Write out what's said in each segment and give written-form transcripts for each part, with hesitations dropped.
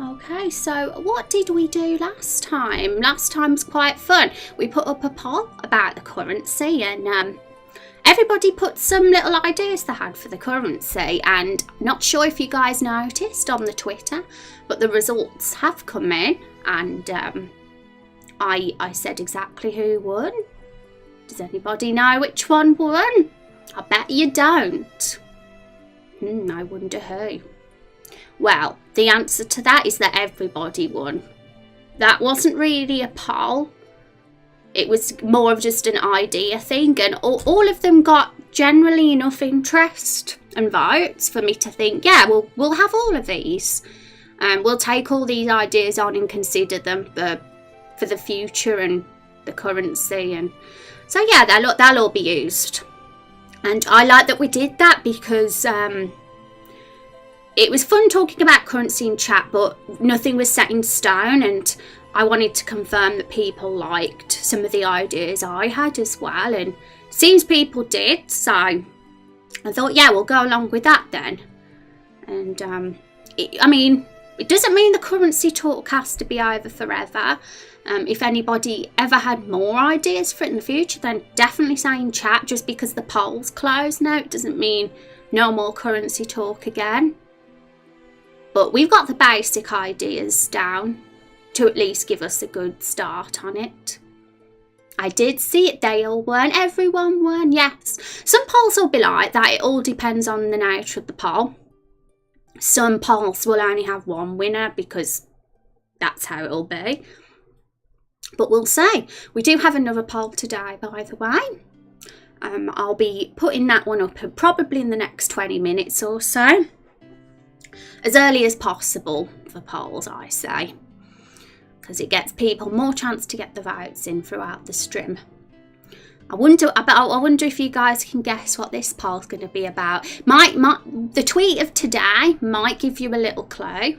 Okay, so what did we do last time? Last time was quite fun. We put up a poll about the currency, and everybody put some little ideas they had for the currency, and I'm not sure if you guys noticed on the Twitter, but the results have come in, and I said exactly who won. Does anybody know which one won? I bet you don't. I wonder who. Well, the answer to that is that everybody won. That wasn't really a poll. It was more of just an idea thing, and all of them got generally enough interest and votes for me to think, yeah, we'll have all of these. We'll take all these ideas on and consider them for the future and the currency. And so, yeah, they'll all be used. And I like that we did that because it was fun talking about currency in chat, but nothing was set in stone, and I wanted to confirm that people liked some of the ideas I had as well, and it seems people did, so I thought, yeah, we'll go along with that then. And it doesn't mean the currency talk has to be over forever. If anybody ever had more ideas for it in the future, then definitely say in chat. Just because the poll's closed now, it doesn't mean no more currency talk again. But we've got the basic ideas down to at least give us a good start on it. I did see it, they all won, everyone won, yes. Some polls will be like that, it all depends on the nature of the poll. Some polls will only have one winner because that's how it'll be. But we'll see. We do have another poll today, by the way. I'll be putting that one up probably in the next 20 minutes or so. As early as possible for polls, I say. Because it gets people more chance to get the votes in throughout the stream. I wonder if you guys can guess what this poll's going to be about. The tweet of today might give you a little clue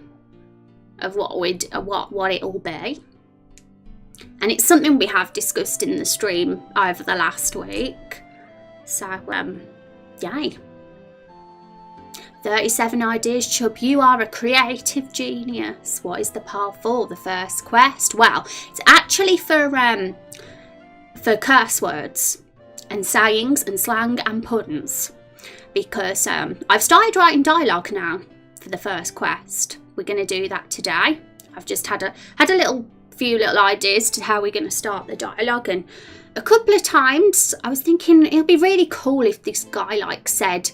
of what it'll be. And it's something we have discussed in the stream over the last week. So, yay. 37 ideas, Chub, you are a creative genius. What is the poll for? The first quest? Well, it's actually for curse words and sayings and slang and puns. Because I've started writing dialogue now for the first quest. We're going to do that today. I've just had a few little ideas to how we're going to start the dialogue, and a couple of times I was thinking it'll be really cool if this guy said,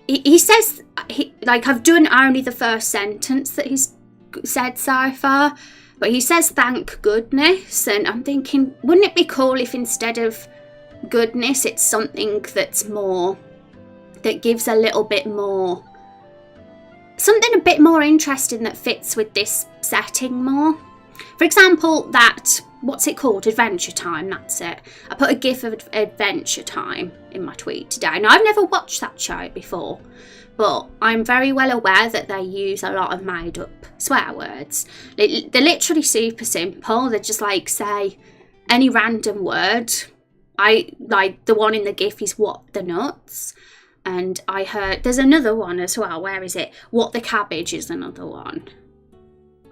he says, I've done only the first sentence that he's said so far, but he says thank goodness, and I'm thinking, wouldn't it be cool if instead of goodness it's something that's more, that gives a little bit more, something a bit more interesting that fits with this setting more. For example, what's it called? Adventure Time, that's it. I put a gif of Adventure Time in my tweet today. Now, I've never watched that show before, but I'm very well aware that they use a lot of made up swear words. They're literally super simple. They're just say any random word. The one in the gif is what the nuts. And I heard, there's another one as well. Where is it? What the cabbage is another one.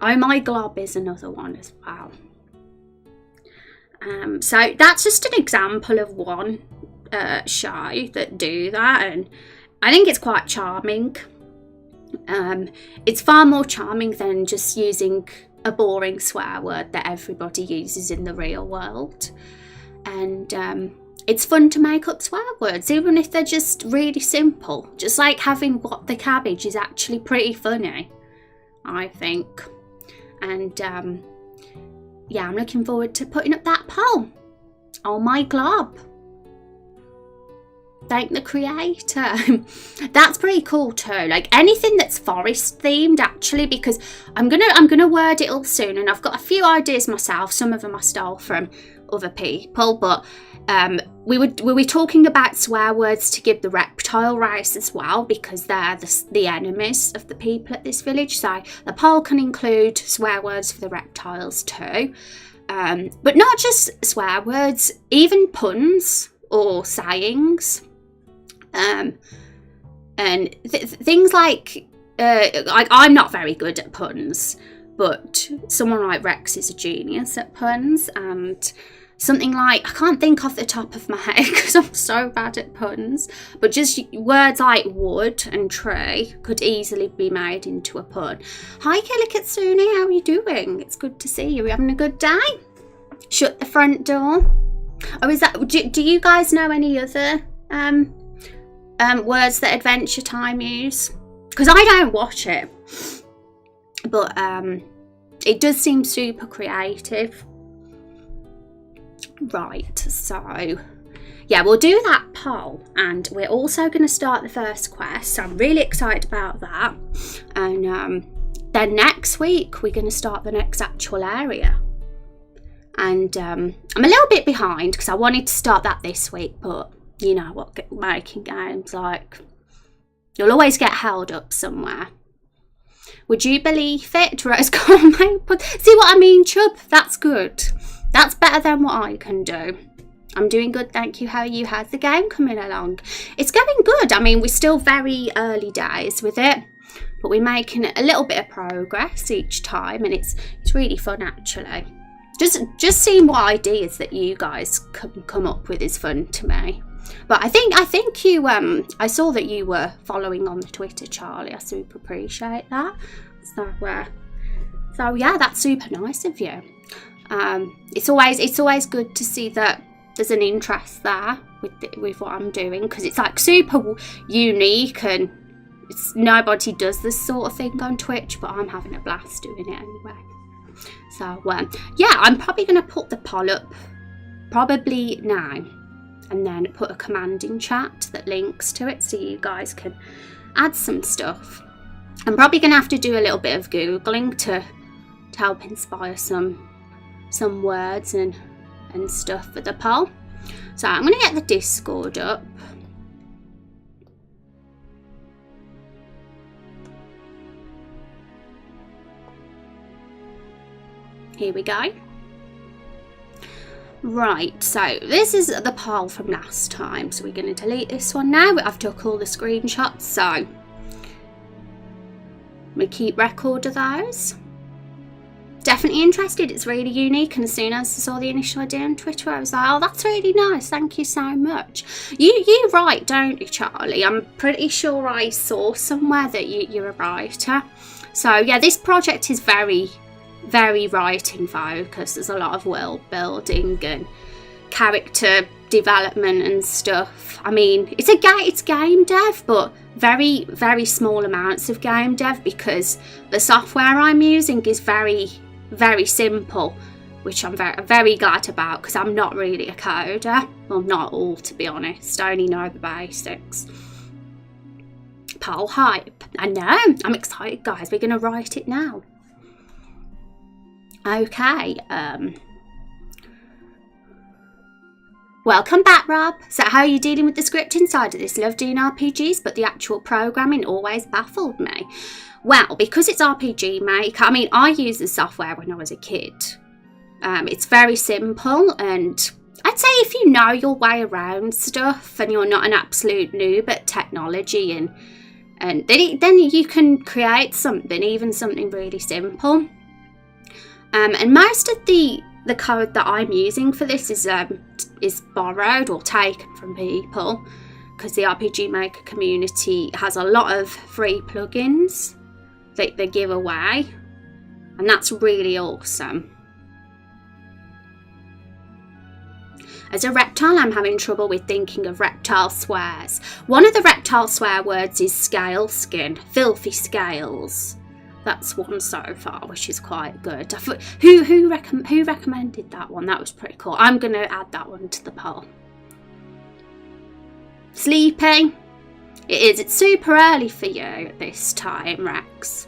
Oh my glob is another one as well. So that's just an example of one show that do that, and I think it's quite charming. It's far more charming than just using a boring swear word that everybody uses in the real world. And it's fun to make up swear words, even if they're just really simple. Just like having what the cabbage is actually pretty funny, I think. And yeah, I'm looking forward to putting up that poll. Oh my glob. Thank the creator. That's pretty cool too. Anything that's forest themed, actually, because I'm gonna word it all soon, and I've got a few ideas myself. Some of them I stole from other people, but we were talking about swear words to give the reptile race as well, because they're the enemies of the people at this village. So the poll can include swear words for the reptiles too, but not just swear words, even puns or sayings, and things like I'm not very good at puns, but someone like Rex is a genius at puns, and something like, I can't think off the top of my head because I'm so bad at puns, but just words like wood and tree could easily be made into a pun. Hi Kelly Katsuni, how are you doing? It's good to see you. Are you having a good day? Shut the front door. Oh, is that, do you guys know any other words that Adventure Time use? Because I don't watch it, but it does seem super creative. Right, so yeah, we'll do that poll, and we're also going to start the first quest, so I'm really excited about that. And then next week we're going to start the next actual area, and I'm a little bit behind because I wanted to start that this week, but you know what, making games, like, you'll always get held up somewhere. Would you believe it? Rose Gourmet. See what I mean, Chub? That's good. That's better than what I can do. I'm doing good, thank you. How are you? How's the game coming along? It's going good. I mean, we're still very early days with it, but we're making a little bit of progress each time, and it's really fun actually. Just seeing what ideas that you guys come up with is fun to me. But I think you I saw that you were following on the Twitter, Charlie. I super appreciate that. So yeah, that's super nice of you. It's always good to see that there's an interest there with what I'm doing, because it's like super unique, and nobody does this sort of thing on Twitch, but I'm having a blast doing it anyway. So yeah, I'm probably going to put the poll up probably now, and then put a command in chat that links to it so you guys can add some stuff. I'm probably going to have to do a little bit of Googling to help inspire some words and stuff for the poll. So I'm going to get the Discord up. Here we go. Right, so this is the poll from last time, so we're going to delete this one now. I've took all the screenshots, so we keep record of those. Definitely interested, it's really unique, and as soon as I saw the initial idea on Twitter, I was like, oh, that's really nice, thank you so much. You write, don't you, Charlie? I'm pretty sure I saw somewhere that you're a writer. So yeah, this project is very, very writing focused. There's a lot of world building and character development and stuff. I mean, it's game dev, but very, very small amounts of game dev, because the software I'm using is very, very simple, which I'm very, very glad about, because I'm not really a coder. Well, not all, to be honest. I only know the basics. Poll hype. I know. I'm excited, guys. We're going to write it now. Okay. Welcome back, Rob. So how are you dealing with the script inside of this? Love doing RPGs, but the actual programming always baffled me. Well, because it's RPG Maker, I mean, I used the software when I was a kid. It's very simple, and I'd say if you know your way around stuff and you're not an absolute noob at technology, and then you can create something, even something really simple. And most of the code that I'm using for this is borrowed or taken from people, because the RPG Maker community has a lot of free plugins that they give away, and that's really awesome. As a reptile, I'm having trouble with thinking of reptile swears. One of the reptile swear words is scale skin, filthy scales. That's one so far, which is quite good. Who recommended that one? That was pretty cool. I'm going to add that one to the poll. Sleeping? It is. It's super early for you at this time, Rex.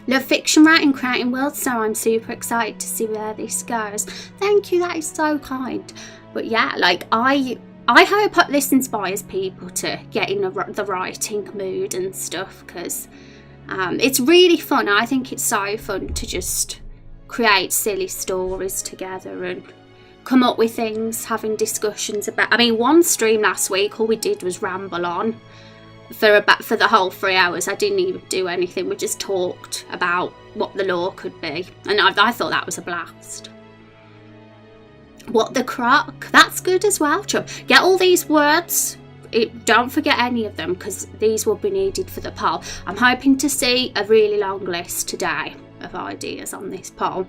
Love fiction writing, creating worlds, so I'm super excited to see where this goes. Thank you, that is so kind. But yeah, like I hope this inspires people to get in the writing mood and stuff, because it's really fun. I think it's so fun to just create silly stories together and come up with things, having discussions about. I mean, one stream last week, all we did was ramble on. for the whole 3 hours. I didn't even do anything. We just talked about what the law could be, and I thought that was a blast. What the croc? That's good as well, chum. Get all these words. Don't forget any of them, because these will be needed for the poll. I'm hoping to see a really long list today of ideas on this poll.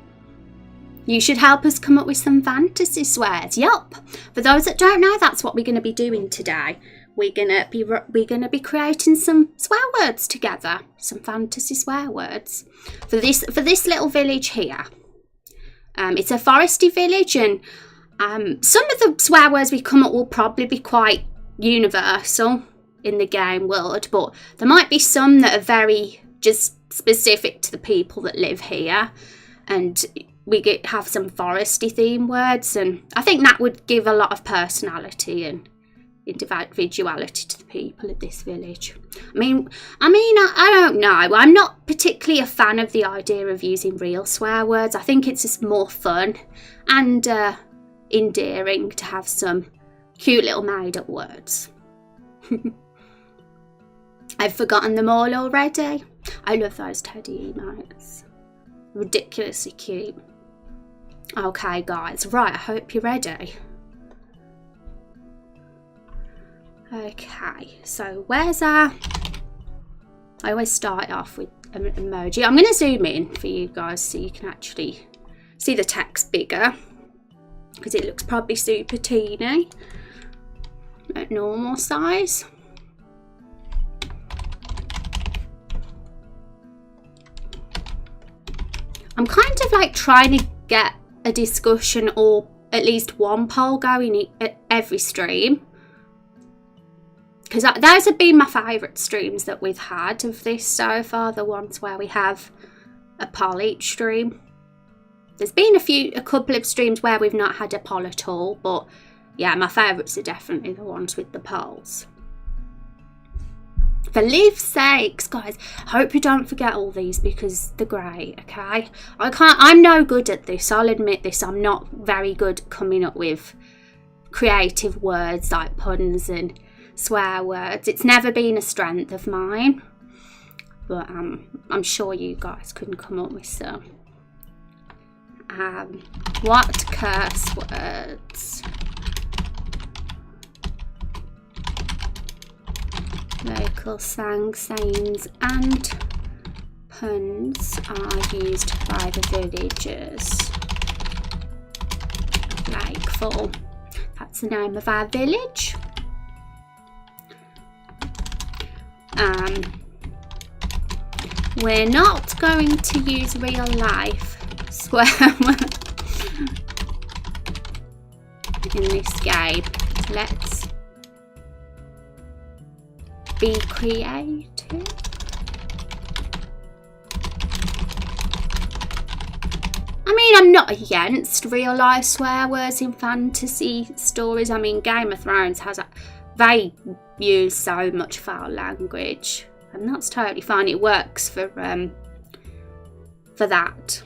You should help us come up with some fantasy swears. Yup. For those that don't know, that's what we're going to be doing today. We're gonna be creating some swear words together, some fantasy swear words for this little village here. It's a foresty village, and some of the swear words we come up will probably be quite universal in the game world, but there might be some that are very just specific to the people that live here, and we have some foresty theme words, and I think that would give a lot of personality and individuality to the people of this village. I mean, I don't know. I'm not particularly a fan of the idea of using real swear words. I think it's just more fun and endearing to have some cute little made-up words. I've forgotten them all already. I love those teddy emotes. Ridiculously cute. Okay, guys. Right, I hope you're ready. Okay, so where's our... I always start off with an emoji. I'm going to zoom in for you guys so you can actually see the text bigger, because it looks probably super teeny at normal size. I'm kind of like trying to get a discussion or at least one poll going at every stream, because those have been my favourite streams that we've had of this so far, the ones where we have a poll each stream. There's been a couple of streams where we've not had a poll at all, but yeah, my favourites are definitely the ones with the polls. For Liv's sakes, guys, I hope you don't forget all these, because they're great, okay? I'm no good at this, I'll admit this. I'm not very good at coming up with creative words like puns and swear words. It's never been a strength of mine, but I'm sure you guys can come up with some. What curse words? Local slang, sayings and puns are used by the villagers. Lakeful. That's the name of our village. We're not going to use real life swear words in this game. Let's be creative. I mean, I'm not against real life swear words in fantasy stories. I mean, Game of Thrones they use so much foul language, and that's totally fine. It works for that.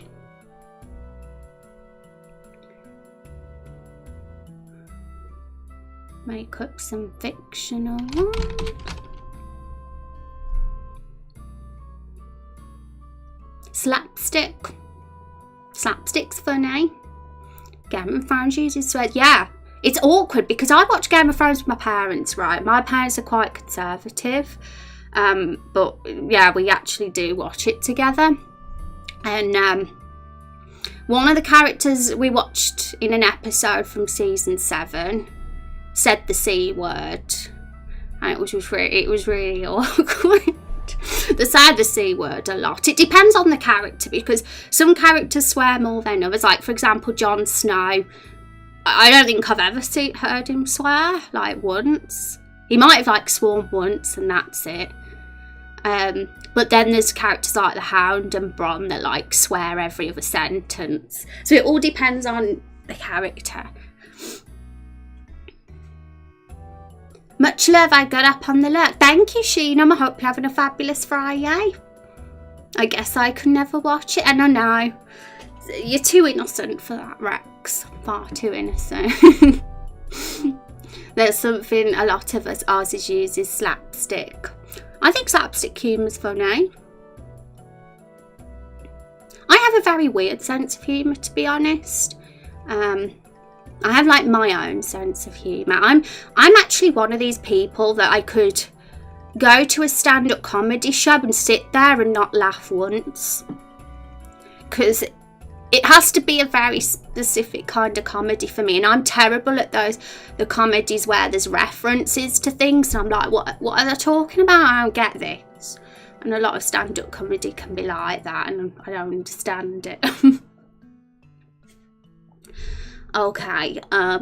Make up some fictional one. Slapstick. Slapstick's funny. Game of Thrones uses swears. Yeah, it's awkward because I watch Game of Thrones with my parents, right? My parents are quite conservative. But yeah, we actually do watch it together. And one of the characters we watched in an episode from season 7 said the C word. And it was really awkward. They say the C word a lot. It depends on the character, because some characters swear more than others. Like, for example, Jon Snow. I don't think I've ever heard him swear, like, once. He might have, like, sworn once and that's it. But then there's characters like the Hound and Bronn that, like, swear every other sentence. So it all depends on the character. Much love, I got up on the lurk. Thank you, Sheena. I hope you're having a fabulous Friday. I guess I could never watch it, and I know. You're too innocent for that, Rex. Far too innocent. There's something a lot of us Aussies use is slapstick. I think slapstick humour's funny. I have a very weird sense of humour, to be honest. I have like my own sense of humour. I'm actually one of these people that I could go to a stand-up comedy show and sit there and not laugh once. Because it has to be a very specific kind of comedy for me, and I'm terrible at the comedies where there's references to things, and I'm like, what are they talking about? I don't get this. And a lot of stand-up comedy can be like that, and I don't understand it. Okay, got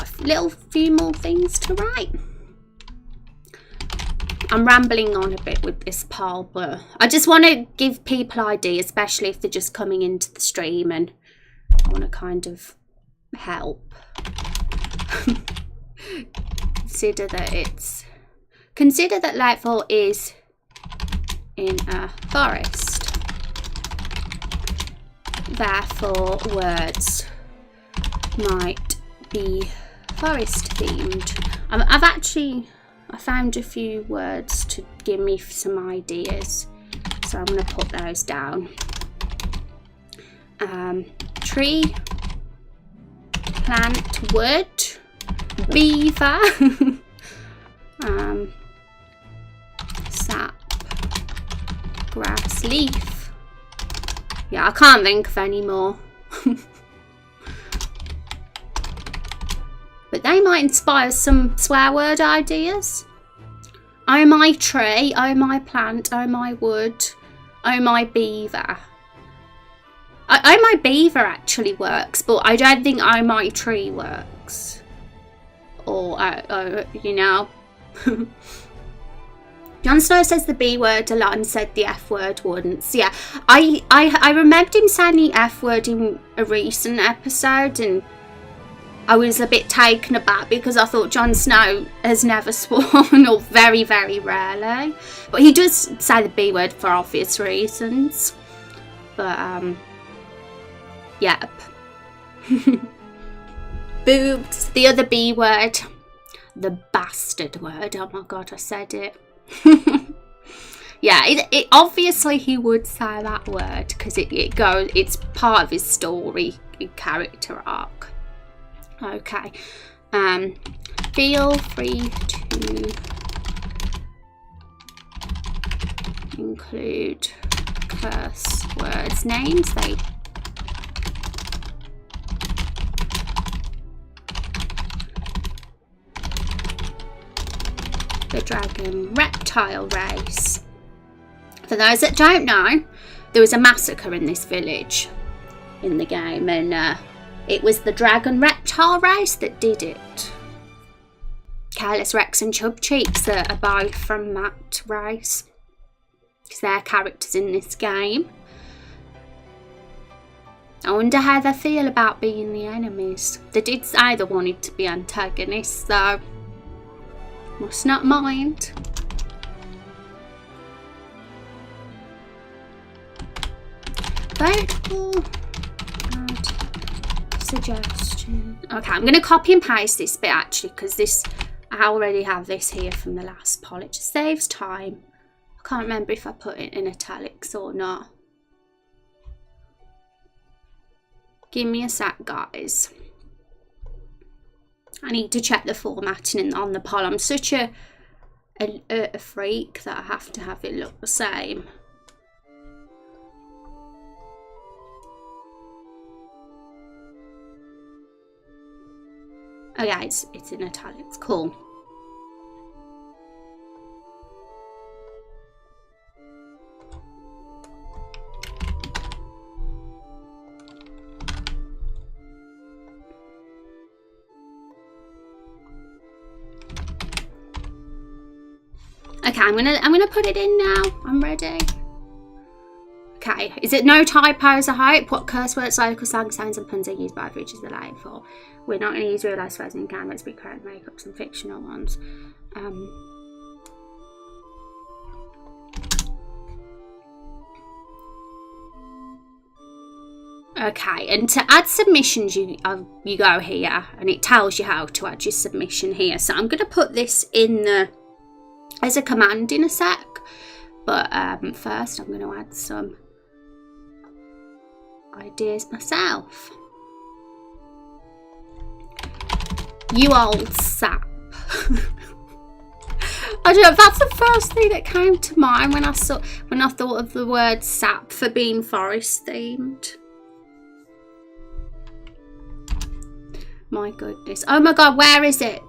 a few more things to write. I'm rambling on a bit with this poll, but I just want to give people ideas, especially if they're just coming into the stream, and I want to kind of help. Consider that Lightfall is in a forest. Therefore, words might be forest themed. I found a few words to give me some ideas, so I'm going to put those down. Tree, plant, wood, beaver, sap, grass, leaf. Yeah, I can't think of any more. But they might inspire some swear word ideas. Oh my tree, oh my plant, oh my wood, oh my beaver. Oh my beaver actually works, but I don't think oh my tree works. Or, you know. Jon Snow says the B word a lot and said the F word once. Yeah, I remembered him saying the F word in a recent episode, and I was a bit taken aback because I thought Jon Snow has never sworn, or very, very rarely. But he does say the B word for obvious reasons. But, yep. Boobs, the other B word. The bastard word. Oh my god, I said it. Yeah, it obviously he would say that word because it's part of his story, character arc. Okay, feel free to include curse words names. The dragon reptile race. For those that don't know, there was a massacre in this village in the game, and it was the dragon reptile race that did it. Careless Rex and Chub Cheeks are both from that race, because they're characters in this game. I wonder how they feel about being the enemies. They did say they wanted to be antagonists, though. Must not mind. Vote for suggestion. Okay, I'm going to copy and paste this bit actually, because I already have this here from the last poll. It just saves time. I can't remember if I put it in italics or not. Give me a sec, guys. I need to check the formatting on the poll. I'm such a freak that I have to have it look the same. Oh yeah, it's in italics. Cool. Okay, I'm gonna put it in now. I'm ready. Okay, is it no typos, I hope? What curse words, local slang sounds and puns are used by Bridges the Light for? We're not going to use real life words in game, let's be correct, make up some fictional ones. Okay, and to add submissions, you go here, and it tells you how to add your submission here. So I'm going to put this in the as a command in a sec. But first I'm going to add some ideas myself. You old sap. I don't know, that's the first thing that came to mind when I thought of the word sap for being forest themed. My goodness. Oh my god, where is it?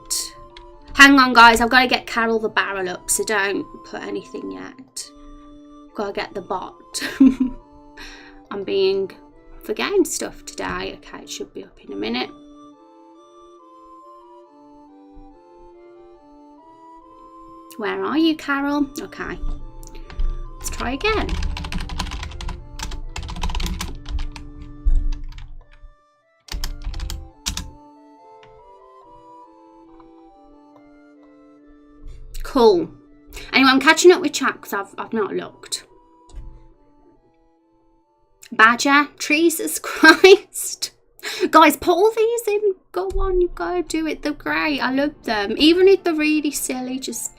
Hang on guys, I've got to get Carol the barrel up, so don't put anything yet. I've got to get the bot. I'm being forgetting stuff today. Okay, it should be up in a minute. Where are you, Carol? Okay, let's try again. Cool. Anyway, I'm catching up with chat because I've not looked. Badger, Jesus Christ. Guys, pull these in. Go on, you go do it. They're great. I love them. Even if they're really silly, just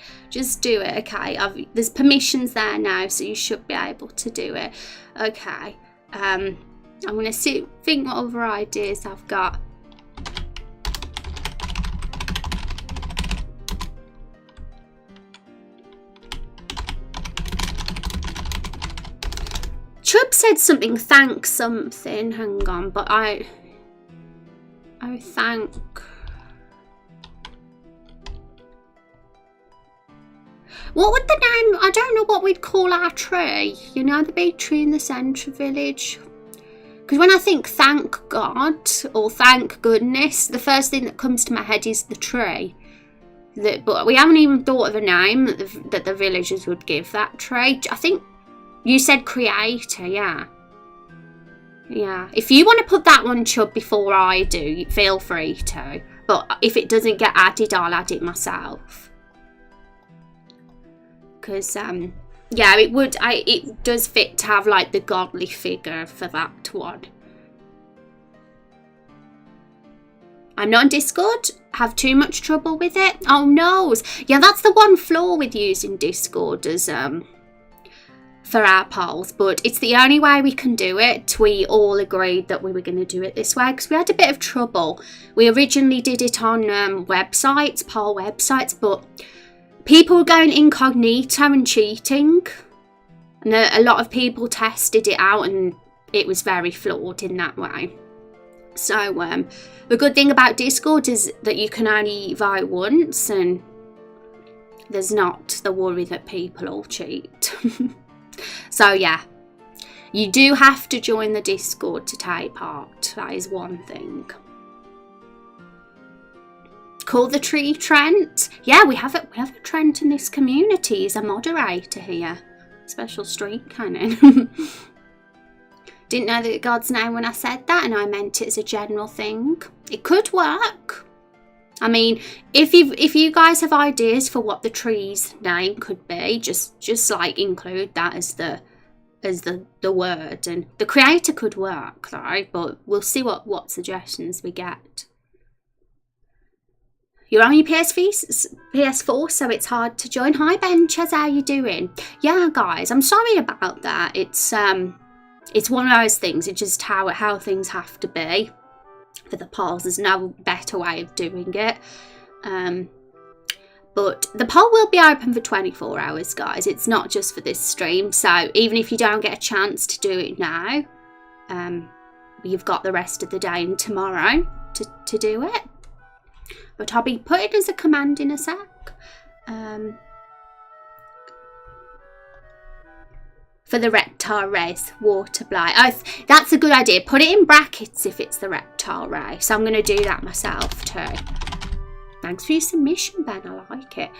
do it. Okay, there's permissions there now, so you should be able to do it. Okay. I'm gonna think what other ideas I've got. Chubb said something, thank something, hang on, but I thank... What would the name, I don't know what we'd call our tree, you know, the big tree in the centre village. Because when I think thank God or thank goodness, the first thing that comes to my head is the tree. But we haven't even thought of a name that the villagers would give that tree. I think you said creator, yeah. Yeah. If you want to put that one, Chubb, before I do, feel free to. But if it doesn't get added, I'll add it myself. Because, yeah, it does fit to have, like, the godly figure for that one. I'm not on Discord. Have too much trouble with it. Oh, no. Yeah, that's the one flaw with using Discord as, for our polls, but it's the only way we can do it. We all agreed that we were going to do it this way because we had a bit of trouble. We originally did it on websites, poll websites, but people were going incognito and cheating, and a lot of people tested it out and it was very flawed in that way. So the good thing about Discord is that you can only vote once and there's not the worry that people all cheat. So yeah, you do have to join the Discord to take part. That is one thing. Call the tree Trent. Yeah, we have a Trent in this community. He's a moderator here. Special street cannon. Didn't know that God's name when I said that, and I meant it as a general thing. It could work. I mean, if you guys have ideas for what the tree's name could be, just like include that as the word, and the creator could work though, but we'll see what suggestions we get. You're on your PS4, so it's hard to join. Hi Benchers, how you doing? Yeah guys, I'm sorry about that. It's one of those things. It's just how things have to be. For the polls, there's no better way of doing it. But the poll will be open for 24 hours, guys. It's not just for this stream. So even if you don't get a chance to do it now, you've got the rest of the day and tomorrow to do it. But I'll be putting as a command in a sec. For the reptile race, water blight. Oh, that's a good idea. Put it in brackets if it's the reptile race. I'm going to do that myself too. Thanks for your submission, Ben. I like it.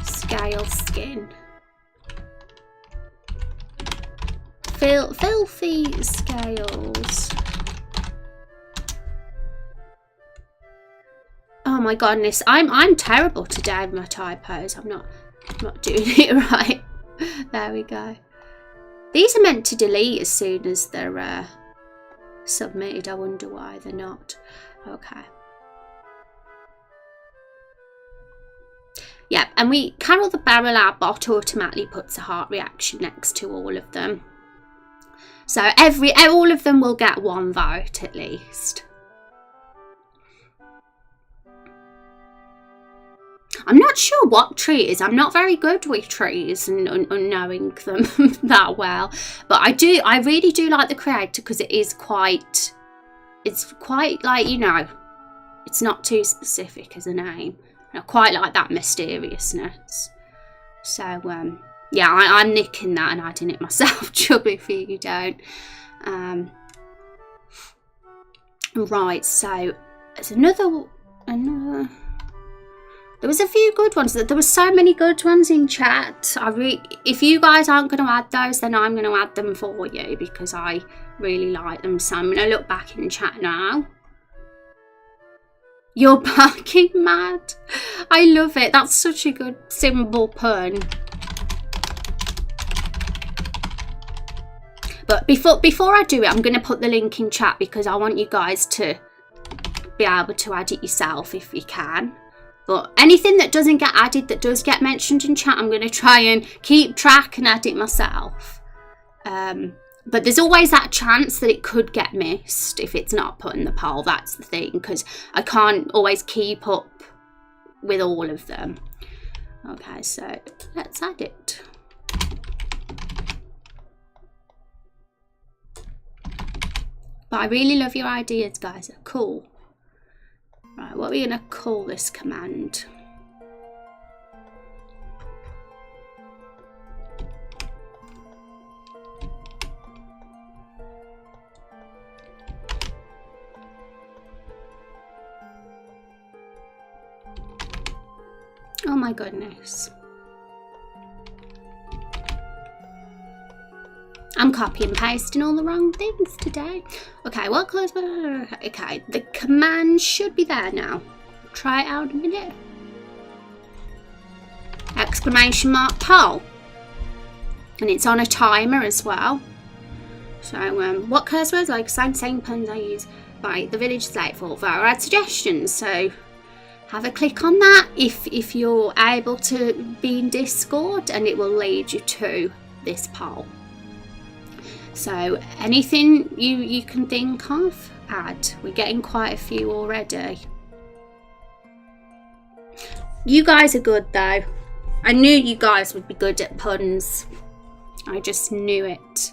Scale skin. Filthy scales. Oh my goodness, I'm terrible today with my typos. I'm not doing it right. There we go. These are meant to delete as soon as they're submitted. I wonder why they're not. Okay. Yep, and Carol the Barrel, our bot, automatically puts a heart reaction next to all of them. So all of them will get 1 vote at least. I'm not sure what tree it is. I'm not very good with trees and knowing them that well. But I really do like the creator because it's quite like, you know, it's not too specific as a name. I quite like that mysteriousness. So, yeah, I'm nicking that and adding it myself, Chubby, if you don't. Right, so there's another. There was a few good ones. There were so many good ones in chat. If you guys aren't going to add those, then I'm going to add them for you because I really like them. So I'm going to look back in chat now. You're barking mad. I love it. That's such a good simple pun. But before I do it, I'm going to put the link in chat because I want you guys to be able to add it yourself if you can. But anything that doesn't get added, that does get mentioned in chat, I'm going to try and keep track and add it myself. But there's always that chance that it could get missed if it's not put in the poll. That's the thing, because I can't always keep up with all of them. Okay, so let's add it. But I really love your ideas, guys. They're cool. Right, what are we going to call this command? Oh my goodness. I'm copy and pasting all the wrong things today. Okay, what close? Okay, the command should be there now. Try it out in a minute. Exclamation mark poll. And it's on a timer as well. So, what curse words, like same puns I use. Right, the village is late for vote or add suggestions. So, have a click on that if you're able to be in Discord, and it will lead you to this poll. So anything you can think of, add. We're getting quite a few already. You guys are good though. I knew you guys would be good at puns. I just knew it.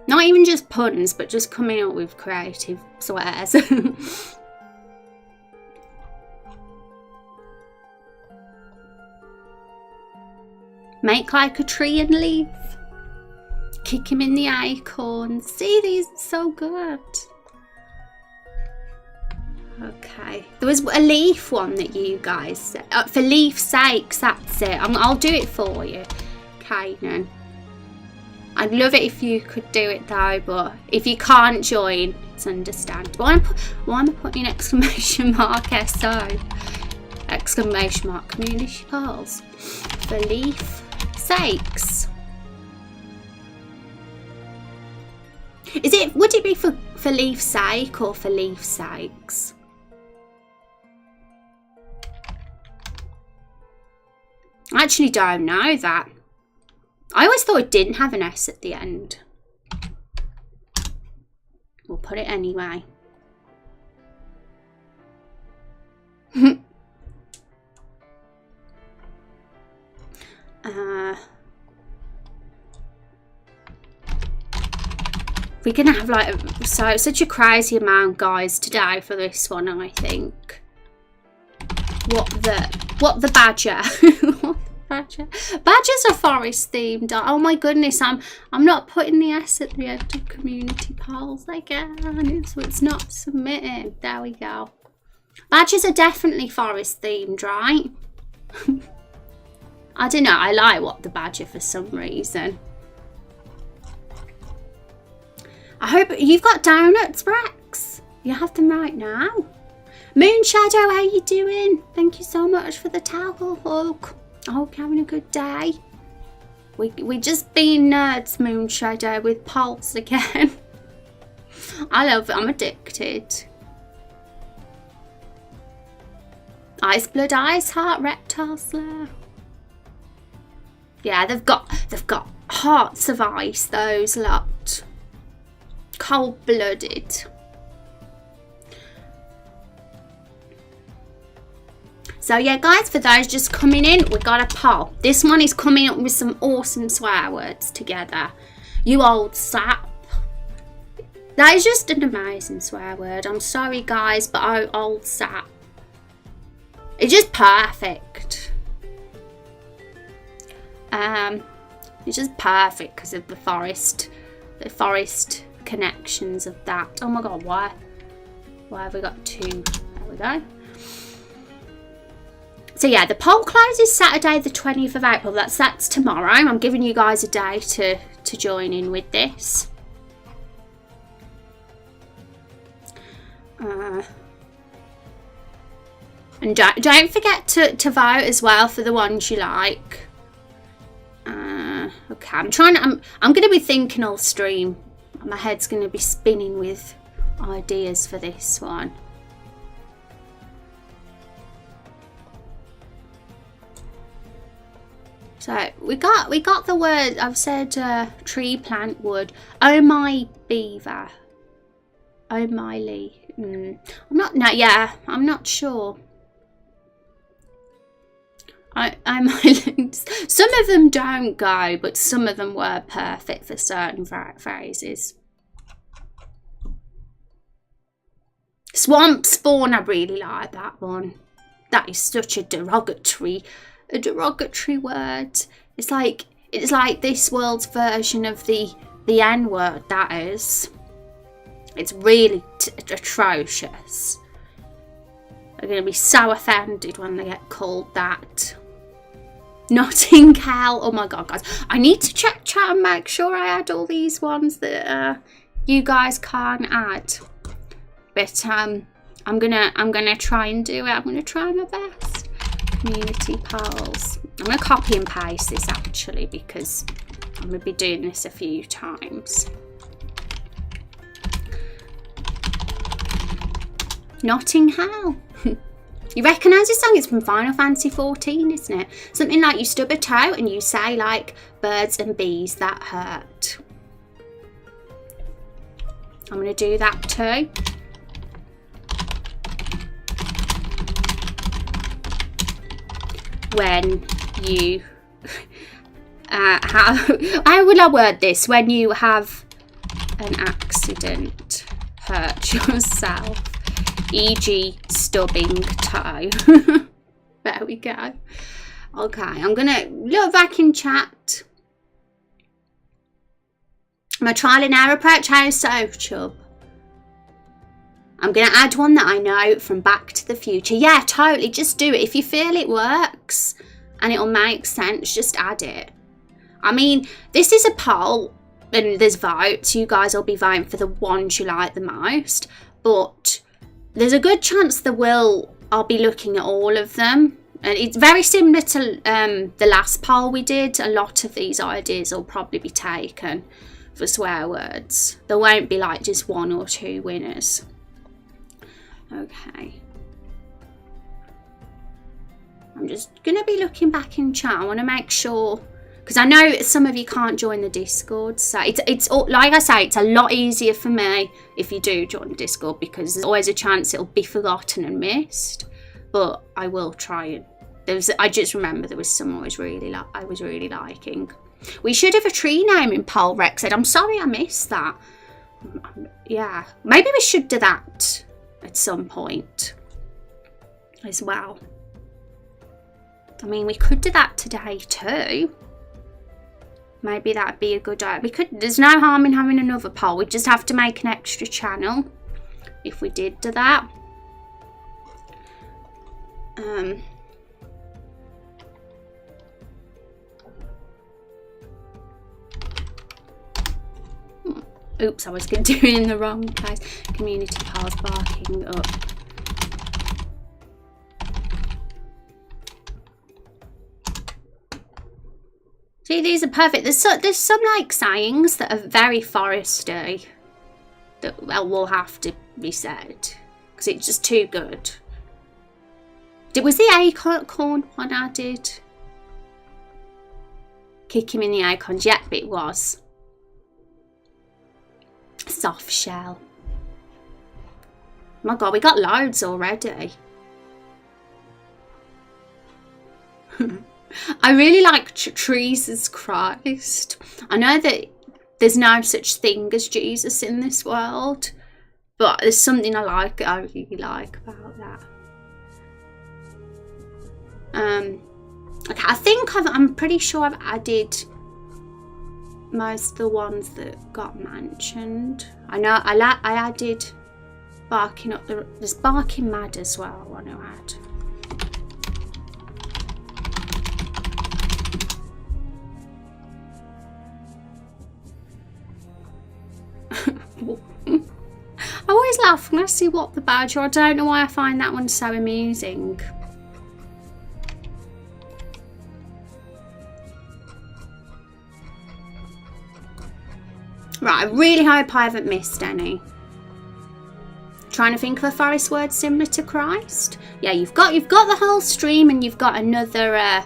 Not even just puns, but just coming up with creative swears. Make like a tree and leave. Kick him in the acorns. See, these are so good. Okay. There was a leaf one that you guys said. For leaf sakes, that's it. I'll do it for you, Kanan. I'd love it if you could do it though, but if you can't join, it's understandable. Why am I putting exclamation mark SO? Exclamation mark community polls. For leaf sakes. Would it be for leaf sake or for leaf sakes? I actually don't know that. I always thought it didn't have an S at the end. We'll put it anyway. We're gonna have like such a crazy amount, guys, today for this one. I think. What the badger? What the badger? Badgers are forest themed. Oh my goodness! I'm not putting the S at the end of community polls again, so it's not submitted. There we go. Badgers are definitely forest themed, right? I don't know. I like what the badger for some reason. I hope you've got donuts, Rex. You have them right now. Moon Shadow, how you doing? Thank you so much for the towel hug. I hope you're having a good day. We just being nerds, Moon Shadow, with Pulse again. I love it. I'm addicted. Ice Blood, Ice Heart, Reptile Slayer. Yeah, they've got hearts of ice, those lot. Cold-blooded. So yeah, guys, for those just coming in, we got a poll. This one is coming up with some awesome swear words together. You old sap. That is just an amazing swear word. I'm sorry, guys, but oh, old sap. It's just perfect. It's just perfect because of the forest connections of that. Oh my god, why have we got two? There we go. So yeah, the poll closes Saturday the 20th of April. That's tomorrow. I'm giving you guys a day to join in with this. And don't forget to vote as well for the ones you like. Okay, I'm going to be thinking all stream. My head's going to be spinning with ideas for this one. So we got the word. I've said tree, plant, wood. Oh my beaver. Oh my Lee. I'm not sure. Some of them don't go, but some of them were perfect for certain phrases. Swamp spawn, I really like that one. That is such a derogatory word. It's like this world's version of the N word. That is. It's really atrocious. They're going to be so offended when they get called that. Notting Hill. Oh my god, guys. I need to check chat and make sure I add all these ones that you guys can't add. But I'm gonna try and do it. I'm gonna try my best. Community polls. I'm gonna copy and paste this actually because I'm gonna be doing this a few times. Notting Hill. You recognise this song? It's from Final Fantasy 14, isn't it? Something like you stub a toe and you say like birds and bees that hurt. I'm going to do that too. When you how would I word this? When you have an accident, hurt yourself. E.g. stubbing toe. There we go. Okay, I'm gonna look back in chat. My trial and error approach, how so, Chub? I'm gonna add one that I know from Back to the Future. Yeah, totally, just do it. If you feel it works and it'll make sense, just add it. I mean, this is a poll and there's votes. You guys will be voting for the ones you like the most, but there's a good chance I'll be looking at all of them. And it's very similar to the last poll we did. A lot of these ideas will probably be taken for swear words. There won't be like just one or two winners. Okay. I'm just going to be looking back in chat. I want to make sure, because I know some of you can't join the Discord. So it's like I say, it's a lot easier for me if you do join the Discord because there's always a chance it'll be forgotten and missed. But I will try and I just remember there was some I was really liking. We should have a tree name in poll. Rex said, I'm sorry I missed that. Yeah, maybe we should do that at some point as well. I mean, we could do that today too. Maybe that'd be a good idea. There's no harm in having another poll. We just have to make an extra channel if we did do that. Oops, I was doing it in the wrong place. Community polls barking up. See, these are perfect. There's some like sayings that are very foresty that will have to be said because it's just too good. Was the acorn one added? Kick him in the acorns. Yep, it was. Soft shell. My God, we got loads already. I really like Jesus Christ. I know that there's no such thing as Jesus in this world, but there's something I really like about that. Okay, I think I'm pretty sure I've added most of the ones that got mentioned. I know I added barking up the. There's barking mad as well. I want to add. I always laugh when I see What the Badger. I don't know why I find that one so amusing. Right, I really hope I haven't missed any. Trying to think of a forest word similar to Christ. Yeah, you've got the whole stream, and you've got another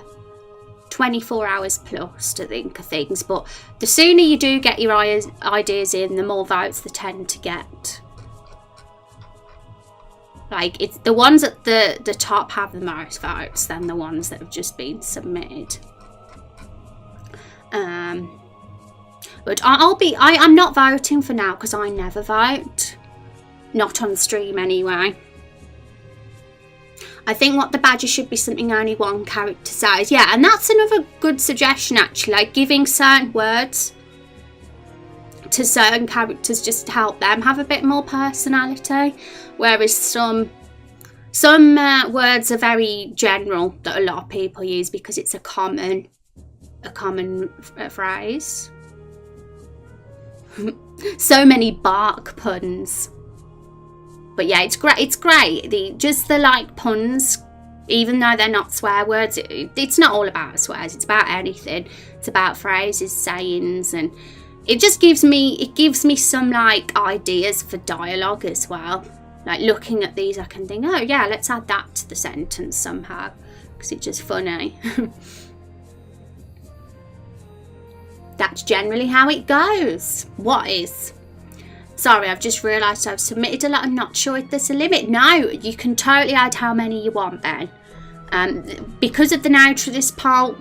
24 hours plus to think of things. But the sooner you do get your ideas in, the more votes they tend to get. Like, it's the ones at the top have the most votes than the ones that have just been submitted. But I'm not voting for now because I never vote. Not on stream anyway. I think What the Badger should be something only one character says. Yeah, and that's another good suggestion actually. Like giving certain words to certain characters just to help them have a bit more personality. Whereas some words are very general that a lot of people use because it's a common phrase. So many bark puns. But yeah, it's great. Just the like puns, even though they're not swear words. It's not all about swears. It's about anything. It's about phrases, sayings, and it just gives me some like ideas for dialogue as well. Like looking at these, I can think, oh yeah, let's add that to the sentence somehow because it's just funny. That's generally how it goes. What is? Sorry, I've just realised I've submitted a lot. I'm not sure if there's a limit. No, you can totally add how many you want, Ben. Because of the nature of this poll,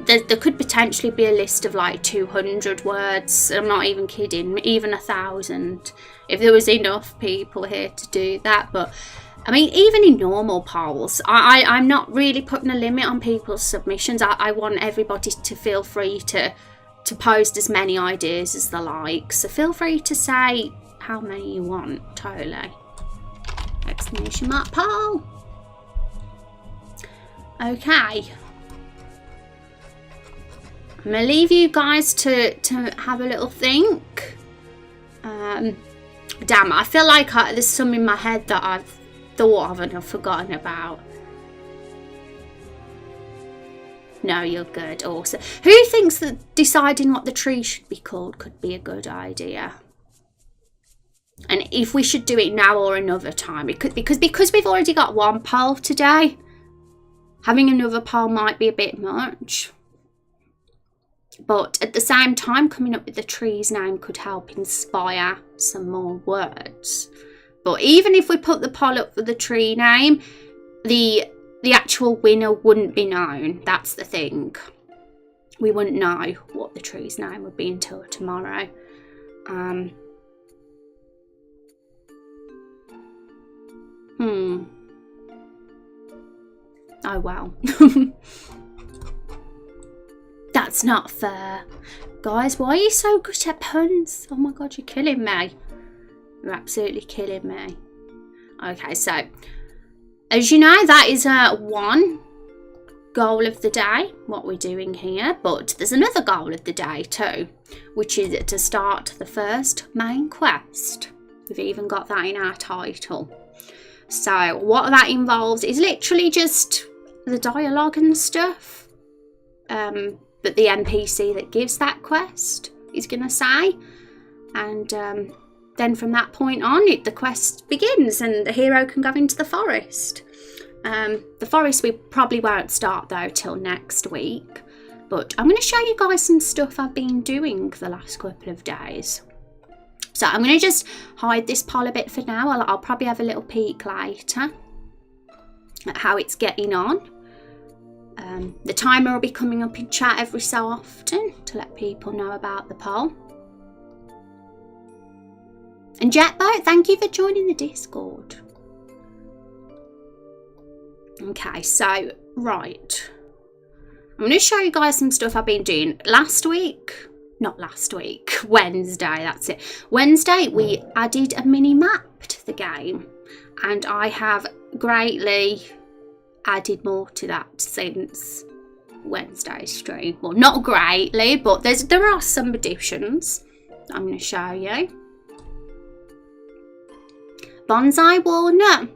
there could potentially be a list of like 200 words. I'm not even kidding, even 1,000. If there was enough people here to do that. But I mean, even in normal polls, I'm not really putting a limit on people's submissions. I want everybody to feel free to post as many ideas as they like. So feel free to say how many you want, totally. Exclamation mark poll. Okay. I'm going to leave you guys to have a little think. Damn, I feel like there's some in my head that I've thought of and I've forgotten about. No, you're good. Awesome. Who thinks that deciding what the tree should be called could be a good idea? And if we should do it now or another time, it could, because we've already got one poll today, having another poll might be a bit much. But at the same time, coming up with the tree's name could help inspire some more words. But even if we put the poll up for the tree name, the actual winner wouldn't be known. That's the thing. We wouldn't know what the tree's name would be until tomorrow. Oh well. That's not fair. Guys, why are you so good at puns? Oh my god, you're killing me. You're absolutely killing me. Okay, so as you know, that is one goal of the day, what we're doing here. But there's another goal of the day too, which is to start the first main quest. We've even got that in our title. So what that involves is literally just the dialogue and stuff. But the NPC that gives that quest is going to say. And then from that point on, the quest begins and the hero can go into the forest. The forest we probably won't start though till next week. But I'm going to show you guys some stuff I've been doing the last couple of days. So I'm going to just hide this pole a bit for now. I'll probably have a little peek later at how it's getting on. The timer will be coming up in chat every so often to let people know about the poll. And Jetboat, thank you for joining the Discord. Okay, so, right. I'm going to show you guys some stuff I've been doing. Wednesday, that's it. Wednesday, we added a mini map to the game. And I have greatly added more to that since Wednesday's stream. Well, not greatly, but there are some additions I'm going to show you. Bonsai walnut.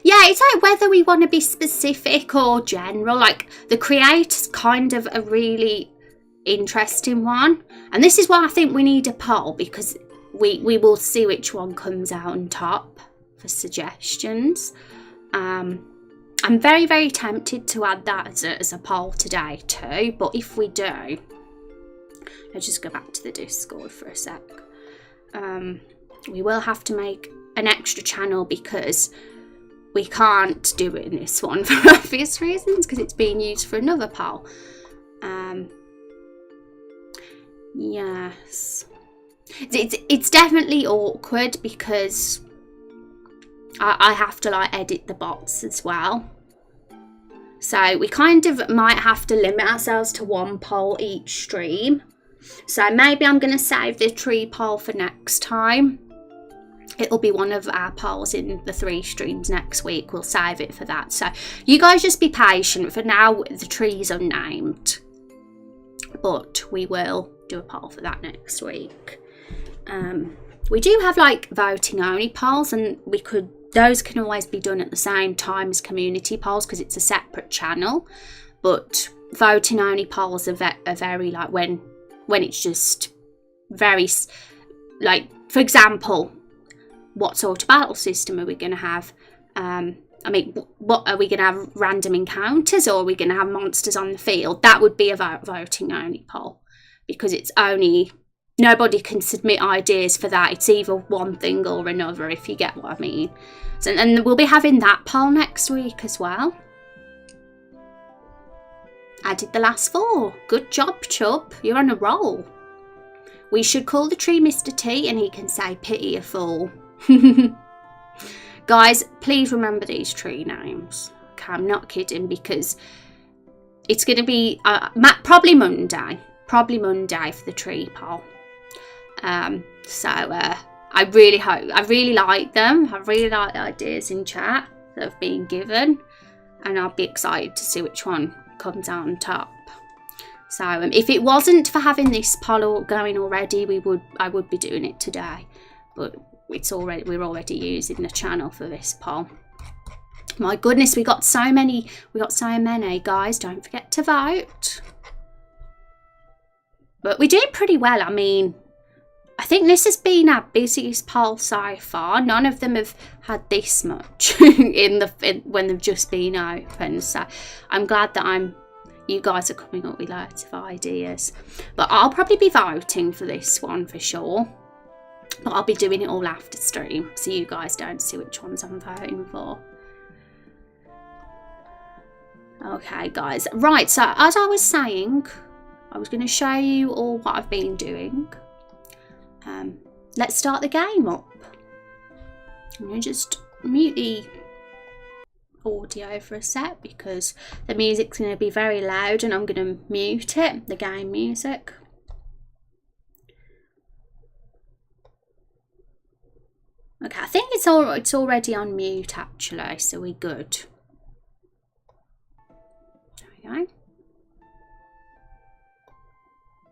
Yeah, it's like whether we want to be specific or general. Like the creator's kind of a really interesting one. And this is why I think we need a poll, because we will see which one comes out on top for suggestions. I'm very, very tempted to add that as a poll today too. But if we do, let's just go back to the Discord for a sec. We will have to make an extra channel because we can't do it in this one for obvious reasons, because it's being used for another poll. Yes. It's definitely awkward because I have to like edit the bots as well. So we kind of might have to limit ourselves to one poll each stream. So maybe I'm going to save the tree poll for next time. It'll be one of our polls in the 3 streams next week. We'll save it for that. So you guys just be patient. For now, the tree's unnamed. But we will do a poll for that next week. We do have like voting only polls, and those can always be done at the same time as community polls because it's a separate channel. But voting only polls are very like when it's just very like, for example, what sort of battle system are we going to have? What are we going to have? Random encounters, or are we going to have monsters on the field? That would be a voting only poll, because it's only, nobody can submit ideas for that. It's either one thing or another, if you get what I mean. So, and we'll be having that poll next week as well. Added the last 4. Good job, Chub. You're on a roll. We should call the tree Mr. T and he can say pity a fool. Guys, please remember these tree names. Okay, I'm not kidding, because it's going to be probably Monday for the tree poll. So I really like them. I really like the ideas in chat that have been given, and I'll be excited to see which one comes out on top. So if it wasn't for having this poll going already, I would be doing it today, but we're already using the channel for this poll. My goodness, we got so many guys. Don't forget to vote. But we did pretty well. I mean, I think this has been our busiest poll so far. None of them have had this much when they've just been open. So I'm glad that you guys are coming up with loads of ideas. But I'll probably be voting for this one for sure. But I'll be doing it all after stream, so you guys don't see which ones I'm voting for. Okay, guys. Right, so as I was saying, I was going to show you all what I've been doing. Let's start the game up. I'm going to just mute the audio for a sec because the music's going to be very loud and I'm going to mute it, the game music. Okay, I think it's already on mute actually, so we're good. There we go.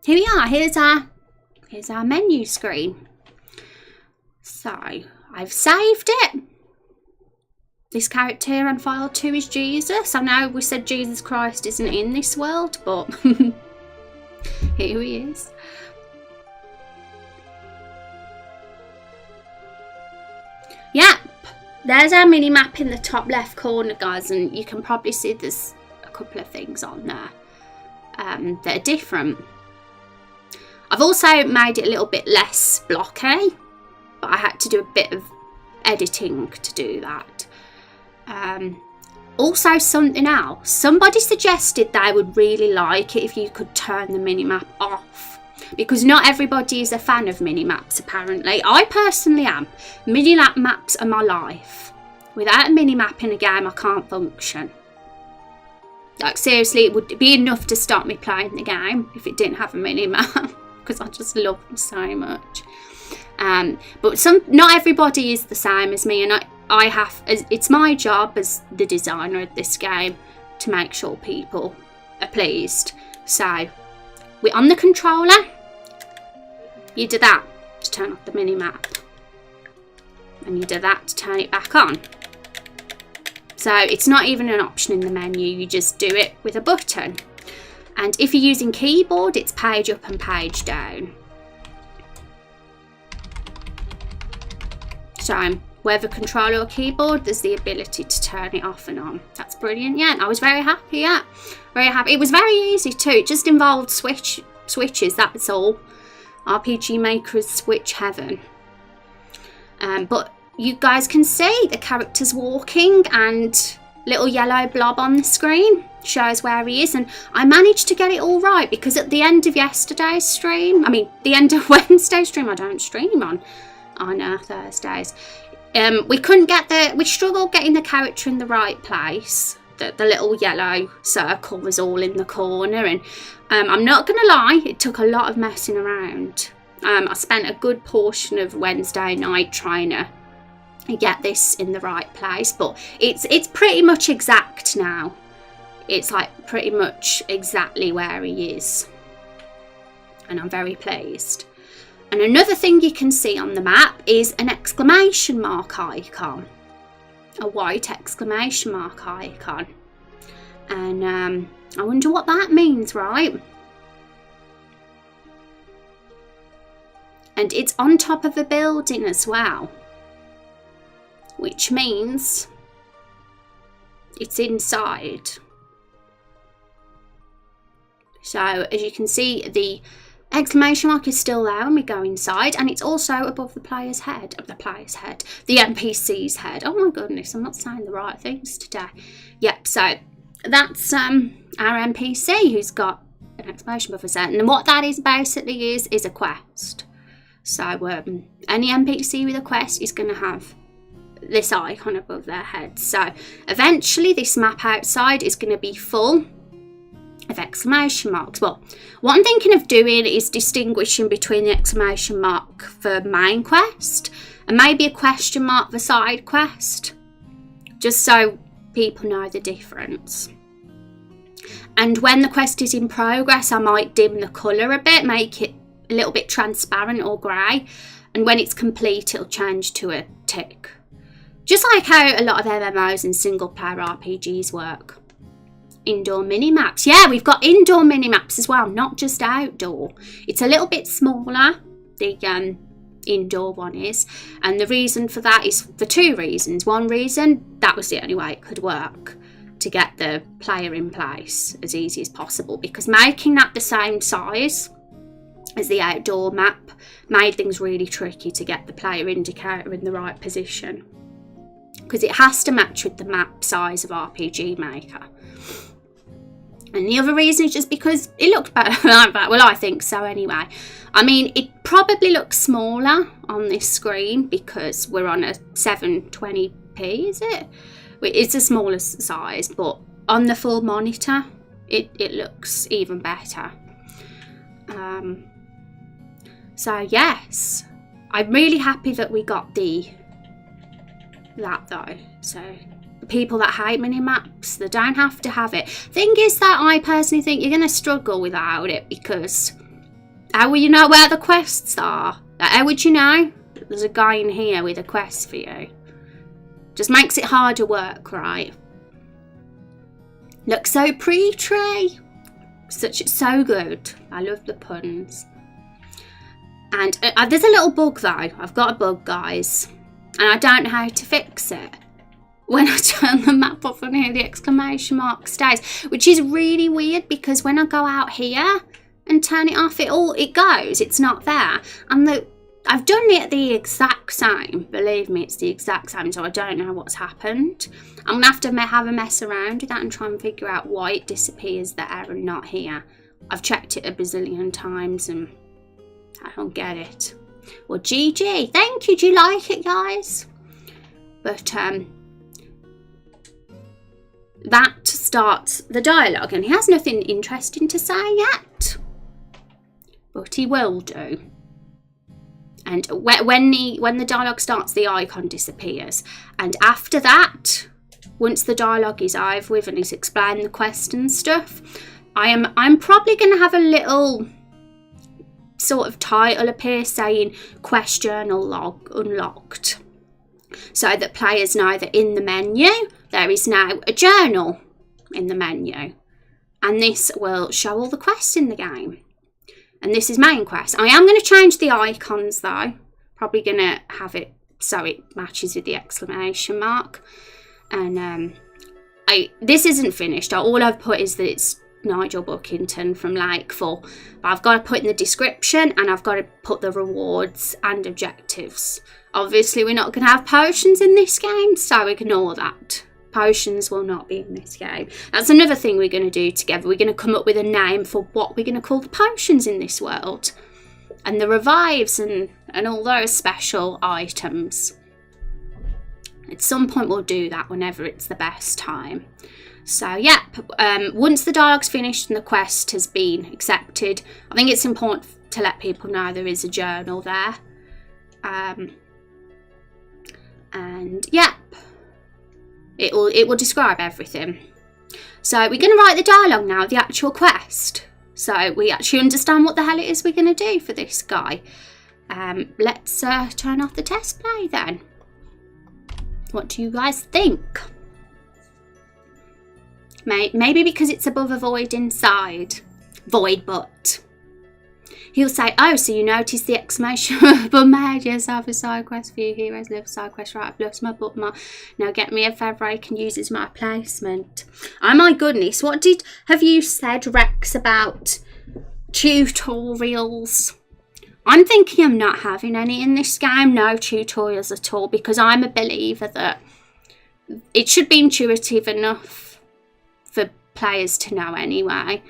Here we are. Here's our menu screen. So I've saved it. This character here on file 2 is Jesus. I know we said Jesus Christ isn't in this world, but here he is. there's our mini map in the top left corner, guys, and you can probably see there's a couple of things on there that are different. I've also made it a little bit less blocky, but I had to do a bit of editing to do that. Also, something else, somebody suggested they would really like it if you could turn the mini-map off, because not everybody is a fan of mini-maps apparently. I personally am. Mini-map maps are my life. Without a mini-map in a game I can't function. Like seriously, it would be enough to stop me playing the game if it didn't have a mini-map, because I just love them so much. But not everybody is the same as me, and it's my job as the designer of this game to make sure people are pleased. So we're on the controller. You do that to turn off the mini map, and you do that to turn it back on. So it's not even an option in the menu, you just do it with a button. And if you're using keyboard, it's page up and page down. So whether controller or keyboard, there's the ability to turn it off and on. That's brilliant. Yeah, I was very happy. Yeah, very happy. It was very easy too. It just involved switches. That's all. RPG Maker's switch heaven. But you guys can see the character's walking, and little yellow blob on the screen shows where he is. And I managed to get it all right, because at the end of yesterday's stream, the end of Wednesday's stream, I don't stream on Thursdays. We struggled getting the character in the right place. The little yellow circle was all in the corner, and I'm not gonna lie, it took a lot of messing around. I spent a good portion of Wednesday night trying to get this in the right place, but it's pretty much exact now. It's like pretty much exactly where he is, and I'm very pleased. And another thing you can see on the map is an exclamation mark icon, a white exclamation mark icon, and I wonder what that means, right? And it's on top of a building as well, which means it's inside. So as you can see, the exclamation mark is still there when we go inside, and it's also above the player's head, the NPC's head. Oh my goodness, I'm not saying the right things today. Yep, so that's our NPC who's got an exclamation above his head, and what that is basically is a quest. So any NPC with a quest is going to have this icon above their head. So eventually this map outside is going to be full of exclamation marks. Well, what I'm thinking of doing is distinguishing between the exclamation mark for main quest and maybe a question mark for side quest, just so people know the difference. And when the quest is in progress, I might dim the colour a bit, make it a little bit transparent or grey, and when it's complete it'll change to a tick, just like how a lot of MMOs and single player RPGs work. Indoor mini maps, yeah, we've got indoor mini maps as well, not just outdoor. It's a little bit smaller, the indoor one is, and the reason for that is for two reasons. One reason, that was the only way it could work, to get the player in place as easy as possible, because making that the same size as the outdoor map made things really tricky to get the player indicator in the right position, because it has to match with the map size of RPG Maker. And the other reason is just because it looked better. Well, I think so anyway. It probably looks smaller on this screen because we're on a 720p, is it? It's a smaller size, but on the full monitor it looks even better. So yes, I'm really happy that we got that though. So the people that hate mini maps, they don't have to have it. Thing is that I personally think you're going to struggle without it, because how will you know where the quests are? How would you know that there's a guy in here with a quest for you? Just makes it harder work, right? Looks so pretty. So good. I love the puns. And there's a little bug though. I've got a bug, guys. and I don't know how to fix it. When I turn the map off and hear the exclamation mark stays, which is really weird because when I go out here and turn it off, it goes, it's not there. And I've done it the exact same, believe me, it's the exact same, so I don't know what's happened. I'm gonna have to have a mess around with that and try and figure out why it disappears there and not here. I've checked it a bazillion times and I don't get it. Well, GG, thank you, do you like it, guys? But that starts the dialogue, and he has nothing interesting to say yet, but he will do. And when the dialogue starts, the icon disappears, and after that, once the dialogue is over with and he's explained the quest and stuff, I'm probably going to have a little sort of title appear saying quest journal log unlocked, so that players know that in the menu there is now a journal in the menu, and this will show all the quests in the game. And this is main quest. I am going to change the icons though, probably going to have it so it matches with the exclamation mark. And this isn't finished, all I've put is that it's Nigel Buckington from Lakeful, but I've got to put in the description and I've got to put the rewards and objectives. Obviously we're not going to have potions in this game, so ignore that. Potions will not be in this game. That's another thing we're going to do together. We're going to come up with a name for what we're going to call the potions in this world, and the revives and all those special items. At some point we'll do that whenever it's the best time. So yeah, once the dialogue's finished and the quest has been accepted, I think it's important to let people know there is a journal there. And yeah, it will describe everything. So we're going to write the dialogue now, the actual quest, so we actually understand what the hell it is we're going to do for this guy. Let's turn off the test play then. What do you guys think? Maybe because it's above a void inside. Void but. He'll say, oh, so you notice the exclamation but made yourself a side quest for your heroes, live a side quest right up my bookmark. Now get me a feather I can use as my placement. Oh my goodness, what have you said, Rex, about tutorials? I'm thinking I'm not having any in this game, no tutorials at all, because I'm a believer that it should be intuitive enough for players to know anyway.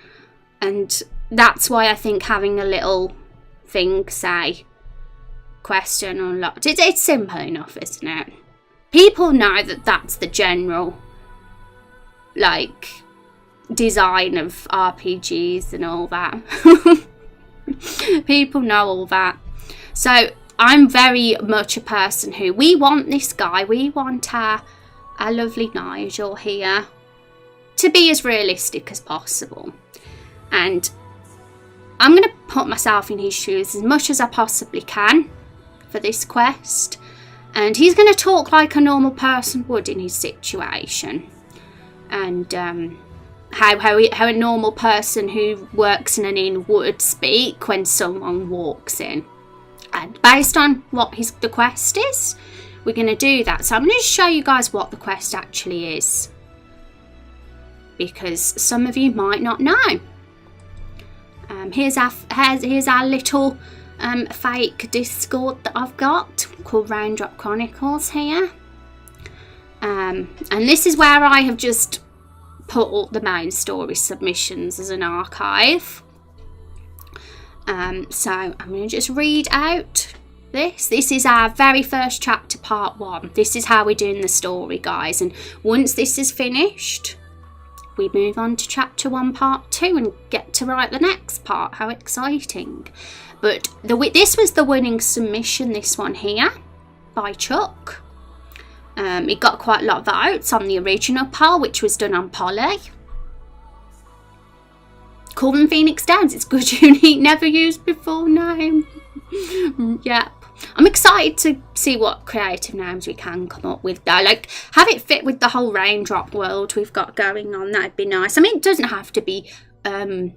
And that's why I think having a little thing say question unlocked, it's simple enough, isn't it? People know that that's the general like design of RPGs and all that. People know all that. So I'm very much a person who, we want this guy, we want our lovely Nigel here to be as realistic as possible. And I'm going to put myself in his shoes as much as I possibly can for this quest. And he's going to talk like a normal person would in his situation. And how a normal person who works in an inn would speak when someone walks in. And based on what the quest is, we're going to do that. So I'm going to show you guys what the quest actually is, because some of you might not know. Here's our little fake Discord that I've got called Raindrop Chronicles here. And this is where I have just put all the main story submissions as an archive. So I'm going to just read out this. This is our very first chapter, part 1. This is how we're doing the story, guys. And once this is finished, we move on to chapter 1, part 2 and get to write the next part. How exciting. But this was the winning submission, this one here, by Chuck. It got quite a lot of votes on the original poll, which was done on Polly. Call them Phoenix Downs. It's good, unique, never used before name. Yep. I'm excited to see what creative names we can come up with though. Like, have it fit with the whole Raindrop world we've got going on. That'd be nice. I mean, it doesn't have to be rain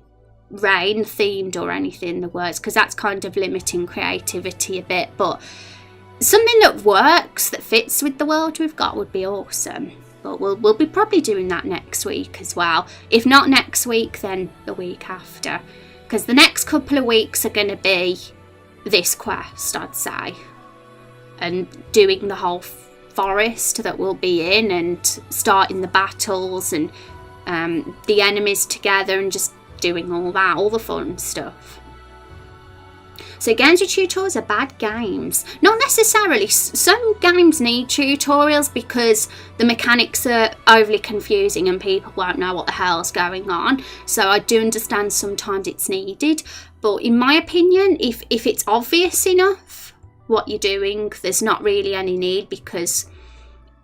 themed or anything, the words, because that's kind of limiting creativity a bit. But something that works, that fits with the world we've got would be awesome. But we'll be probably doing that next week as well. If not next week, then the week after. Because the next couple of weeks are going to be this quest, I'd say. And doing the whole forest that we'll be in, and starting the battles and the enemies together, and just doing all that, all the fun stuff. So games with tutorials are bad games. Not necessarily. Some games need tutorials because the mechanics are overly confusing and people won't know what the hell's going on. So I do understand sometimes it's needed. But in my opinion, if it's obvious enough what you're doing, there's not really any need, because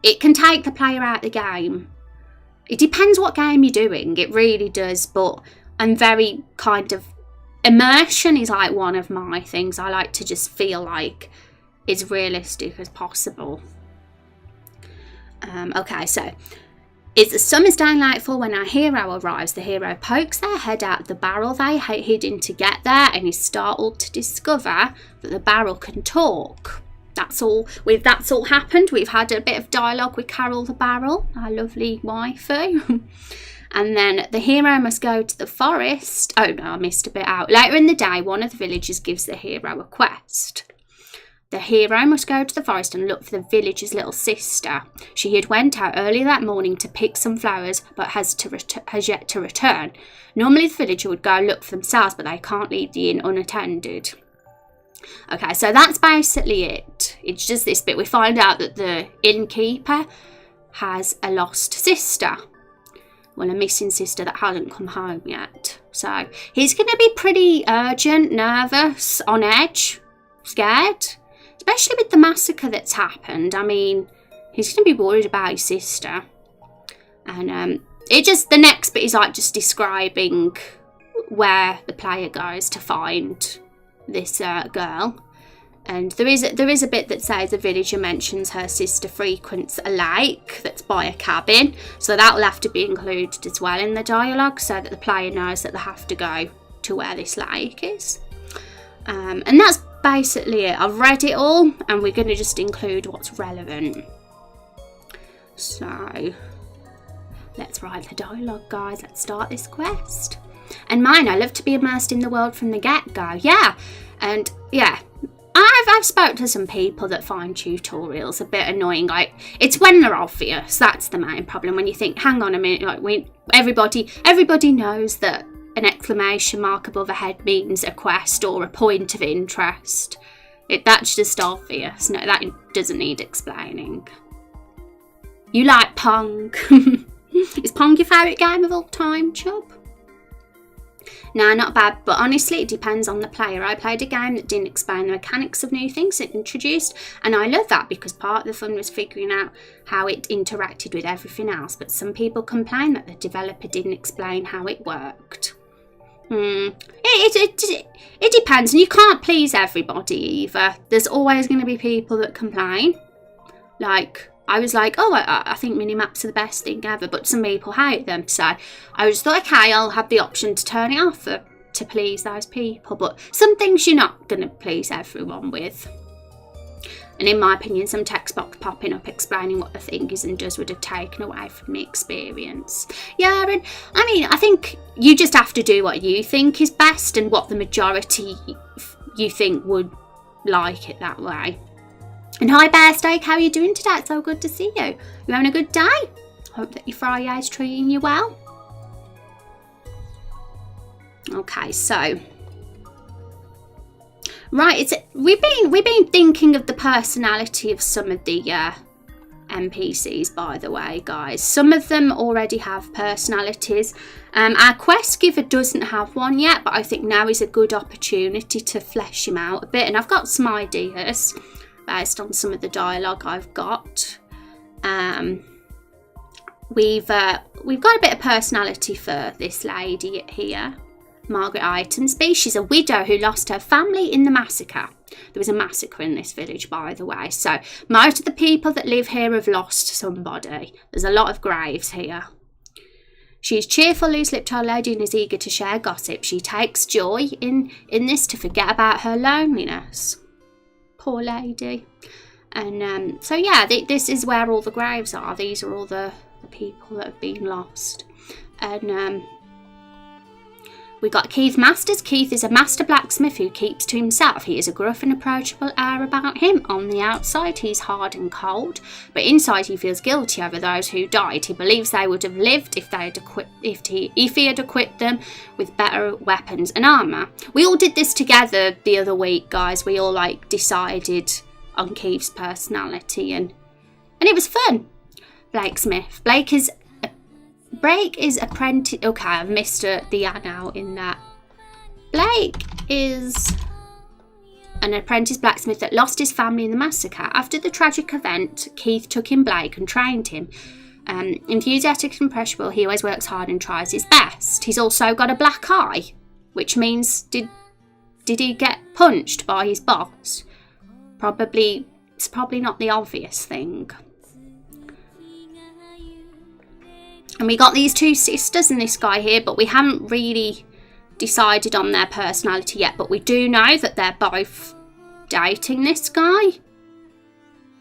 it can take the player out of the game. It depends what game you're doing. It really does. But I'm very kind of... Immersion is like one of my things. I like to just feel like it's realistic as possible. Okay, so it's a summer's day nightfall when our hero arrives. The hero pokes their head out of the barrel they hid in to get there, and is startled to discover that the barrel can talk. That's all happened. We've had a bit of dialogue with Carol the Barrel, our lovely waifu. And then the hero must go to the forest. Oh no, I missed a bit out. Later in the day, one of the villagers gives the hero a quest. The hero must go to the forest and look for the villager's little sister. She had went out early that morning to pick some flowers, but has yet to return. Normally the villager would go look for themselves, but they can't leave the inn unattended. Okay, so that's basically it. It's just this bit. We find out that the innkeeper has a lost sister. Well, a missing sister that hasn't come home yet. So he's going to be pretty urgent, nervous, on edge, scared. Especially with the massacre that's happened. I mean, he's going to be worried about his sister. And the next bit is like just describing where the player goes to find this girl. And there is a bit that says the villager mentions her sister frequents a lake that's by a cabin. So that will have to be included as well in the dialogue, so that the player knows that they have to go to where this lake is. And that's basically it. I've read it all, and we're going to just include what's relevant. So let's write the dialogue, guys. Let's start this quest. And mine, I love to be immersed in the world from the get-go. Yeah, and yeah. I've spoke to some people that find tutorials a bit annoying. Like, it's when they're obvious. That's the main problem. When you think, hang on a minute, like everybody knows that an exclamation mark above a head means a quest or a point of interest. That's just obvious. No, that doesn't need explaining. You like Pong? Is Pong your favourite game of all time, Chub? No, not bad, but honestly it depends on the player. I played a game that didn't explain the mechanics of new things it introduced, and I love that because part of the fun was figuring out how it interacted with everything else. But some people complain that the developer didn't explain how it worked. It depends, and you can't please everybody either. There's always going to be people that complain. Like, I was like, oh, I think mini-maps are the best thing ever, but some people hate them. So I just thought, okay, I'll have the option to turn it off to please those people. But some things you're not going to please everyone with. And in my opinion, some text box popping up explaining what the thing is and does would have taken away from the experience. Yeah, and I mean, I think you just have to do what you think is best and what the majority you think would like it that way. And hi Bear Steak, how are you doing today? It's so good to see you. You having a good day? Hope that your Friday's treating you well. Okay, so right, we've been thinking of the personality of some of the NPCs, by the way, guys. Some of them already have personalities. Our quest giver doesn't have one yet, but I think now is a good opportunity to flesh him out a bit. And I've got some ideas based on some of the dialogue I've got. We've got a bit of personality for this lady here, Margaret Itonsby. She's a widow who lost her family in the massacre. There was a massacre in this village, by the way. So most of the people that live here have lost somebody. There's a lot of graves here. She's cheerful, loose-lipped old lady and is eager to share gossip. She takes joy in this to forget about her loneliness. Poor lady. And so yeah, this is where all the graves are. These are all the people that have been lost. And we got Keith Masters. Keith is a master blacksmith who keeps to himself. He has a gruff and approachable air about him. On the outside, he's hard and cold, but inside he feels guilty over those who died. He believes they would have lived if he had equipped them with better weapons and armour. We all did this together the other week, guys. We all like decided on Keith's personality, and it was fun. Blacksmith. Blake is apprentice. Okay, I've missed the "and" out in that. Blake is an apprentice blacksmith that lost his family in the massacre. After the tragic event, Keith took in Blake and trained him. Enthusiastic and impressionable, he always works hard and tries his best. He's also got a black eye, which means did he get punched by his boss? It's probably not the obvious thing. And we got these two sisters and this guy here, but we haven't really decided on their personality yet. But we do know that they're both dating this guy.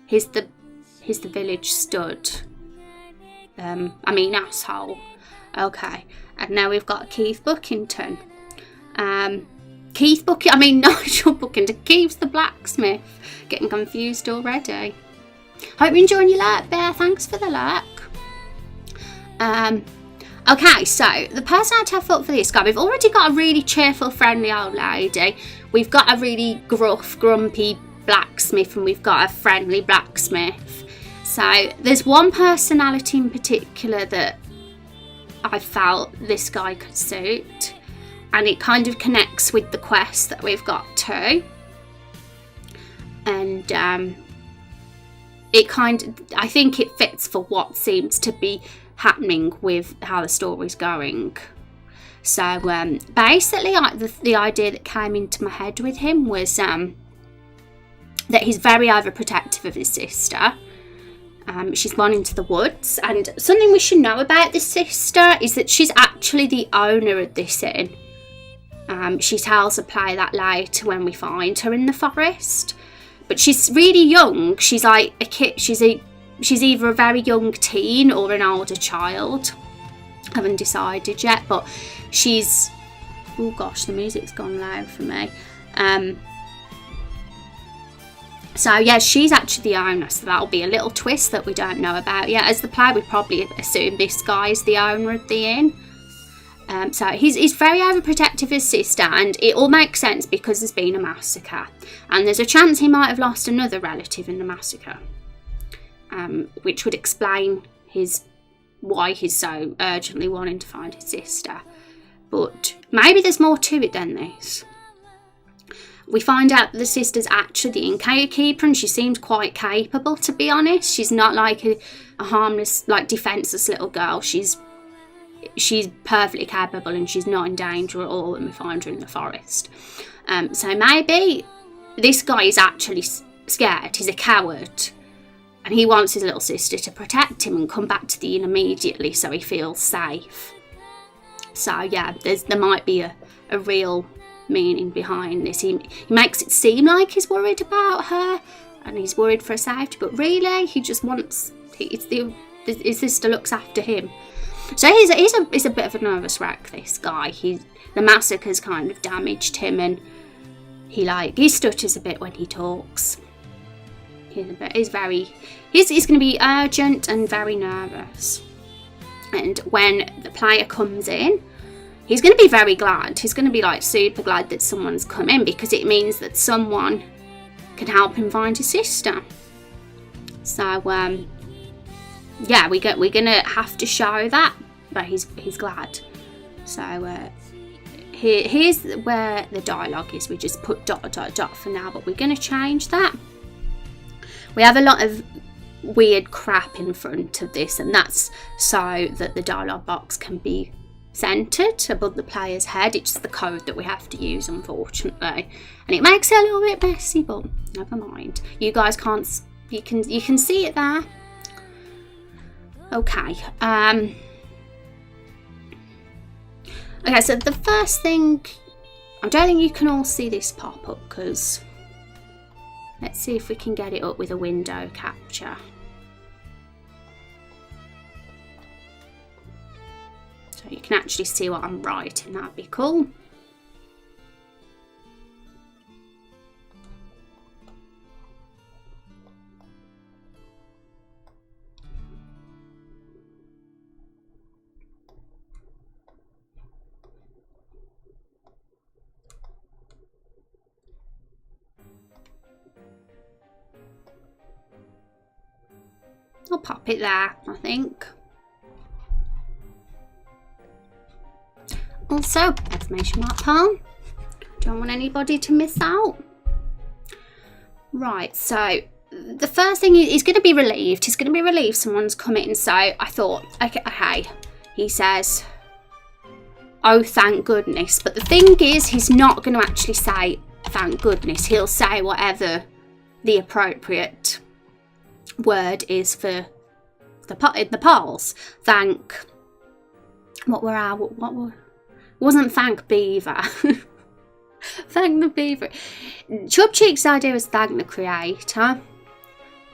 He's the village stud. Asshole. Okay. And now we've got Keith Buckington. Nigel Buckington. Keith's the blacksmith. Getting confused already. Hope you're enjoying your lurk, Bear. Thanks for the lurk. Okay, so the personality I thought for this guy, we've already got a really cheerful, friendly old lady. We've got a really gruff, grumpy blacksmith, and we've got a friendly blacksmith. So there's one personality in particular that I felt this guy could suit, and it kind of connects with the quest that we've got too. And I think it fits for what seems to be happening with how the story's going. So basically the idea that came into my head with him was that he's very overprotective of his sister. She's gone into the woods, and something we should know about this sister is that she's actually the owner of this inn. She tells the player that later when we find her in the forest, but she's really young. She's like a kid. She's either a very young teen or an older child. I haven't decided yet, but she's... Oh gosh, the music's gone loud for me. So yeah, she's actually the owner, so that'll be a little twist that we don't know about yet. As the player, we probably assume this guy's the owner of the inn. So he's very overprotective of his sister, and it all makes sense because there's been a massacre. And there's a chance he might have lost another relative in the massacre. Which would explain why he's so urgently wanting to find his sister. But maybe there's more to it than this. We find out that the sister's actually the innkeeper, and she seems quite capable, to be honest. She's not like a harmless, like defenceless little girl. She's perfectly capable, and she's not in danger at all when we find her in the forest. So maybe this guy is actually scared. He's a coward. And he wants his little sister to protect him and come back to the inn immediately so he feels safe. So yeah, there might be a real meaning behind this. He makes it seem like he's worried about her and he's worried for her safety, but really he just wants his sister looks after him. So he's a bit of a nervous wreck, this guy. The massacre's kind of damaged him, and he stutters a bit when he talks. He's going to be urgent and very nervous. And when the player comes in, he's going to be very glad. He's going to be like super glad that someone's come in, because it means that someone can help him find his sister. So yeah, we're going to have to show that, but he's glad. So here's where the dialogue is. We just put ... for now, but we're going to change that. We have a lot of weird crap in front of this, and that's so that the dialogue box can be centered above the player's head. It's the code that we have to use, unfortunately, and it makes it a little bit messy, but never mind. You guys can't, you can see it there. Okay. Okay, so the first thing, I don't think you can all see this pop up because Let's see if we can get it up with a window capture. So you can actually see what I'm writing. That'd be cool. I'll pop it there, I think. Also, exclamation mark palm. Don't want anybody to miss out. Right, so the first thing is he's going to be relieved. He's going to be relieved someone's come in. So I thought, okay, he says, oh, thank goodness. But the thing is, he's not going to actually say, thank goodness. He'll say whatever the appropriate word is for the polls. Thank, wasn't thank beaver. Thank the beaver. Chub Cheek's idea was thank the creator.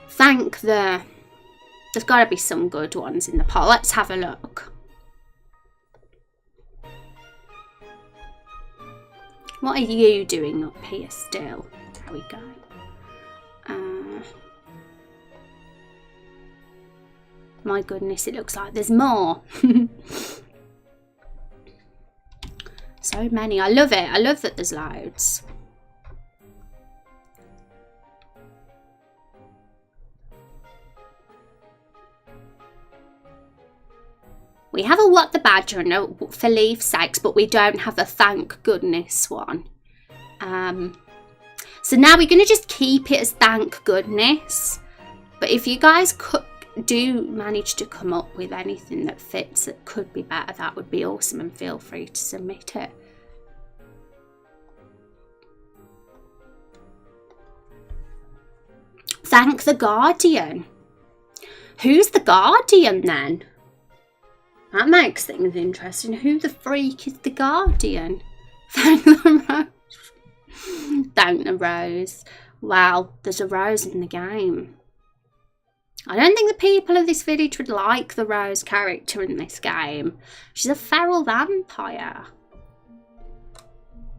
Thank the, there's got to be some good ones in the poll. Let's have a look. What are you doing up here still? There we go. My goodness, it looks like there's more. So many. I love it. I love that there's loads. We have a what the badger and a for leaf sakes, but we don't have a thank goodness one. So now we're going to just keep it as thank goodness. But if you guys do manage to come up with anything that fits that could be better, that would be awesome, and feel free to submit it. Thank the Guardian. Who's the Guardian then? That makes things interesting. Who the freak is the Guardian? Thank the Rose. Thank the Rose. Wow, there's a Rose in the game. I don't think the people of this village would like the Rose character in this game. She's a feral vampire.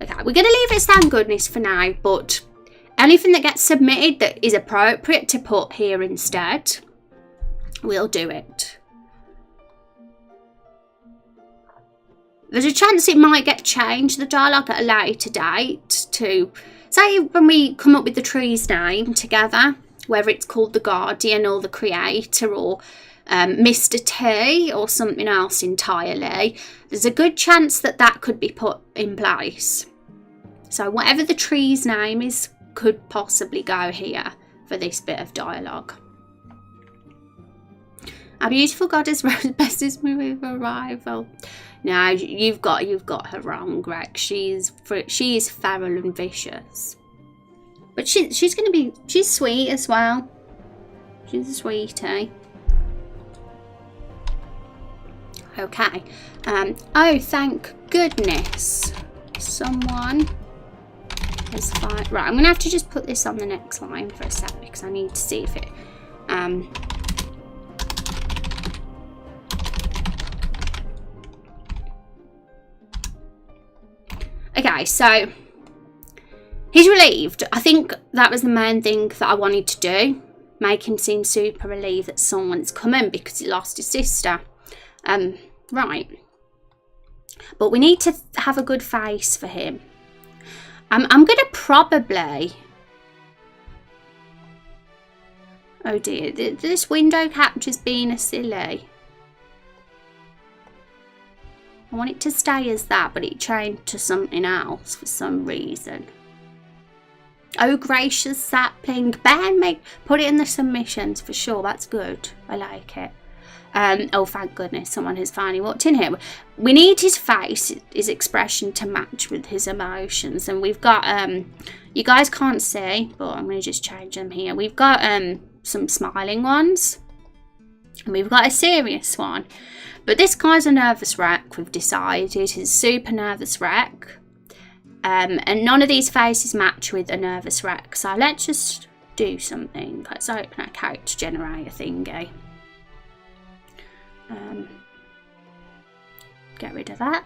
Okay, we're going to leave it as thank goodness for now, but anything that gets submitted that is appropriate to put here instead, we'll do it. There's a chance it might get changed, the dialogue, at a later date to, say, when we come up with the tree's name together, whether it's called the Guardian or the Creator or Mr. T or something else entirely. There's a good chance that that could be put in place. So whatever the tree's name is could possibly go here for this bit of dialogue. Our beautiful goddess Rose, bestest movie of arrival. No, you've got her wrong, Greg. She is feral and vicious. But she's going to be, she's sweet as well. She's a sweetie. Okay. Oh, thank goodness. Someone is fine. Right, I'm going to have to just put this on the next line for a sec because I need to see if it... Okay, so... he's relieved. I think that was the main thing that I wanted to do. Make him seem super relieved that someone's coming because he lost his sister. Right. But we need to have a good face for him. I'm going to probably... oh dear, this window capture's being a silly. I want it to stay as that, but it changed to something else for some reason. Oh, gracious sapling. Ben, put it in the submissions for sure. That's good. I like it. Oh, thank goodness. Someone has finally walked in here. We need his face, his expression to match with his emotions. And we've got, you guys can't see, but I'm going to just change them here. We've got some smiling ones. And we've got a serious one. But this guy's a nervous wreck, we've decided. He's a super nervous wreck. And none of these faces match with a nervous wreck. So let's just do something. Let's open our character generator thingy. Get rid of that.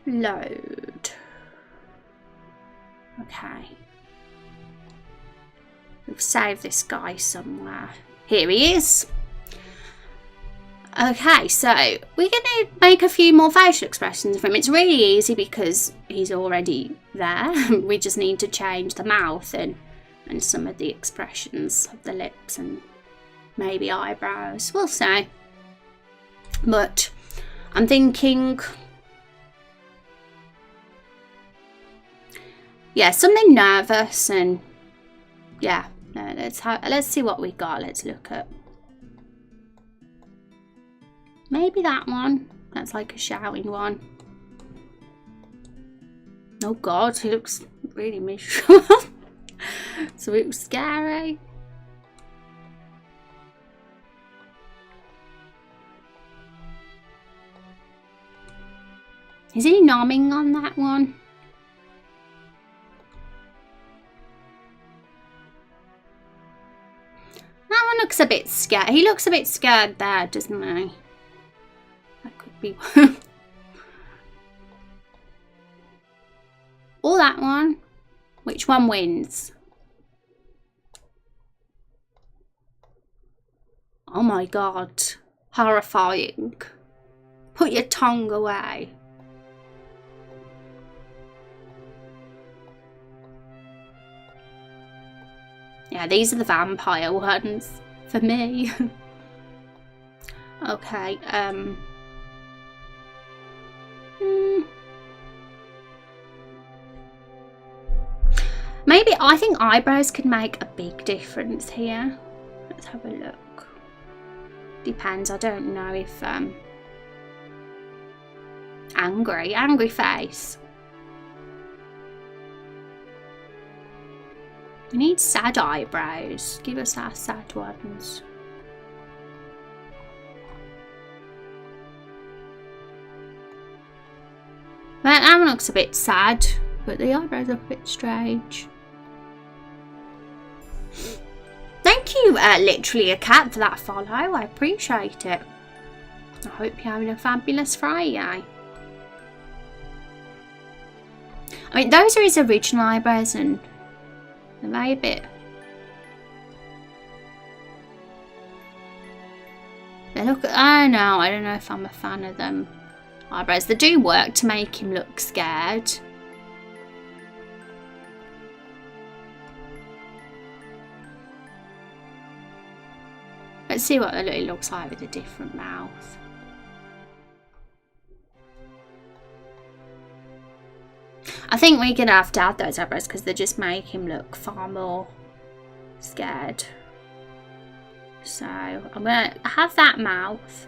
Load. Okay. We've saved this guy somewhere. Here he is. Okay, so we're going to make a few more facial expressions for him. It's really easy because he's already there. We just need to change the mouth and some of the expressions of the lips and maybe eyebrows. We'll see. But I'm thinking, yeah, something nervous and yeah. Let's see what we got. Let's look at maybe that one. That's like a shouting one. Oh God, he looks really miserable. So it was scary. Is he nomming on that one? That one looks a bit scared. He looks a bit scared there, doesn't he? That could be one. Or that one. Which one wins? Oh my God. Horrifying. Put your tongue away. Yeah, these are the vampire ones for me. Okay, maybe I think eyebrows could make a big difference here. Let's have a look. Depends, I don't know if angry face. We need sad eyebrows. Give us our sad ones. Well, that one looks a bit sad, but the eyebrows are a bit strange. Thank you, literally a cat, for that follow. I appreciate it. I hope you're having a fabulous Friday. I mean, those are his original eyebrows, and they're a bit. They look. I don't know. I don't know if I'm a fan of them eyebrows. They do work to make him look scared. Let's see what it looks like with a different mouth. I think we're gonna have to add those eyebrows because they just make him look far more scared. So I'm gonna have that mouth.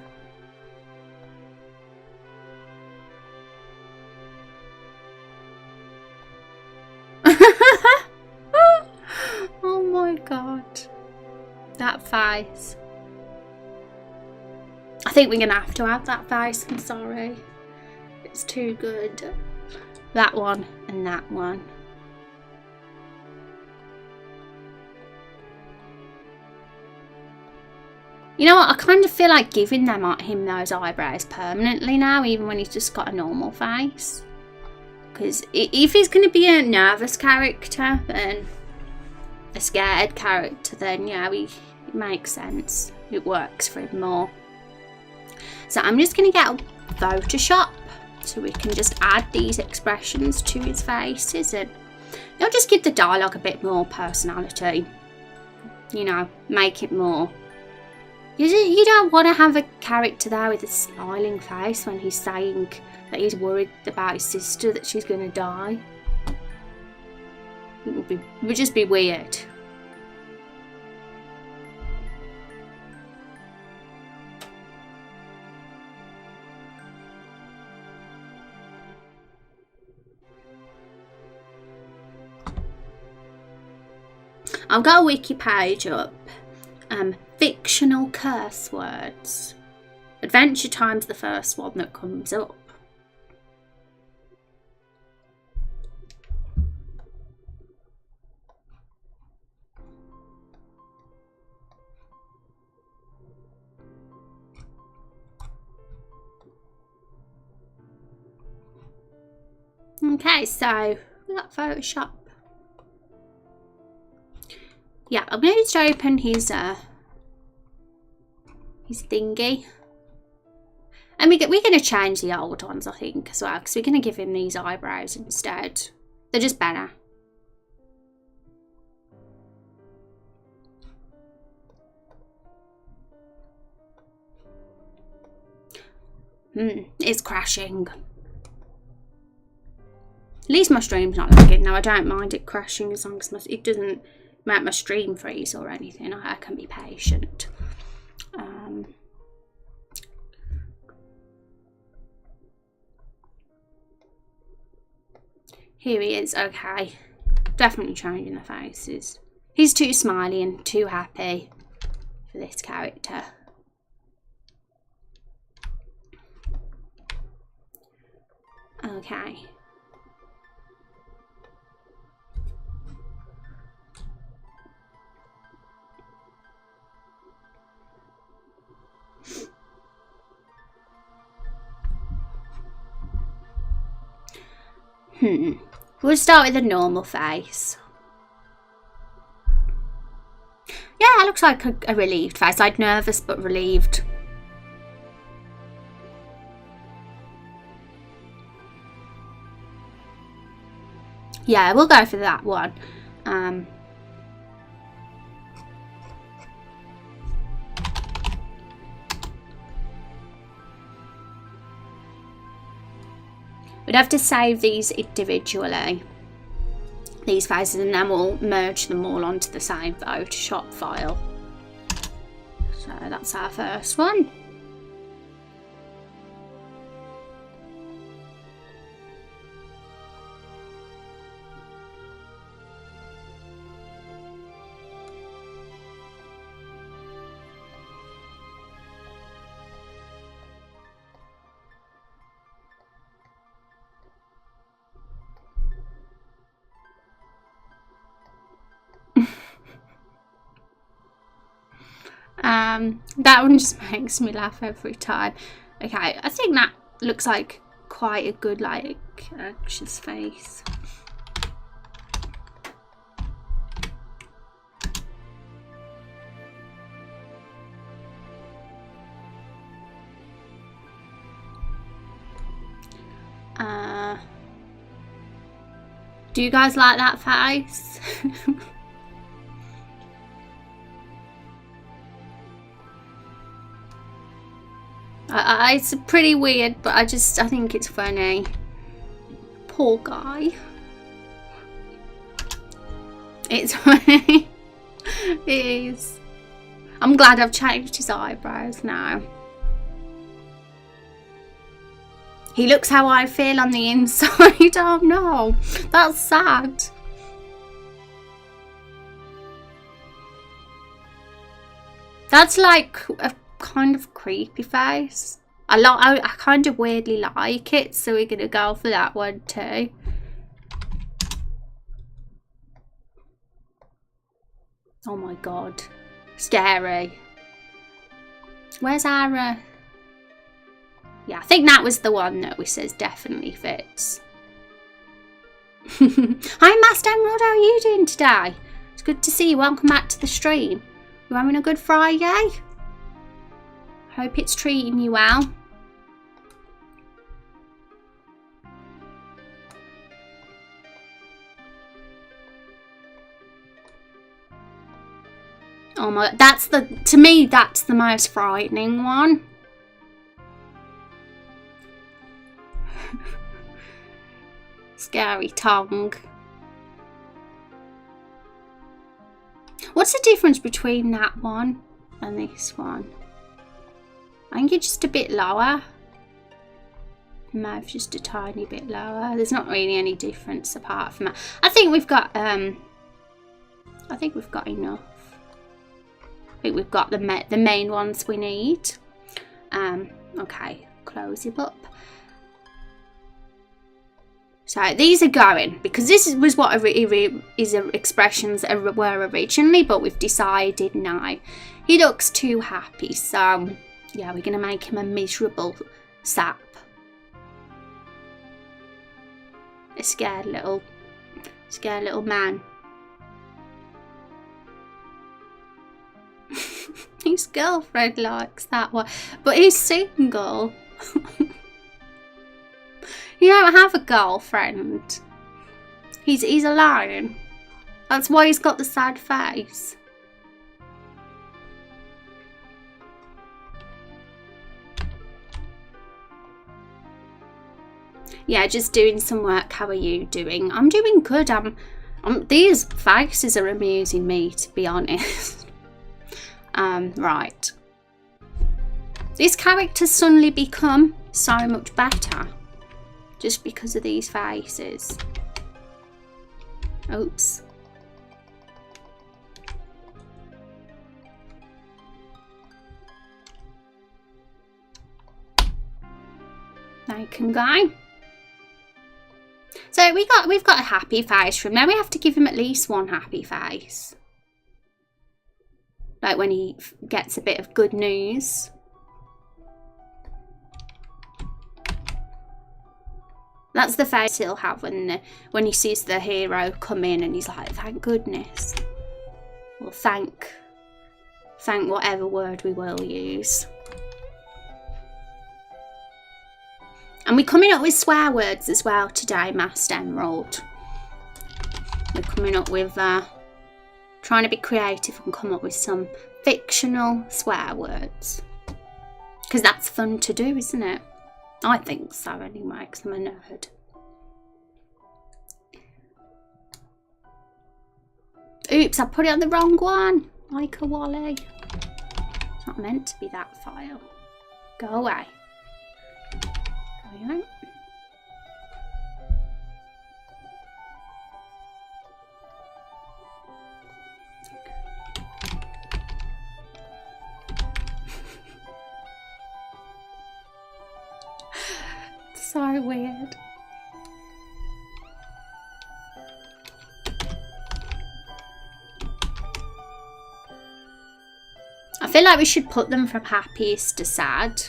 Oh my God, that face. I think we're gonna have to add that face. I'm sorry, it's too good. That one and that one. You know what? I kind of feel like giving him those eyebrows permanently now, even when he's just got a normal face. Because if he's going to be a nervous character, then a scared character, then yeah, it makes sense. It works for him more. So I'm just going to get Photoshop, so we can just add these expressions to his faces, and it'll just give the dialogue a bit more personality. You know, make it more. You don't want to have a character there with a smiling face when he's saying that he's worried about his sister, that she's going to die. It would just be weird. I've got a wiki page up. Fictional curse words. Adventure Time's the first one that comes up. Okay, so that Photoshop. Yeah, I'm going to just open his thingy. And we're going to change the old ones, I think, as well, because we're going to give him these eyebrows instead. They're just better. It's crashing. At least my stream's not lagging. Now, I don't mind it crashing as long as it doesn't make my stream freeze or anything. I can be patient. Here he is. Okay. Definitely changing the faces. He's too smiley and too happy for this character. Okay. We'll start with a normal face. Yeah, it looks like a relieved face. Like nervous but relieved. Yeah, we'll go for that one. We'd have to save these individually, these faces, and then we'll merge them all onto the same Photoshop file. So that's our first one. That one just makes me laugh every time. Okay, I think that looks like quite a good, like, anxious face. Do you guys like that face? It's pretty weird, but I think it's funny. Poor guy. It's funny. It is. I'm glad I've changed his eyebrows now. He looks how I feel on the inside. Oh no, that's sad. That's like a kind of creepy face. I kind of weirdly like it, so we're gonna go for that one too. Oh my god, scary. Where's our yeah, I think that was the one that we says definitely fits. Hi Master Emerald, how are you doing today? It's good to see you. Welcome back to the stream. You having a good Friday? Hope it's treating you well. Oh my, to me that's the most frightening one. Scary tongue. What's the difference between that one and this one? I think it's just a bit lower. Mouth just a tiny bit lower. There's not really any difference apart from that. I think we've got enough. I think we've got the main ones we need. Okay, close it up. So these are going, because this was what his expressions were originally, but we've decided no. He looks too happy, so yeah, we're going to make him a miserable sap. a scared little man. His girlfriend likes that one, but he's single. You don't have a girlfriend. He's alone. That's why he's got the sad face. Yeah, just doing some work. How are you doing? I'm doing good. These faces are amusing me, to be honest. Right. These characters suddenly become so much better just because of these faces. Oops. They can go. So we've got a happy face from there. We have to give him at least one happy face. Like when he gets a bit of good news. That's the face he'll have when he sees the hero come in and he's like, thank goodness. Well, thank whatever word we will use. And we're coming up with swear words as well today, Master Emerald. We're coming up with trying to be creative and come up with some fictional swear words. Because that's fun to do, isn't it? I think so anyway, because I'm a nerd. Oops, I put it on the wrong one. Like a Wally. It's not meant to be that file. Go away. There we go. So weird. I feel like we should put them from happiest to sad.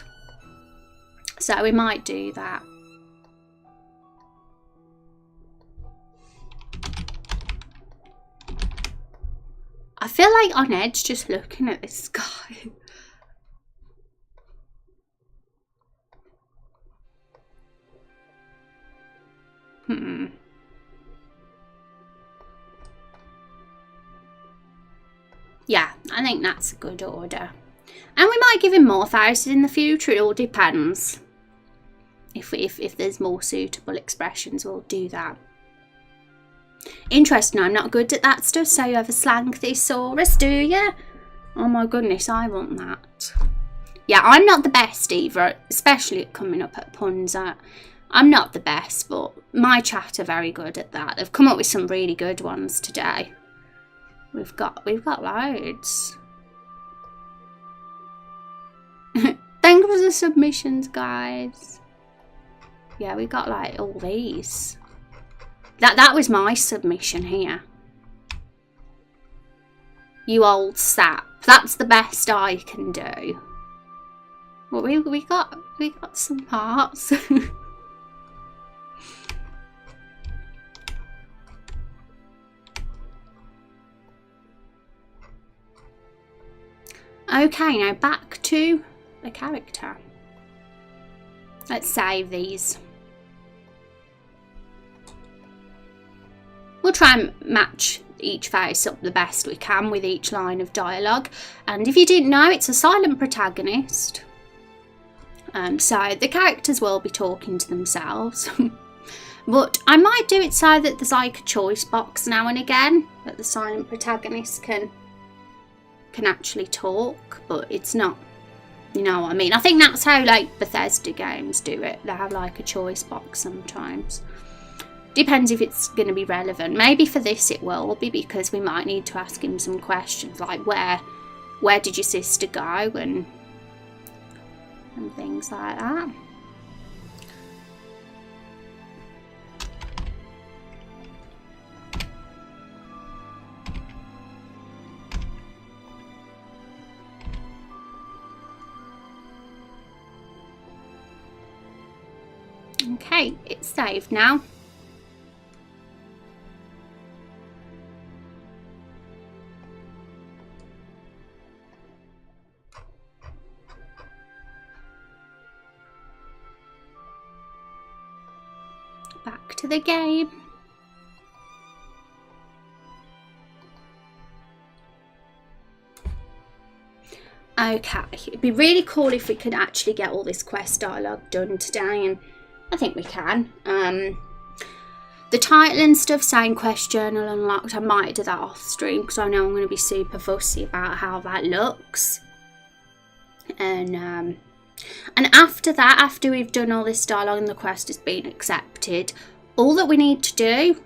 So we might do that. I feel like on edge just looking at this sky. Yeah, I think that's a good order. And we might give him more faces in the future. It all depends. If there's more suitable expressions, we'll do that. Interesting, I'm not good at that stuff. So you have a slang thesaurus, do you? Oh my goodness, I want that. Yeah, I'm not the best either, especially at coming up at puns. I'm not the best, but my chat are very good at that. They've come up with some really good ones today. We've got loads. Thanks for the submissions, guys. Yeah, we got like all these. That was my submission here. You old sap. That's the best I can do. Well, we got some parts. Okay, now back to the character. Let's save these. We'll try and match each face up the best we can with each line of dialogue. And if you didn't know, it's a silent protagonist. So the characters will be talking to themselves. But I might do it so that there's like a choice box now and again that the silent protagonist can actually talk, but it's not, you know what I mean. I think that's how like Bethesda games do it. They have like a choice box sometimes. Depends if it's going to be relevant. Maybe for this it will be, because we might need to ask him some questions like where did your sister go and things like that. Okay, it's saved now. back to the game. Okay, it'd be really cool if we could actually get all this quest dialogue done today, and I think we can. The title and stuff saying quest journal unlocked, I might do that off stream because I know I'm going to be super fussy about how that looks. And after that, after we've done all this dialogue and the quest has been accepted, all that we need to do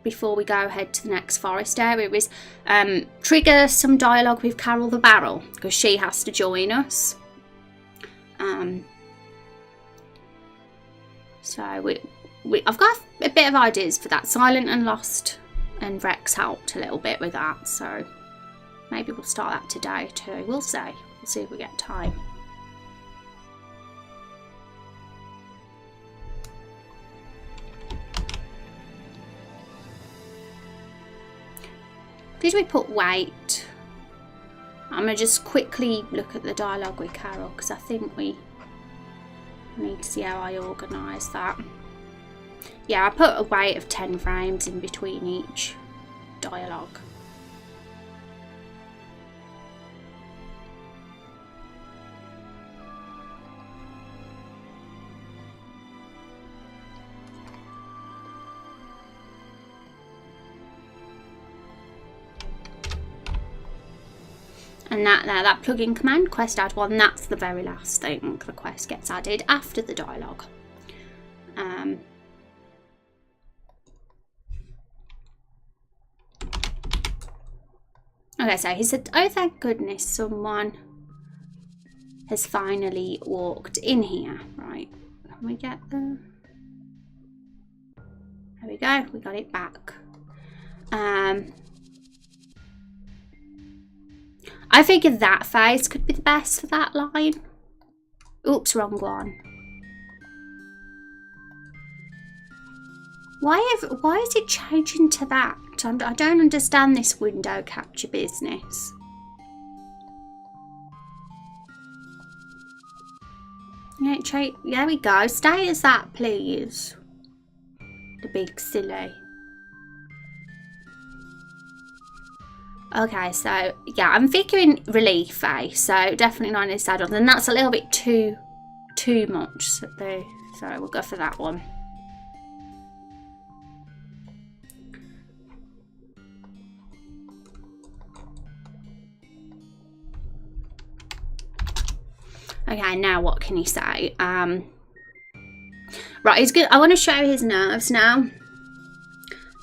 before we go ahead to the next forest area is trigger some dialogue with Carol the Barrel, because she has to join us. So I've got a bit of ideas for that. Silent and Lost and Rex helped a little bit with that, so maybe we'll start that today too. We'll see. We'll see if we get time. Did we put wait? I'm going to just quickly look at the dialogue with Carol because I think we need to see how I organise that. Yeah, I put a wait of 10 frames in between each dialogue. And that plugin command, quest add one, that's the very last thing the quest gets added after the dialogue. Okay, so he said, oh thank goodness someone has finally walked in here. Right, can we get the... There we go, we got it back. I figured that phase could be the best for that line. Oops, wrong one. Why is it changing to that? I don't understand this window capture business. Yeah, there we go. Stay as that, please. The big silly. Okay, so yeah, I'm figuring relief face, so definitely not in his saddle. And that's a little bit too much, so we'll go for that one. Okay, now what can he say? Right, he's good. I want to show his nerves now.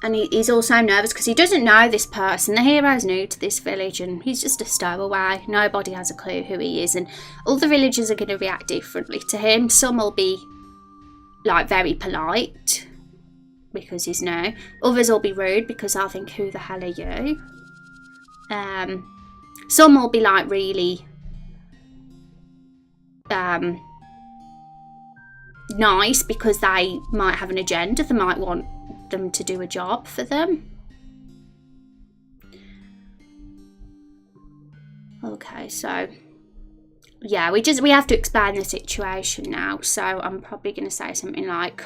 And he's also nervous because he doesn't know this person. The hero's new to this village and he's just a stowaway. Nobody has a clue who he is. And all the villagers are going to react differently to him. Some will be, like, very polite because he's new. Others will be rude because they'll think, who the hell are you? Some will be, like, really nice because they might have an agenda. They might want them to do a job for them. Okay, so yeah, we have to expand the situation now. So I'm probably going to say something like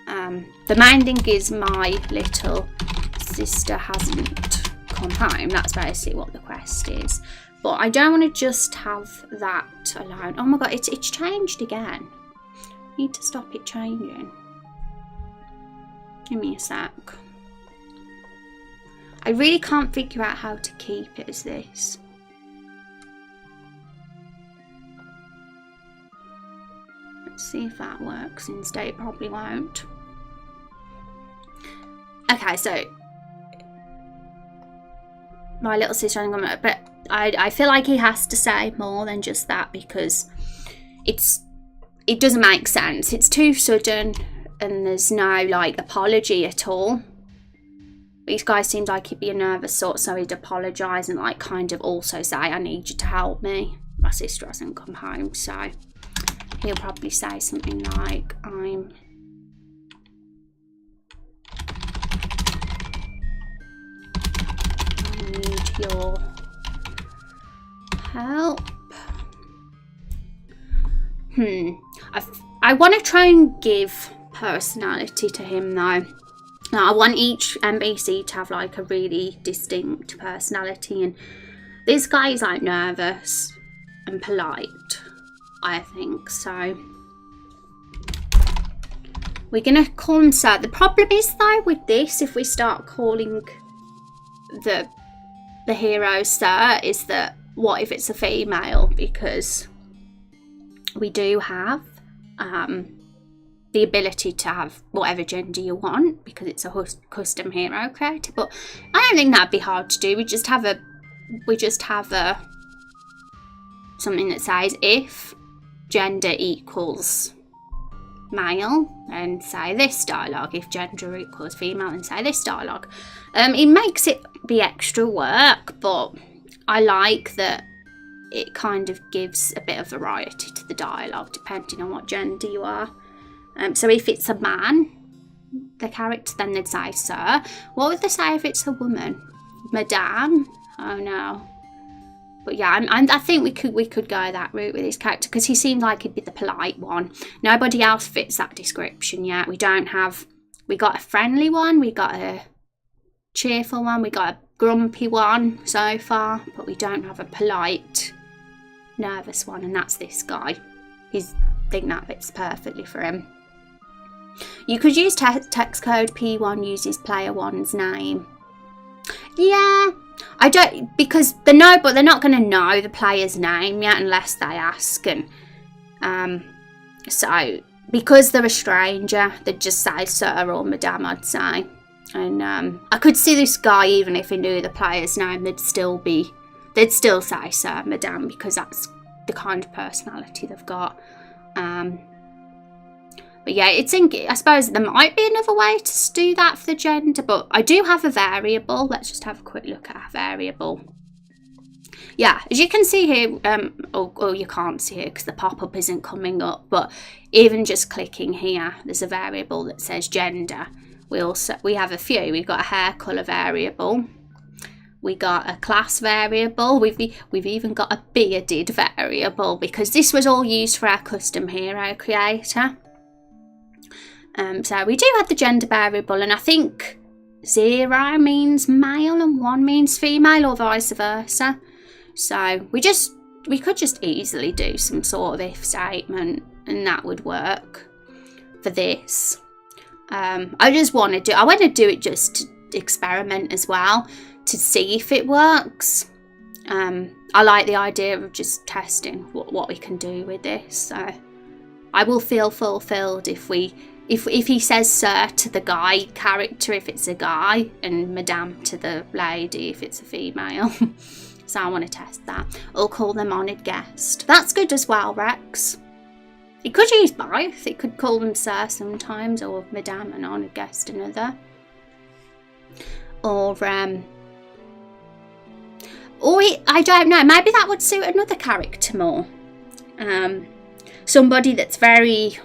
the main thing is my little sister hasn't come home. That's basically what the quest is, but I don't want to just have that alone. Oh my god, it's changed again. I need to stop it changing. Give me a sec. I really can't figure out how to keep it as this. Let's see if that works instead. It probably won't. Okay, so my little sister, but I feel like he has to say more than just that because it doesn't make sense. It's too sudden. And there's no, like, apology at all. This guy seems like he'd be a nervous sort, so he'd apologise and, like, kind of also say, I need you to help me. My sister hasn't come home, so he'll probably say something like, I need your help. I want to try and give personality to him though. Now, I want each NPC to have like a really distinct personality, and this guy is like nervous and polite, I think. So we're gonna call him Sir. The problem is though with this, if we start calling the hero Sir, is that what if it's a female? Because we do have the ability to have whatever gender you want because it's a custom hero creator. But I don't think that'd be hard to do. We just have a something that says if gender equals male, and say this dialogue. If gender equals female, and say this dialogue. It makes it be extra work, but I like that it kind of gives a bit of variety to the dialogue depending on what gender you are. So if it's a man, the character, then they'd say Sir. What would they say if it's a woman? Madame? Oh no. But yeah, I think we could go that route with this character because he seemed like he'd be the polite one. Nobody else fits that description yet. We got a friendly one, we got a cheerful one, we got a grumpy one so far, but we don't have a polite, nervous one, and that's this guy. I think that fits perfectly for him. You could use text code P1 uses player 1's name. Yeah, I don't, because they're not going to know the player's name yet unless they ask, and so because they're a stranger, they'd just say Sir or Madame, I'd say. And I could see this guy, even if he knew the player's name, they'd still say Sir, Madame, because that's the kind of personality they've got. But yeah, I suppose there might be another way to do that for the gender, but I do have a variable. Let's just have a quick look at our variable. Yeah, as you can see here, you can't see here because the pop-up isn't coming up, but even just clicking here, there's a variable that says gender. We have a few. We've got a hair colour variable. We got a class variable. We've even got a bearded variable because this was all used for our custom hero creator. So we do have the gender variable, and I think 0 means male and 1 means female, or vice versa. So we could just easily do some sort of if statement, and that would work for this. I want to do it just to experiment as well, to see if it works. I like the idea of just testing what we can do with this. So I will feel fulfilled if he says Sir to the guy character if it's a guy, and Madame to the lady if it's a female. So I want to test that. I'll call them honoured guest. That's good as well, Rex. He could use both. He could call them Sir sometimes, or Madame and honoured guest another. Or I don't know, maybe that would suit another character more. Somebody that's very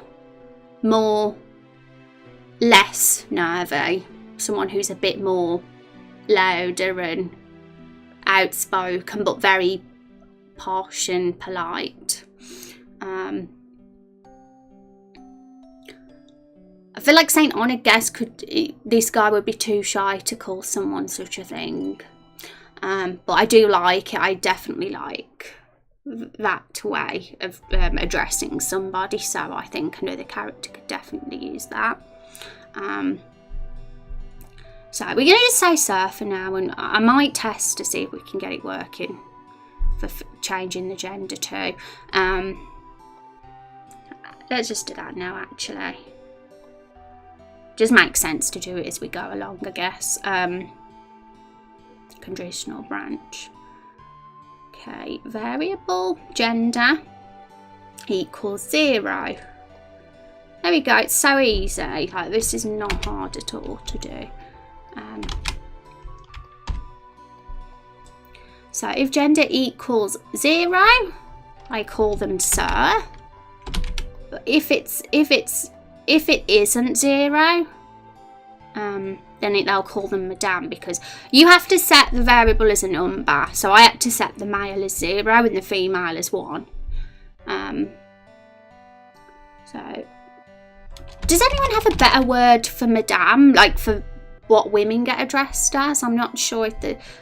less nervy, someone who's a bit more louder and outspoken, but very posh and polite. I feel like saying honoured guest this guy would be too shy to call someone such a thing. But I do like it. I definitely like that way of addressing somebody, so I think another character could definitely use that. So we're going to just say Sir for now, and I might test to see if we can get it working for changing the gender too. Let's just do that now, actually. Just makes sense to do it as we go along, I guess. Conditional branch. Okay, variable gender equals 0. There we go, it's so easy. Like, this is not hard at all to do. So if gender equals 0, I call them Sir. But if it isn't 0, then they'll call them Madame, because you have to set the variable as a number. So I had to set the male as 0 and the female as 1. So Does anyone have a better word for madame? Like for what women get addressed as? I'm not sure if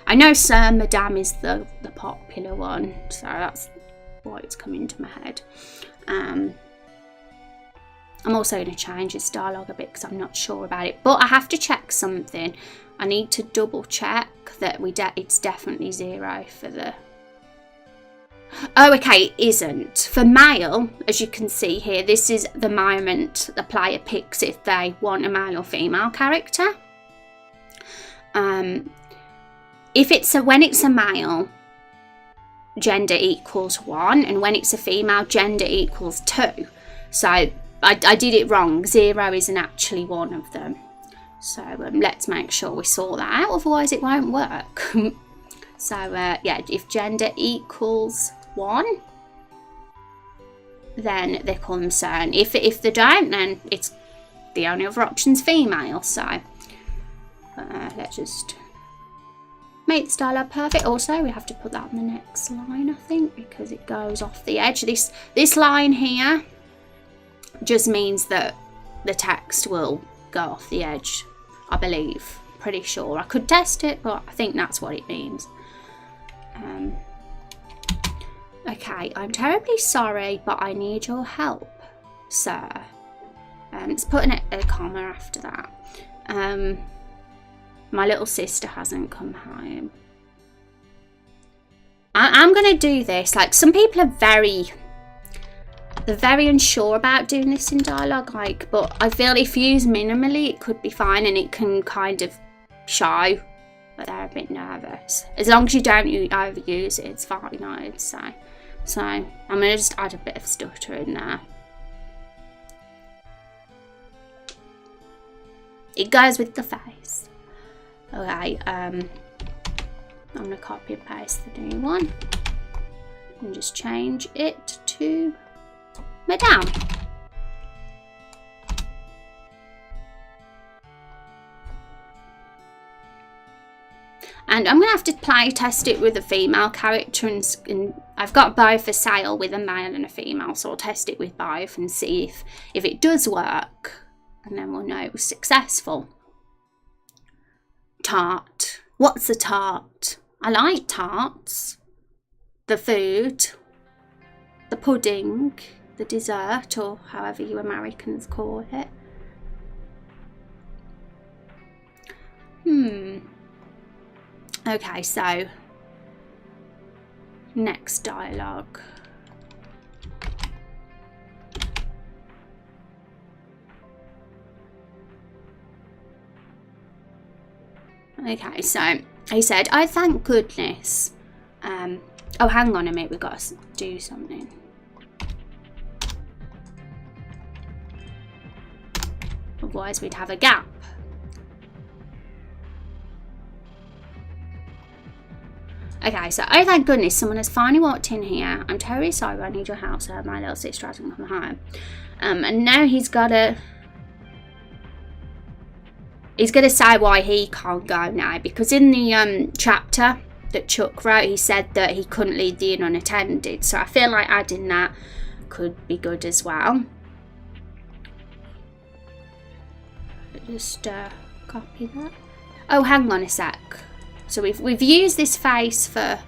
I know Sir, Madame is the popular one. So that's why it's coming to my head. I'm also going to change this dialogue a bit because I'm not sure about it. But I have to check something. I need to double check that it's definitely 0 for the... Oh, okay, it isn't. For male, as you can see here, this is the moment the player picks if they want a male or female character. When it's a male, gender equals 1, and when it's a female, gender equals 2. So I did it wrong. 0 isn't actually one of them. So let's make sure we sort that out, otherwise it won't work. So yeah, if gender equals 1, then they call them sir. And if they don't, then it's the only other option's female. So let's just make the dialogue perfect. Also, we have to put that on the next line, I think, because it goes off the edge. This line here just means that the text will go off the edge, I believe. Pretty sure. I could test it, but I think that's what it means. Okay, I'm terribly sorry, but I need your help, sir. Let's put a comma after that. My little sister hasn't come home. I'm going to do this. Like, some people are very unsure about doing this in dialogue, like, but I feel if used minimally, it could be fine, and it can kind of show that they're a bit nervous. As long as you don't overuse it, it's fine, I'd say. So I'm going to just add a bit of stutter in there. It goes with the face. Okay, I'm going to copy and paste the new one and just change it to Madame. And I'm going to have to play test it with a female character, and I've got both for sale with a male and a female, so I'll test it with both and see if it does work, and then we'll know it was successful. Tart. What's a tart? I like tarts. The food, the pudding, the dessert, or however you Americans call it. Okay, so next dialogue. Okay, so he said, "Oh, thank goodness." Oh, hang on a minute, we've got to do something. Otherwise, we'd have a gap. Okay, so, "Oh, thank goodness, someone has finally walked in here. I'm terribly sorry, I need your help, sir. My little sister hasn't come home." And now he's got to say why he can't go now, because in the chapter that Chuck wrote, he said that he couldn't leave the inn unattended. So I feel like adding that could be good as well. Just copy that. Oh, hang on a sec. So we've used this face for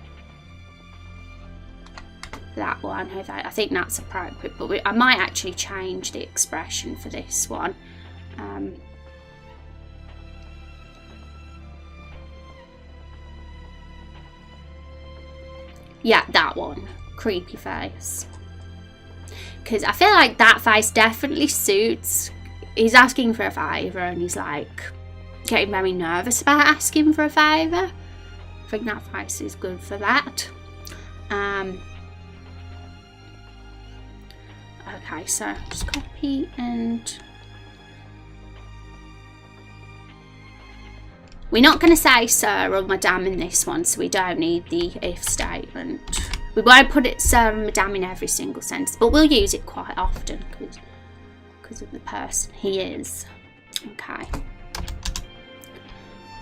that one. I think that's appropriate, but I might actually change the expression for this one. Yeah, that one. Creepy face. Because I feel like that face definitely suits. He's asking for a favour and he's like getting very nervous about asking for a favour. I think that face is good for that. Okay, so just copy and... We're not going to say sir or madame in this one, so we don't need the if statement. We won't put it sir and madame in every single sentence, but we'll use it quite often because of the person he is. Okay.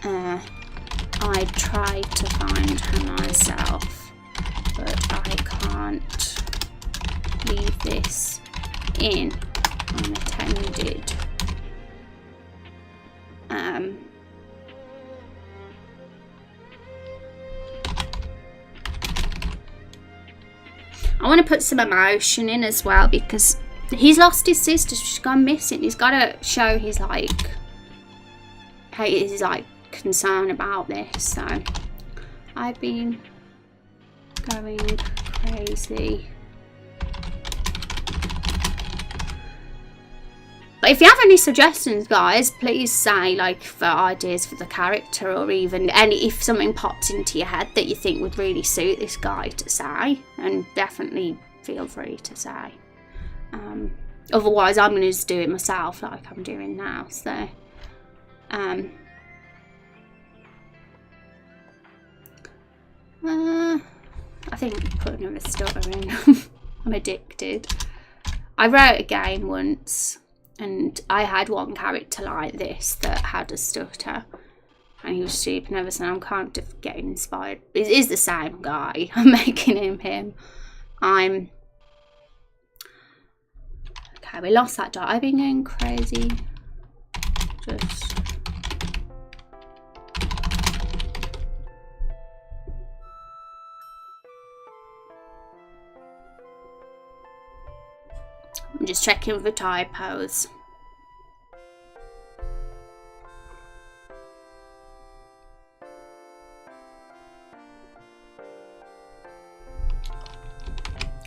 I tried to find her myself, but I can't leave this in unattended. I want to put some emotion in as well, because he's lost his sister. She's gone missing. He's got to show his concern about this. So I've been going crazy. But if you have any suggestions, guys, please say, like, for ideas for the character, or even if something pops into your head that you think would really suit this guy to say, and definitely feel free to say. Otherwise, I'm going to just do it myself, like I'm doing now. So, I think put another stutter in. I'm addicted. I wrote a game once, and I had one character like this that had a stutter, and he was super nervous, and I'm kind of getting inspired. It is the same guy. I'm making him. Okay, we lost that dot. I've been going crazy. I'm just checking for typos.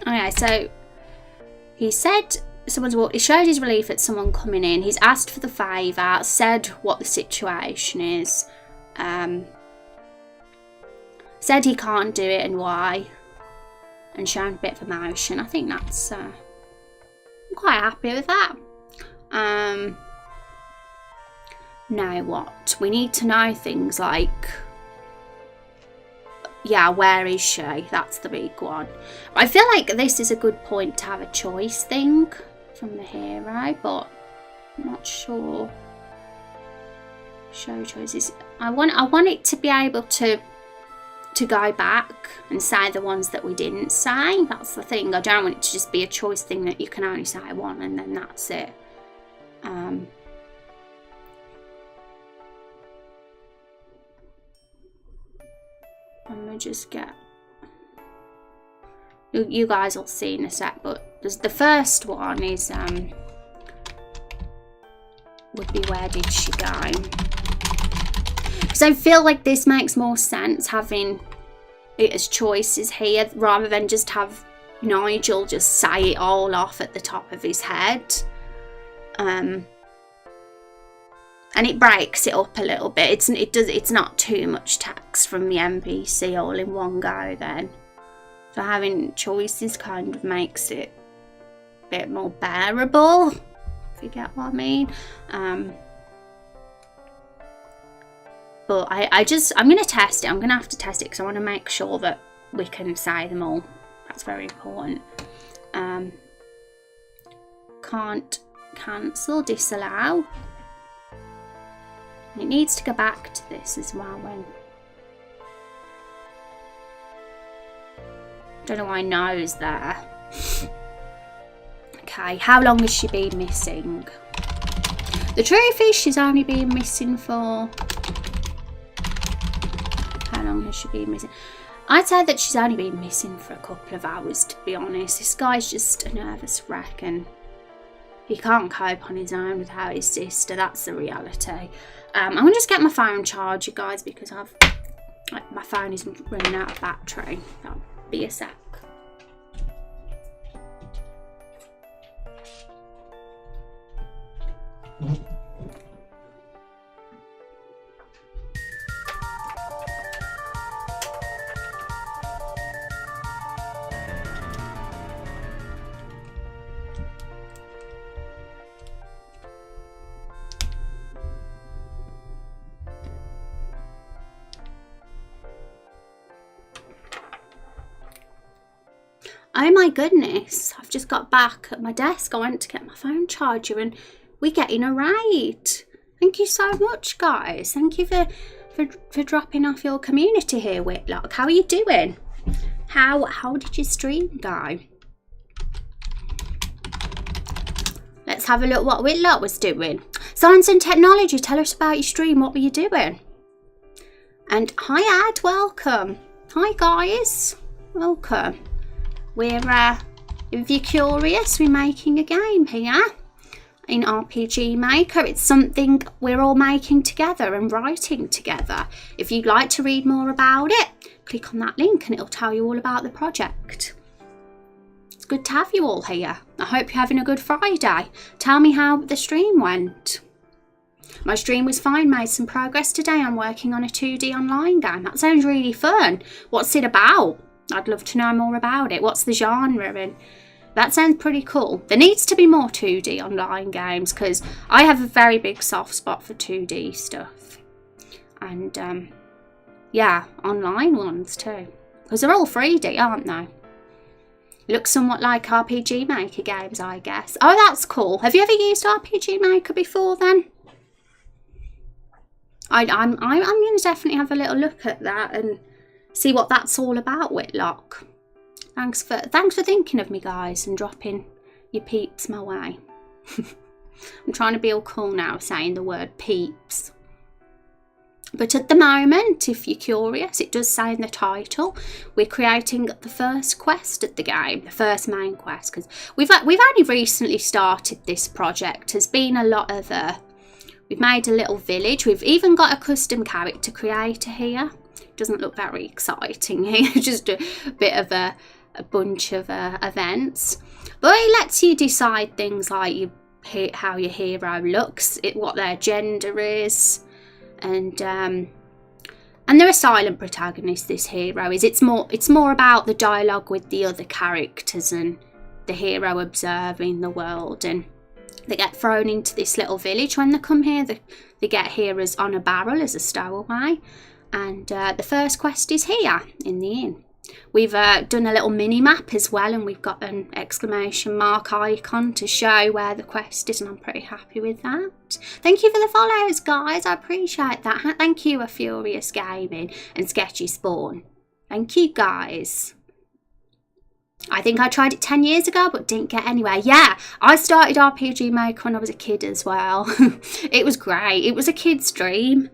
Okay, so he said he showed his relief at someone coming in. He's asked for the favour, said what the situation is, said he can't do it and why, and shown a bit of emotion. I think that's I'm quite happy with that. Now what? We need to know things like, yeah, where is she? That's the big one. I feel like this is a good point to have a choice thing from the hero, but I'm not sure. Show choices. I want it to be able to go back and say the ones that we didn't say. That's the thing. I don't want it to just be a choice thing that you can only say one and then that's it. I'm gonna just get, you guys will see in a sec, but the first one is would be where did she go? Because I feel like this makes more sense having it as choices here rather than just have Nigel just say it all off at the top of his head. And it breaks it up a little bit. It's not too much text from the NPC all in one go then. So having choices kind of makes it a bit more bearable, if you get what I mean. But I'm going to test it. I'm going to have to test it because I want to make sure that we can say them all. That's very important. Can't cancel, disallow. It needs to go back to this as well when... Don't know why no's there. Okay, how long has she been missing? The truth is she's only been missing for... How long has she been missing? I'd say that she's only been missing for a couple of hours, to be honest. This guy's just a nervous wreck and he can't cope on his own without his sister. That's the reality. I'm going to just get my phone charger, guys, because my phone is running out of battery. That'll be a sec. Oh my goodness, I've just got back at my desk. I went to get my phone charger and we're getting a raid. Thank you so much, guys. Thank you for dropping off your community here, Whitlock. How are you doing? How did your stream go? let's have a look what Whitlock was doing. Science and technology, tell us about your stream. What were you doing? And hi, Ad, welcome. Hi, guys. Welcome. We're, if you're curious, we're making a game here in RPG Maker. It's something we're all making together and writing together. If you'd like to read more about it, click on that link and it'll tell you all about the project. It's good to have you all here. I hope you're having a good Friday. Tell me how the stream went. My stream was fine, made some progress today. I'm working on a 2D online game. That sounds really fun. What's it about? I'd love to know more about it. What's the genre? And that sounds pretty cool. There needs to be more 2D online games because I have a very big soft spot for 2D stuff. And yeah, online ones too. Because they're all 3D, aren't they? Looks somewhat like RPG Maker games, I guess. Oh, that's cool. Have you ever used RPG Maker before then? I'm going to definitely have a little look at that and see what that's all about, Whitlock. Thanks for thinking of me, guys, and dropping your peeps my way. I'm trying to be all cool now, saying the word peeps. But at the moment, if you're curious, it does say in the title, we're creating the first quest of the game, the first main quest, because we've only recently started this project. There's been a lot of we've made a little village. We've even got a custom character creator here. It doesn't look very exciting here, just a bit of a bunch of events. But it lets you decide things like how your hero looks, what their gender is, and they're a silent protagonist, this hero is. It's more about the dialogue with the other characters and the hero observing the world. And they get thrown into this little village when they come here. They get here as on a barrel as a stowaway. And the first quest is here in the inn. We've done a little mini map as well, and we've got an exclamation mark icon to show where the quest is, and I'm pretty happy with that. Thank you for the follows, guys. I appreciate that. Thank you, A Furious Gaming and Sketchy Spawn. Thank you, guys. I think I tried it 10 years ago but didn't get anywhere. Yeah, I started RPG Maker when I was a kid as well. It was great. It was a kid's dream.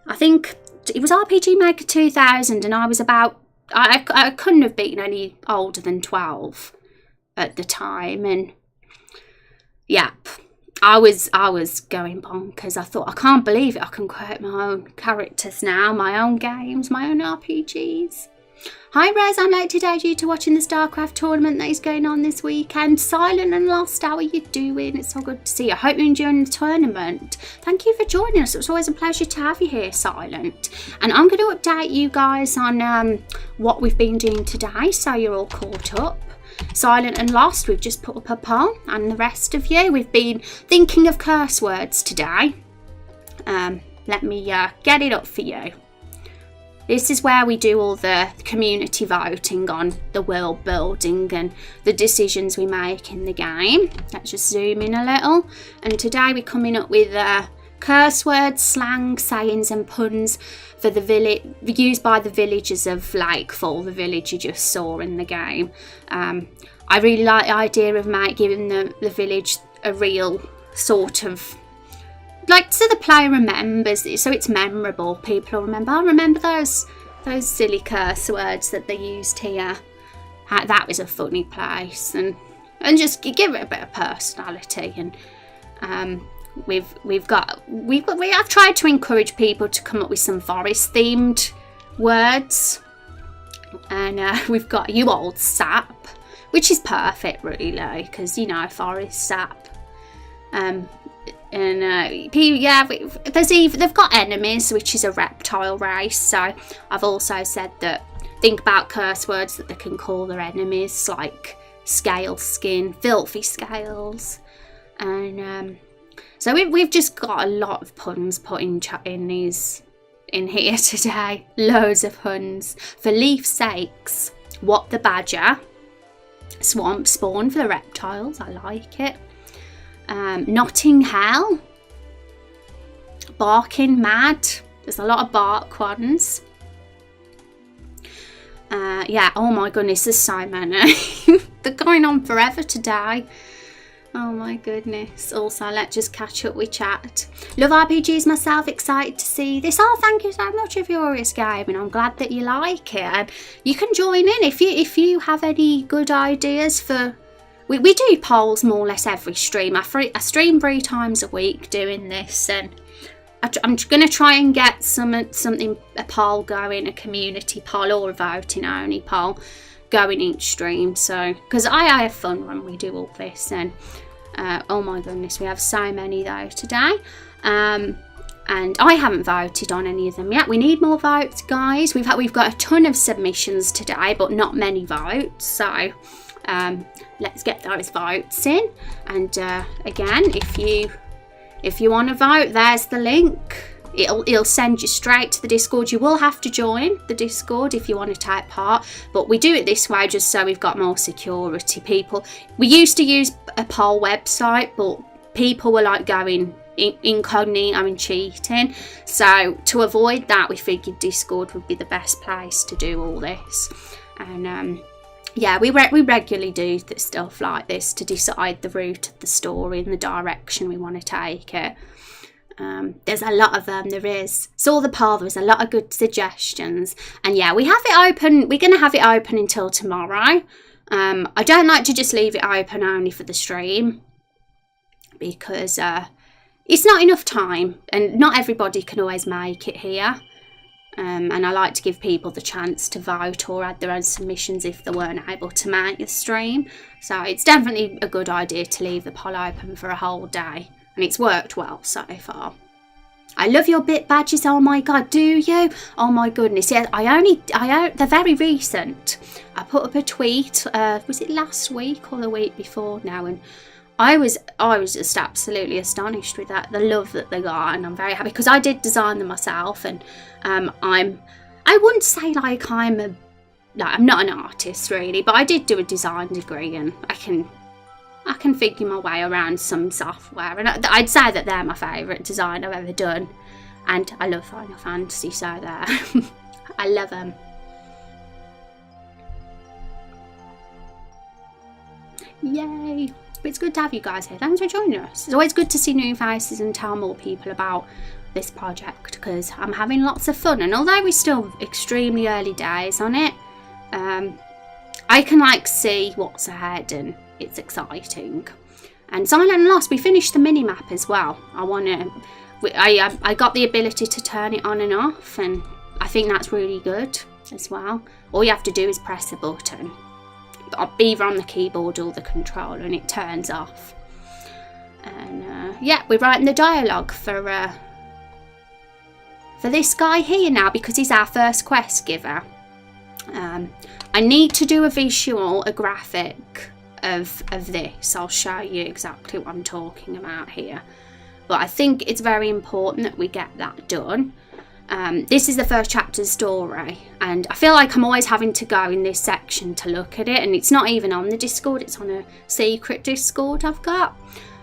I think it was RPG Maker 2000 and I was about, I couldn't have been any older than 12 at the time. And yep, I was going bonkers. I thought, I can't believe it. I can create my own characters now, my own games, my own RPGs. Hi Rez, I'm late today due to watching the StarCraft tournament that is going on this weekend. Silent and Lost, how are you doing? It's so good to see you. I hope you're enjoying the tournament. Thank you for joining us. It's always a pleasure to have you here, Silent. And I'm going to update you guys on what we've been doing today, so you're all caught up. Silent and Lost, we've just put up a poll, and the rest of you, we've been thinking of curse words today. Let me get it up for you. This is where we do all the community voting on the world building and the decisions we make in the game. Let's just zoom in a little. And today we're coming up with curse words, slang, sayings and puns for the village used by the villagers of Lakefall, the village you just saw in the game. I really like the idea of giving the village a real sort of, like, so the player remembers it, so it's memorable. People will remember, I remember those silly curse words that they used here. That was a funny place, and just give it a bit of personality. And I've tried to encourage people to come up with some forest themed words, and we've got You Old Sap, which is perfect really, because you know, forest sap. And yeah, they've got enemies, which is a reptile race. So I've also said that think about curse words that they can call their enemies, like scale skin, filthy scales, and so we've just got a lot of puns put in here today. Loads of puns for leaf sakes. What the badger? Swamp spawn for the reptiles. I like it. Notting Hell, Barking Mad, there's a lot of bark ones. Yeah, oh my goodness, there's so many. They're going on forever today. Oh my goodness. Also, let's just catch up with chat. Love RPGs myself, excited to see this. Oh, thank you so much, Furious Gaming. I'm glad that you like it. You can join in if you have any good ideas for... We do polls more or less every stream. I stream 3 times a week doing this, and I'm going to try and get a poll going, a community poll or a voting only poll going each stream. So, because I have fun when we do all this, and oh my goodness, we have so many though today. And I haven't voted on any of them yet. We need more votes, guys. We've got a ton of submissions today, but not many votes. So let's get those votes in. And again, if you want to vote, there's the link. It'll send you straight to the Discord. You will have to join the Discord if you want to take part, but we do it this way just so we've got more security. We used to use a poll website, but people were like going incognito and cheating. So to avoid that, we figured Discord would be the best place to do all this. And yeah, we regularly do stuff like this to decide the route of the story and the direction we want to take it. There's a lot of them, there is. Saw the poll, there was a lot of good suggestions. And yeah, we have it open, we're going to have it open until tomorrow. I don't like to just leave it open only for the stream, because it's not enough time, and not everybody can always make it here. And I like to give people the chance to vote or add their own submissions if they weren't able to make the stream. So it's definitely a good idea to leave the poll open for a whole day. And it's worked well so far. I love your bit badges. Oh my god, do you? Oh my goodness. Yeah, they're very recent. I put up a tweet, was it last week or the week before now, and I was just absolutely astonished with the love that they got, and I'm very happy because I did design them myself, and I wouldn't say like I'm not an artist really, but I did do a design degree, and I can figure my way around some software, and I'd say that they're my favourite design I've ever done, and I love Final Fantasy, so there. I love them. Yay! But it's good to have you guys here. Thanks for joining us. It's always good to see new faces and tell more people about this project, because I'm having lots of fun, and although we're still extremely early days on it, I can like see what's ahead, and it's exciting. And Silent Lost, we finished the mini map as well. I got the ability to turn it on and off, and I think that's really good as well. All you have to do is press a button, either on the keyboard or the controller, and it turns off. And yeah, we're writing the dialogue for this guy here now, because he's our first quest giver. I need to do a graphic of this. I'll show you exactly what I'm talking about here, but I think it's very important that we get that done. This is the first chapter's story, and I feel like I'm always having to go in this section to look at it, and it's not even on the Discord, it's on a secret Discord I've got.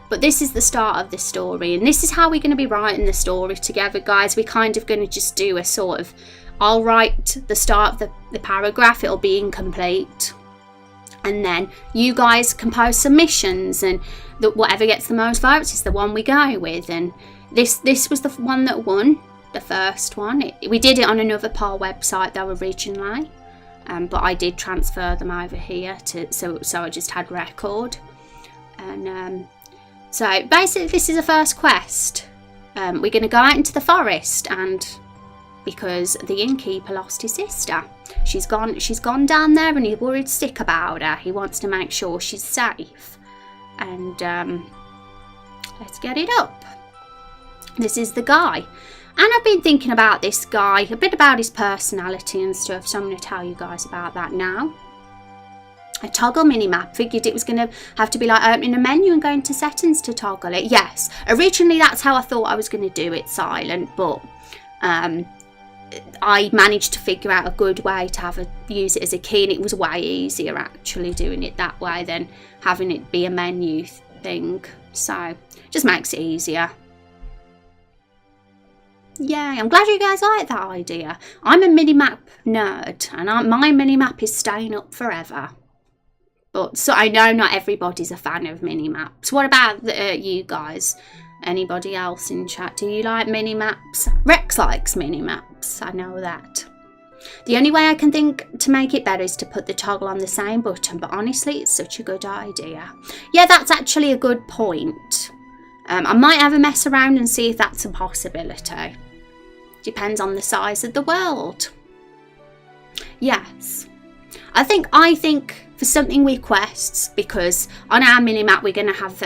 But this is the start of the story, and this is how we're going to be writing the story together, guys. We're kind of going to just do a sort of, I'll write the start of the paragraph, it'll be incomplete, and then you guys compose submissions, and whatever gets the most votes is the one we go with. And this was the one that won, the first one. We did it on another poll website though originally, but I did transfer them over here so I just had record. And so basically this is a first quest. We're going to go out into the forest, and because the innkeeper lost his sister, she's gone down there, and he's worried sick about her. He wants to make sure she's safe. And let's get it up. This is the guy, and I've been thinking about this guy, a bit about his personality and stuff, so I'm going to tell you guys about that now. A toggle minimap, figured it was going to have to be like opening a menu and going to settings to toggle it. Yes, originally that's how I thought I was going to do it, Silent, but I managed to figure out a good way to use it as a key, and it was way easier actually doing it that way than having it be a menu thing. So just makes it easier. Yay, I'm glad you guys like that idea. I'm a minimap nerd, and my minimap is staying up forever. But so I know not everybody's a fan of mini-maps. What about you guys? Anybody else in chat? Do you like mini-maps? Rex likes mini-maps, I know that. The only way I can think to make it better is to put the toggle on the same button, but honestly, it's such a good idea. Yeah, that's actually a good point. I might have a mess around and see if that's a possibility. Depends on the size of the world. Yes. I think for something with quests, because on our mini-map we're going to have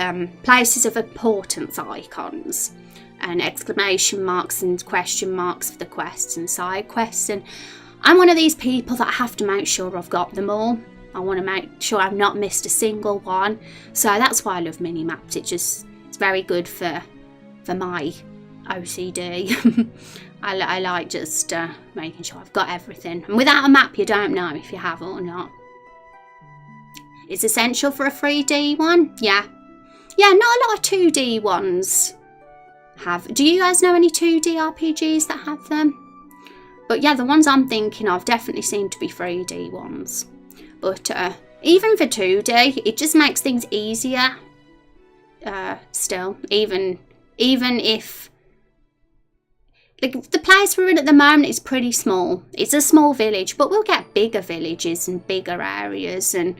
places of importance icons and exclamation marks and question marks for the quests and side quests, and I'm one of these people that have to make sure I've got them all. I want to make sure I've not missed a single one, so that's why I love mini-maps. It's very good for my OCD. I like just making sure I've got everything, and without a map you don't know if you have it or not. It's essential for a 3D one. Yeah, not a lot of 2D ones have. Do you guys know any 2D RPGs that have them? But yeah, the ones I'm thinking of definitely seem to be 3D ones. But even for 2D, it just makes things easier. Still, even if the place we're in at the moment is pretty small. It's a small village, but we'll get bigger villages and bigger areas, and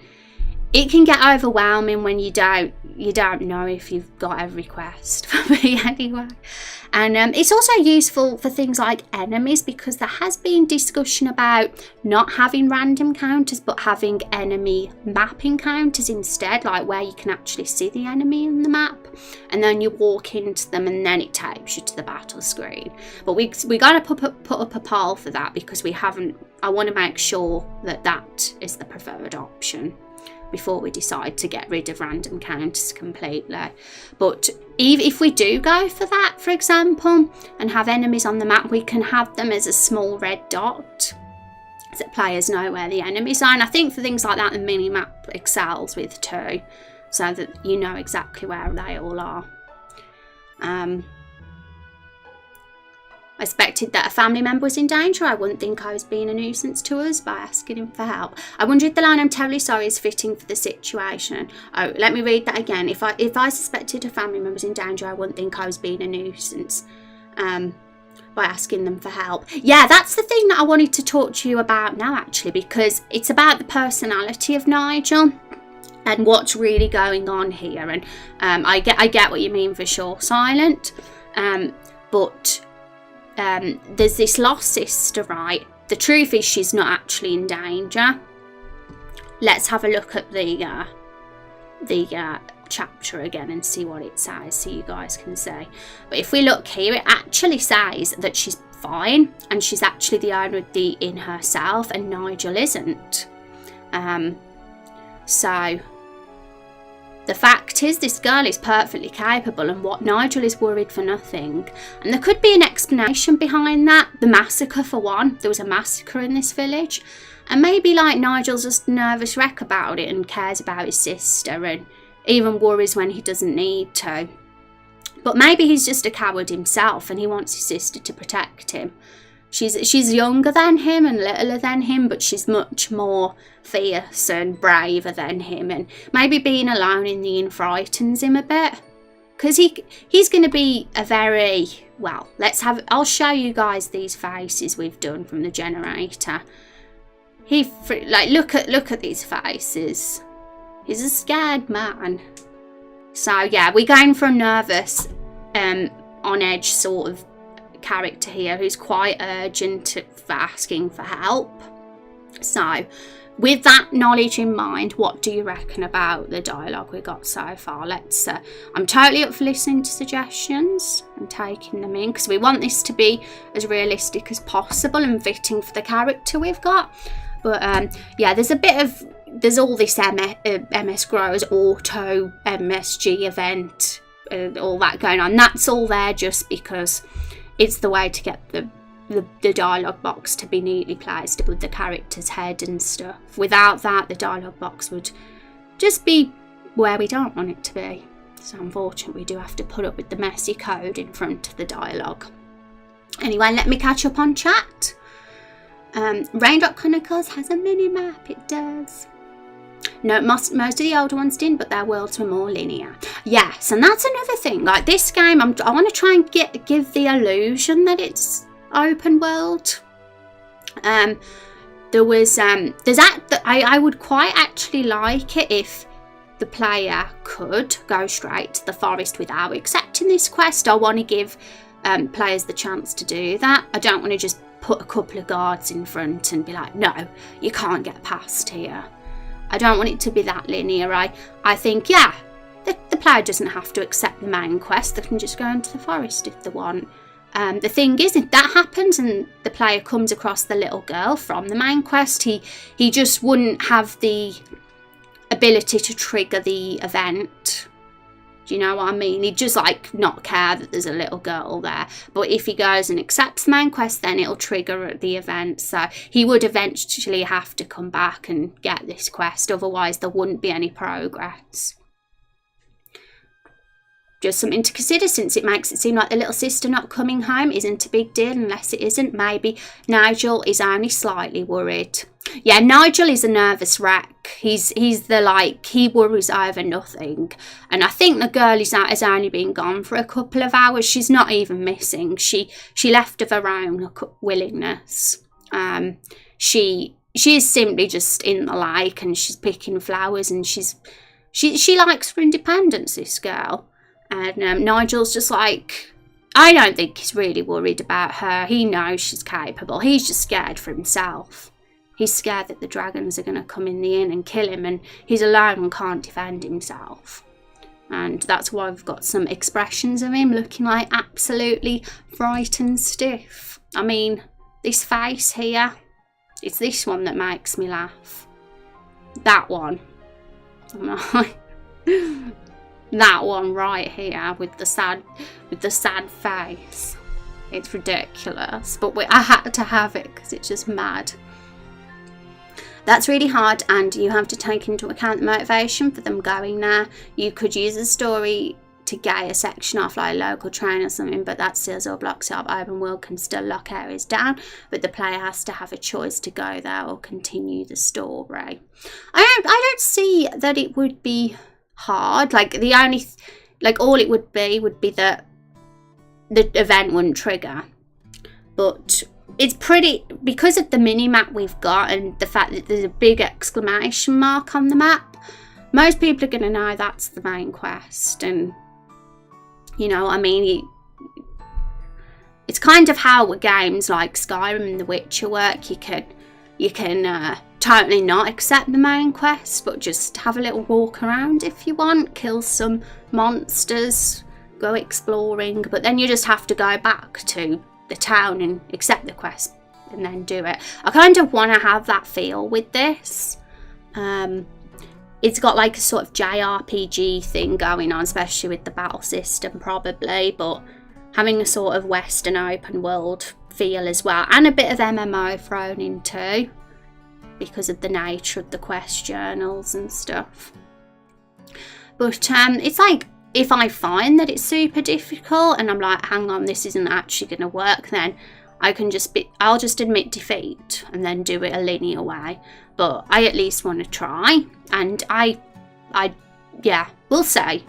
it can get overwhelming when you don't know if you've got every quest, for me anyway. And it's also useful for things like enemies, because there has been discussion about not having random counters but having enemy map encounters instead, like where you can actually see the enemy in the map and then you walk into them and then it takes you to the battle screen. But we got to put up a poll for that, because I want to make sure that is the preferred option before we decide to get rid of random counters completely. But if we do go for that, for example, and have enemies on the map, we can have them as a small red dot so that players know where the enemies are. And I think for things like that, the mini-map excels with too, so that you know exactly where they all are. I suspected that a family member was in danger. I wouldn't think I was being a nuisance to us by asking him for help. I wonder if the line "I'm terribly sorry" is fitting for the situation. Oh, let me read that again. If I suspected a family member was in danger, I wouldn't think I was being a nuisance by asking them for help. Yeah, that's the thing that I wanted to talk to you about now, actually, because it's about the personality of Nigel and what's really going on here. And I get what you mean for sure, Silent. But there's this lost sister, right? The truth is she's not actually in danger. Let's have a look at the chapter again and see what it says, so you guys can see. But if we look here, it actually says that she's fine and she's actually the owner of the inn herself, and Nigel isn't. So the fact is, this girl is perfectly capable, and what Nigel is worried for nothing. And there could be an explanation behind that. The massacre, for one. There was a massacre in this village. And maybe, like, Nigel's just a nervous wreck about it and cares about his sister and even worries when he doesn't need to. But maybe he's just a coward himself and he wants his sister to protect him. She's younger than him and littler than him, but she's much more fierce and braver than him. And maybe being alone in the inn frightens him a bit. Because he's going to be a very... Well, I'll show you guys these faces we've done from the generator. Look at these faces. He's a scared man. So yeah, we're going for a nervous, on edge sort of character here who's quite urgent for asking for help. So with that knowledge in mind, what do you reckon about the dialogue we got so far? I'm totally up for listening to suggestions and taking them in, because we want this to be as realistic as possible and fitting for the character we've got. But yeah, there's all this MS Growers Auto MSG event, all that going on. That's all there just because it's the way to get the dialogue box to be neatly placed with the character's head and stuff. Without that, the dialogue box would just be where we don't want it to be. So unfortunately, we do have to put up with the messy code in front of the dialogue. Anyway, let me catch up on chat. Raindrop Chronicles has a mini-map, it does. No, most of the older ones didn't, but their worlds were more linear. Yes, and that's another thing. Like this game, I want to try and give the illusion that it's open world. I would quite actually like it if the player could go straight to the forest without accepting this quest. I want to give players the chance to do that. I don't want to just put a couple of guards in front and be like, no, you can't get past here. I don't want it to be that linear. I think, yeah, the player doesn't have to accept the main quest. They can just go into the forest if they want. The thing is, if that happens and the player comes across the little girl from the main quest, he just wouldn't have the ability to trigger the event. Do you know what I mean? He'd just like not care that there's a little girl there. But if he goes and accepts the main quest, then it'll trigger the event. So he would eventually have to come back and get this quest. Otherwise, there wouldn't be any progress. Just something to consider, since it makes it seem like the little sister not coming home isn't a big deal unless it isn't. Maybe Nigel is only slightly worried. Yeah, Nigel is a nervous wreck. He's the like, he worries over nothing. And I think the girl has only been gone for a couple of hours. She's not even missing. She left of her own willingness. She is simply just in the lake and she's picking flowers, and she likes her independence, this girl. And Nigel's just like, I don't think he's really worried about her. He knows she's capable. He's just scared for himself. He's scared that the dragons are going to come in the inn and kill him, and he's alone and can't defend himself. And that's why we've got some expressions of him looking like absolutely frightened stiff. I mean, this face here, it's this one that makes me laugh. That one. That one right here with the sad face. It's ridiculous, but I had to have it because it's just mad. That's really hard, and you have to take into account the motivation for them going there. You could use a story to get a section off, like a local train or something, but that seals or blocks it up. Open world can still lock areas down, but the player has to have a choice to go there or continue the story. I don't see that it would be hard. Like the only all it would be that the event wouldn't trigger, but it's pretty, because of the mini map we've got and the fact that there's a big exclamation mark on the map, most people are going to know that's the main quest. And you know, I mean, it's kind of how games like Skyrim and The Witcher work. You can totally not accept the main quest, but just have a little walk around if you want, kill some monsters, go exploring, but then you just have to go back to the town and accept the quest and then do it. I kind of want to have that feel with this. It's got like a sort of JRPG thing going on, especially with the battle system probably, but having a sort of Western open world feel as well, and a bit of MMO thrown in too, because of the nature of the quest journals and stuff. But it's like, if I find that it's super difficult and I'm like, hang on, this isn't actually going to work, then I'll just admit defeat and then do it a linear way. But I at least want to try, and yeah, we'll say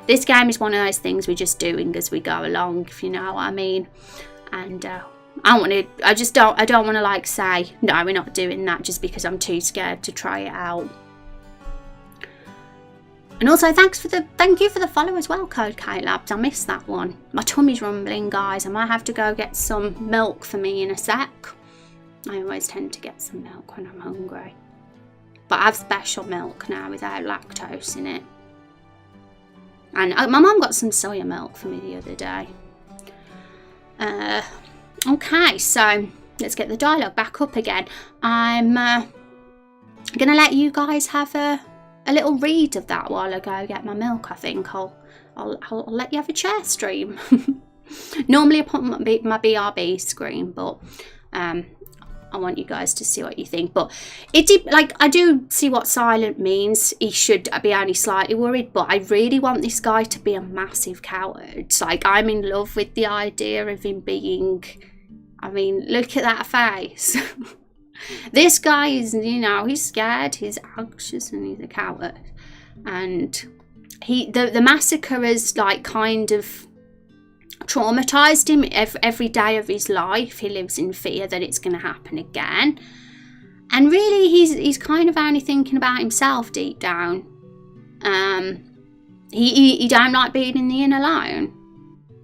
this game is one of those things we're just doing as we go along, if you know what I mean. And I don't want to like say, no, we're not doing that just because I'm too scared to try it out. And also thank you for the follow as well, Code K-Labs. I missed that one. My tummy's rumbling, guys. I might have to go get some milk for me in a sec. I always tend to get some milk when I'm hungry. But I have special milk now without lactose in it. And my mum got some soya milk for me the other day. Okay, so let's get the dialogue back up again. I'm going to let you guys have a little read of that while I go get my milk. I think I'll let you have a chair stream. Normally I put my BRB screen, but I want you guys to see what you think. But I do see what silent means. He should be only slightly worried, but I really want this guy to be a massive coward. Like, I'm in love with the idea of him being, I mean, look at that face. This guy is, you know, he's scared, he's anxious, and he's a coward. And the massacre has like kind of traumatized him. Every day of his life he lives in fear that it's going to happen again. And really he's kind of only thinking about himself deep down. He don't like being in the inn alone.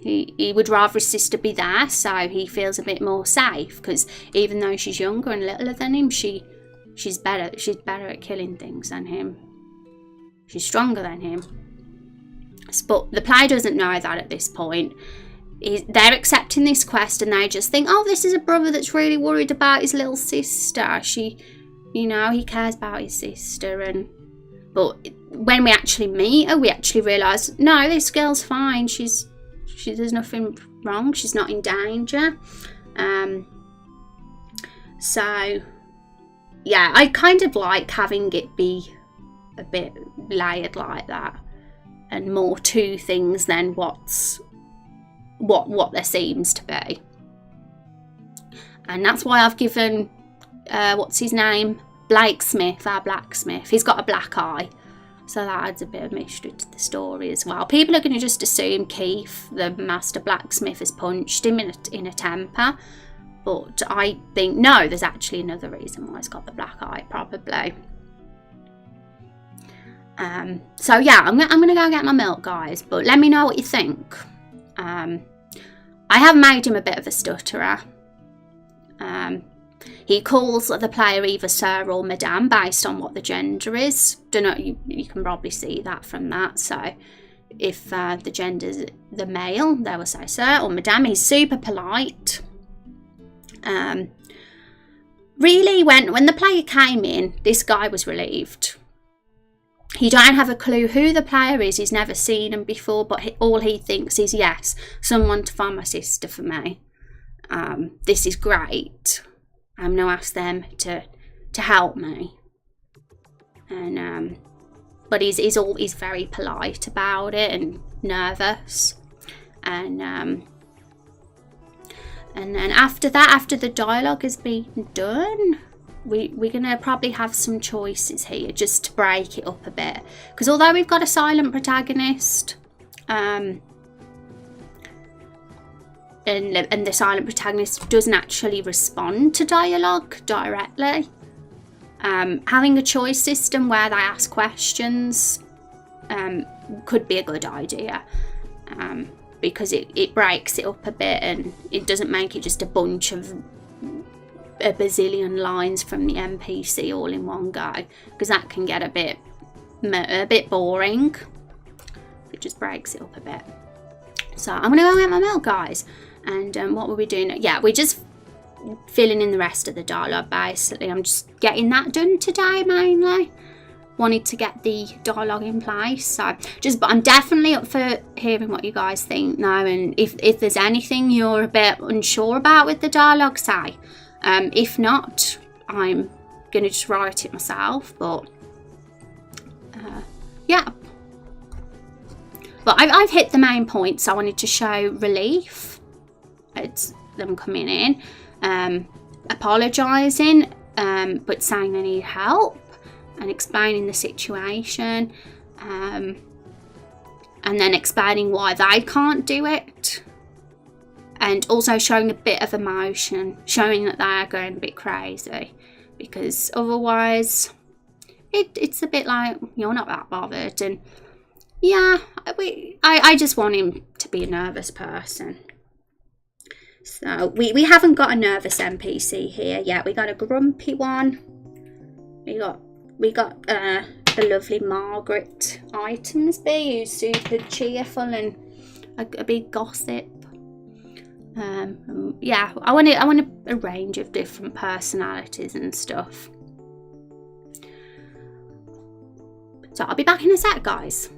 He would rather his sister be there, so he feels a bit more safe, because even though she's younger and littler than him, she's better at killing things than him. She's stronger than him. But the player doesn't know that at this point. They're accepting this quest and they just think, oh, this is a brother that's really worried about his little sister. You know, he cares about his sister. But when we actually meet her, we actually realise, no, this girl's fine. There's nothing wrong. She's not in danger. So, yeah, I kind of like having it be a bit layered like that, and more to things than what there seems to be. And that's why I've given what's his name, Blake Smith, our blacksmith, he's got a black eye, so that adds a bit of mystery to the story as well. People are going to just assume Keith, the master blacksmith, has punched him in a temper, but I think no, there's actually another reason why he's got the black eye, probably. So yeah, I'm gonna go get my milk, guys, but let me know what you think. I have made him a bit of a stutterer. He calls the player either sir or madame based on what the gender is. Don't know, you can probably see that from that. So if the gender's the male, they will say sir or madame. He's super polite. Really, when the player came in, this guy was relieved. He don't have a clue who the player is. He's never seen him before, but all he thinks is, yes, someone to find my sister for me. This is great. I'm going to ask them to help me. And but he's very polite about it and nervous. And then after the dialogue has been done, we're going to probably have some choices here just to break it up a bit. Because although we've got a silent protagonist, and the silent protagonist doesn't actually respond to dialogue directly, having a choice system where they ask questions could be a good idea, because it breaks it up a bit and it doesn't make it just a bunch of a bazillion lines from the NPC all in one go, because that can get a bit boring. It just breaks it up a bit. So I'm gonna go get my milk, guys. And what were we doing? Yeah, we're just filling in the rest of the dialogue, basically. I'm just getting that done today, mainly. Wanted to get the dialogue in place. So but I'm definitely up for hearing what you guys think now. And if there's anything you're a bit unsure about with the dialogue, say. If not, I'm going to just write it myself, but yeah. But I've hit the main points. I wanted to show relief. It's them coming in, apologising, but saying they need help and explaining the situation, and then explaining why they can't do it. And also showing a bit of emotion, showing that they're going a bit crazy, because otherwise it's a bit like, you're not that bothered. And yeah, I just want him to be a nervous person. So we haven't got a nervous NPC here yet. We got a grumpy one. We got the lovely Margaret Itemsby, who's super cheerful and a big gossip. Yeah, I want a range of different personalities and stuff. So I'll be back in a sec, guys.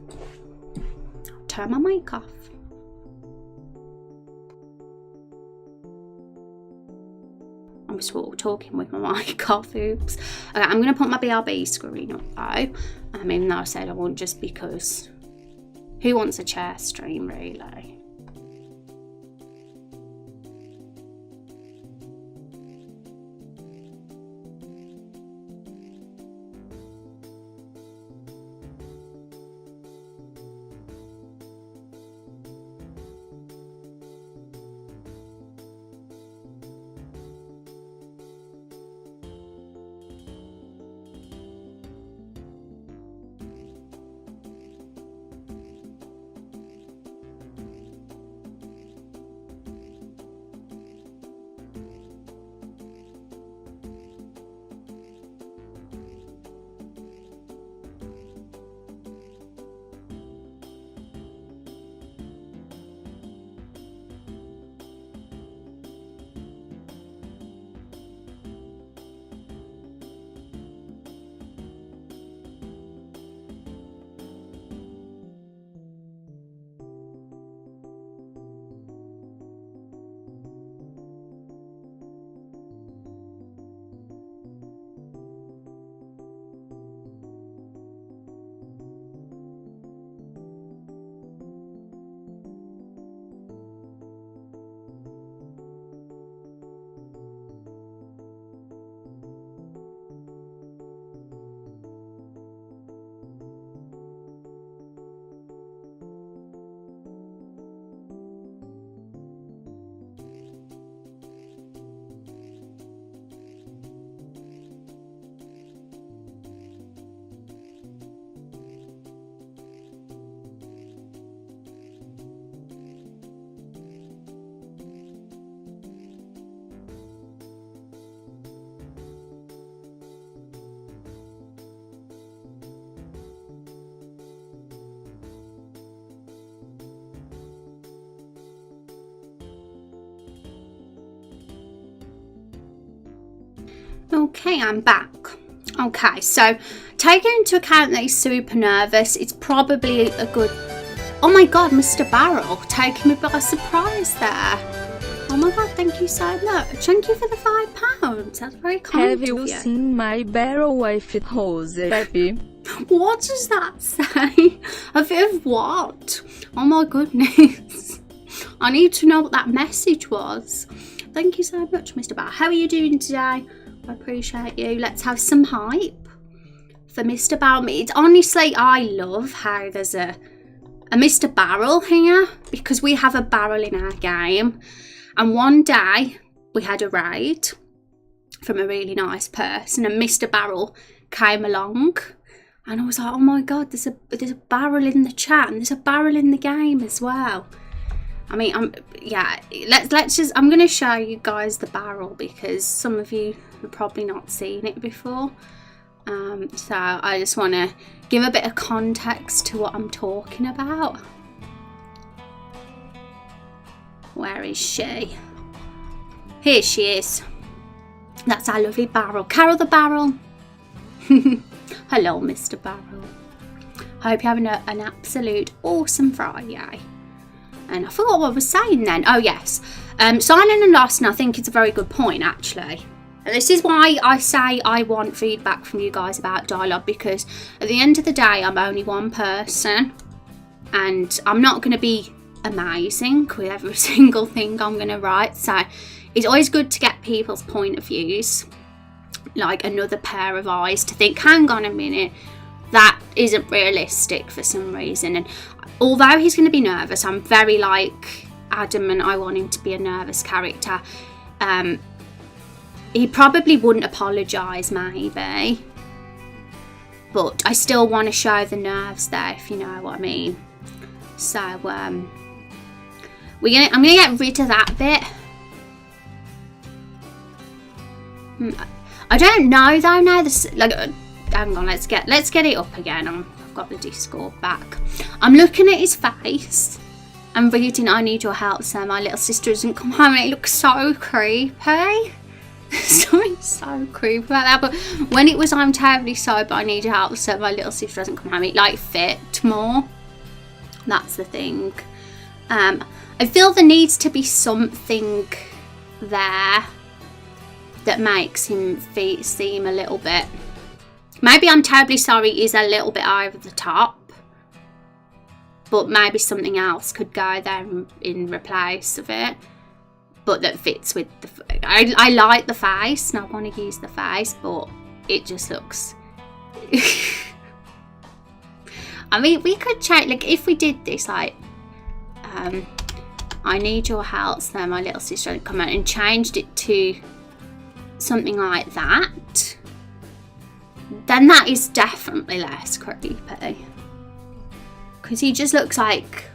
I'll turn my mic off. I'm just talking with my mic off, oops. Okay, I'm going to put my BRB screen up though. Even though I said I won't, just because who wants a chair stream, really? Okay, I'm back. Okay, so taking into account that he's super nervous, it's probably a good... Oh my god, Mr. Barrel, taking me by surprise there. Oh my god, thank you so much. Thank you for the £5. That's very kind of you. Have you seen my barrel with hose, Peppy? What does that say? A bit of what? Oh my goodness. I need to know what that message was. Thank you so much, Mr. Barrel. How are you doing today? I appreciate you. Let's have some hype for Mr. Barrel. It's honestly, I love how there's a Mr. Barrel here, because we have a barrel in our game. And one day we had a raid from a really nice person, and Mr. Barrel came along, and I was like, oh my god, there's a barrel in the chat, and there's a barrel in the game as well. I mean, let's just, I'm going to show you guys the barrel, because some of you have probably not seen it before. So I just want to give a bit of context to what I'm talking about. Where is she? Here she is. That's our lovely barrel. Carol the Barrel. Hello, Mr. Barrel. Hope you're having an absolute awesome Friday. And I forgot what I was saying then. Oh, yes. Silent and Lost, and I think it's a very good point, actually. And this is why I say I want feedback from you guys about dialogue, because at the end of the day, I'm only one person. And I'm not going to be amazing with every single thing I'm going to write. So it's always good to get people's point of views, like another pair of eyes to think, hang on a minute, that isn't realistic for some reason. And although he's going to be nervous, I'm very like adamant I want him to be a nervous character. He probably wouldn't apologise, maybe, but I still want to show the nerves there, if you know what I mean. So I'm gonna get rid of that bit. I don't know though now. Hang on, let's get it up again. I've got the Discord back. I'm looking at his face. I'm reading I need your help, so my little sister doesn't come home, and it looks so creepy. Something so creepy about that. But when it was I'm terribly sorry but I need your help, so my little sister doesn't come home, it like fit more. That's the thing. I feel there needs to be something there that makes him seem a little bit... Maybe I'm terribly sorry is a little bit over the top, but maybe something else could go there in replace of it, but that fits with the... I like the face, and I want to use the face, but it just looks... I mean, we could check, like, if we did this, like, I need your help, so my little sister would come out, and changed it to something like that, then that is definitely less creepy. Because he just looks like...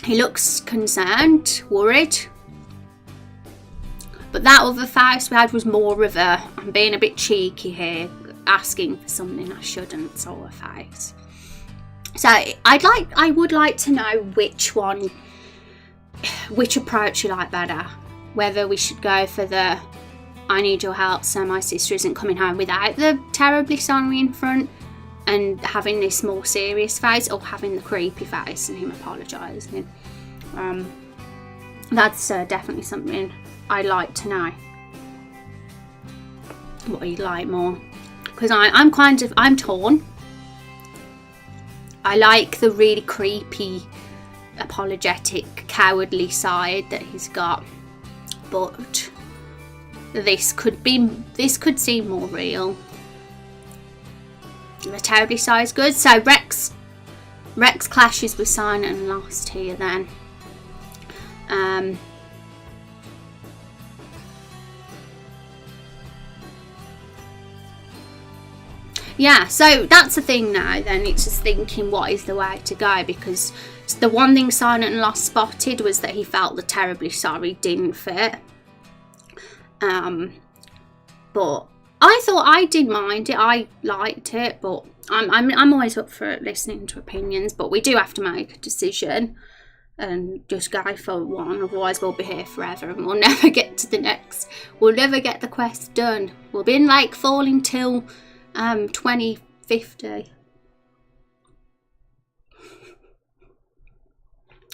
He looks concerned, worried. But that other face we had was more of a, I'm being a bit cheeky here, asking for something I shouldn't sort of face. So I would like to know which approach you like better. Whether we should go for the I need your help so my sister isn't coming home without the terribly sorry in front and having this more serious face, or having the creepy face and him apologising. That's definitely something I'd like to know. What you'd like more. Because I'm torn. I like the really creepy, apologetic, cowardly side that he's got, but this could seem more real. The terribly side is good. So Rex clashes with Silent and Lost here then. Yeah, so that's the thing now then. It's just thinking what is the way to go, because the one thing Silent and Lost spotted was that he felt the terribly sorry didn't fit. But I thought I didn't mind it. I liked it, but I'm always up for listening to opinions, but we do have to make a decision. and just go for one, otherwise we'll be here forever and we'll never get to the next. We'll never get the quest done. We'll be in like falling till 2050.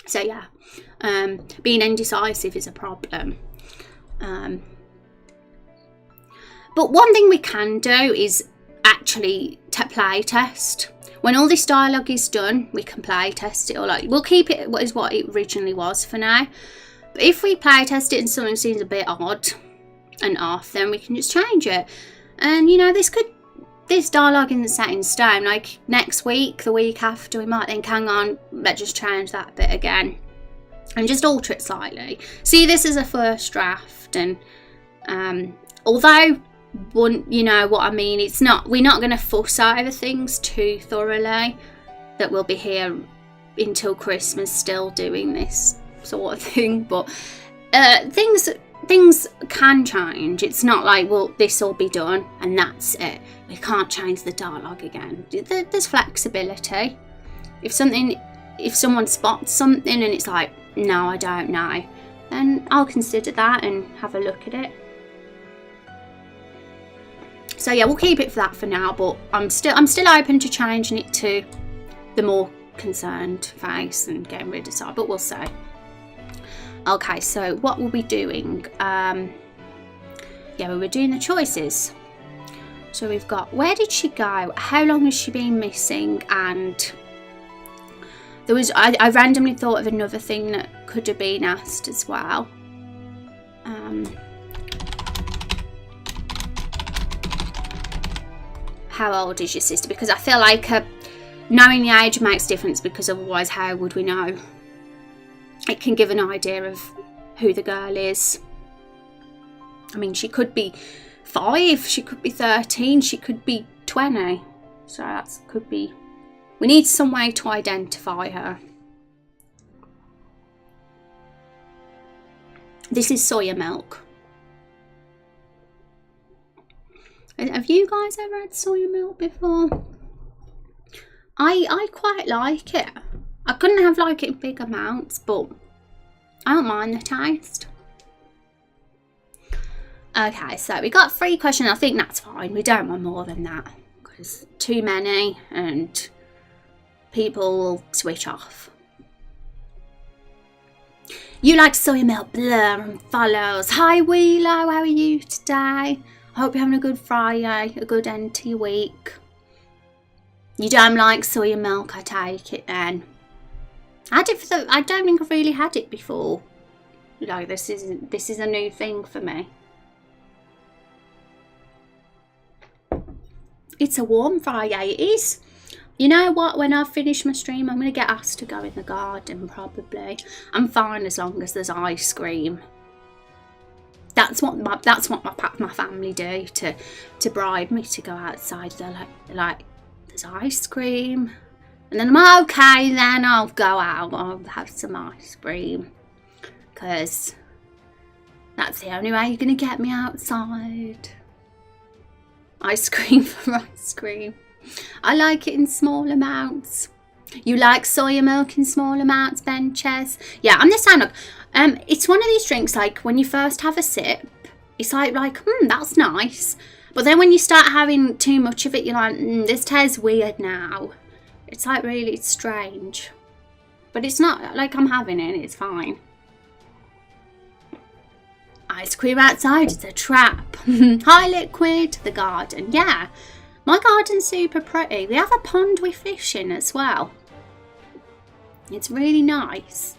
So yeah, being indecisive is a problem. But one thing we can do is actually play test. When all this dialogue is done, we can play test it, or like we'll keep it what it originally was for now. But if we play test it and something seems a bit odd and off, then we can just change it. And you know, this dialogue isn't set in stone. Like next week, the week after, we might think, hang on, let's just change that bit again and just alter it slightly. See this as a first draft, and although you know what I mean, we're not going to fuss over things too thoroughly, that we'll be here until Christmas still doing this sort of thing. But things can change. It's not like, well, this will be done and that's it. We can't change the dialogue again. There's flexibility. If someone spots something and it's like, no, I don't know, then I'll consider that and have a look at it. So yeah, we'll keep it for that for now, but I'm still open to changing it to the more concerned face and getting rid of side, but we'll see. Okay, so what we'll be doing, yeah, we were doing the choices. So we've got, where did she go? How long has she been missing? And there was, I randomly thought of another thing that could have been asked as well. How old is your sister? Because I feel like knowing the age makes a difference, because otherwise how would we know? It can give an idea of who the girl is. I mean, she could be 5, she could be 13, she could be 20. So that could be... We need some way to identify her. This is soya milk. Have you guys ever had soya milk before? I quite like it. I couldn't have like it in big amounts, but I don't mind the taste. Okay, so we got 3 questions. I think that's fine. We don't want more than that, because too many and people will switch off. You like soya milk, blur and follows. Hi Willow, how are you today? I hope you're having a good Friday, a good end to your week. You don't like soya milk, I take it then. I don't think I've really had it before. Like this is a new thing for me. It's a warm Friday, it is. You know what, when I finish my stream, I'm going to get asked to go in the garden probably. I'm fine as long as there's ice cream. That's what my family do to bribe me to go outside. They're like, there's ice cream. And then I'm okay, then I'll go out, I'll have some ice cream. Because that's the only way you're going to get me outside. Ice cream for ice cream. I like it in small amounts. You like soya milk in small amounts, Benches? Yeah, I'm the same. Look, it's one of these drinks, like when you first have a sip, it's like, that's nice. But then when you start having too much of it, you're like, this tastes weird now. It's like really strange. But it's not like I'm having it, it's fine. Ice cream outside, it's a trap. Hi Liquid, the garden. Yeah, my garden's super pretty. We have a pond we fish in as well. It's really nice.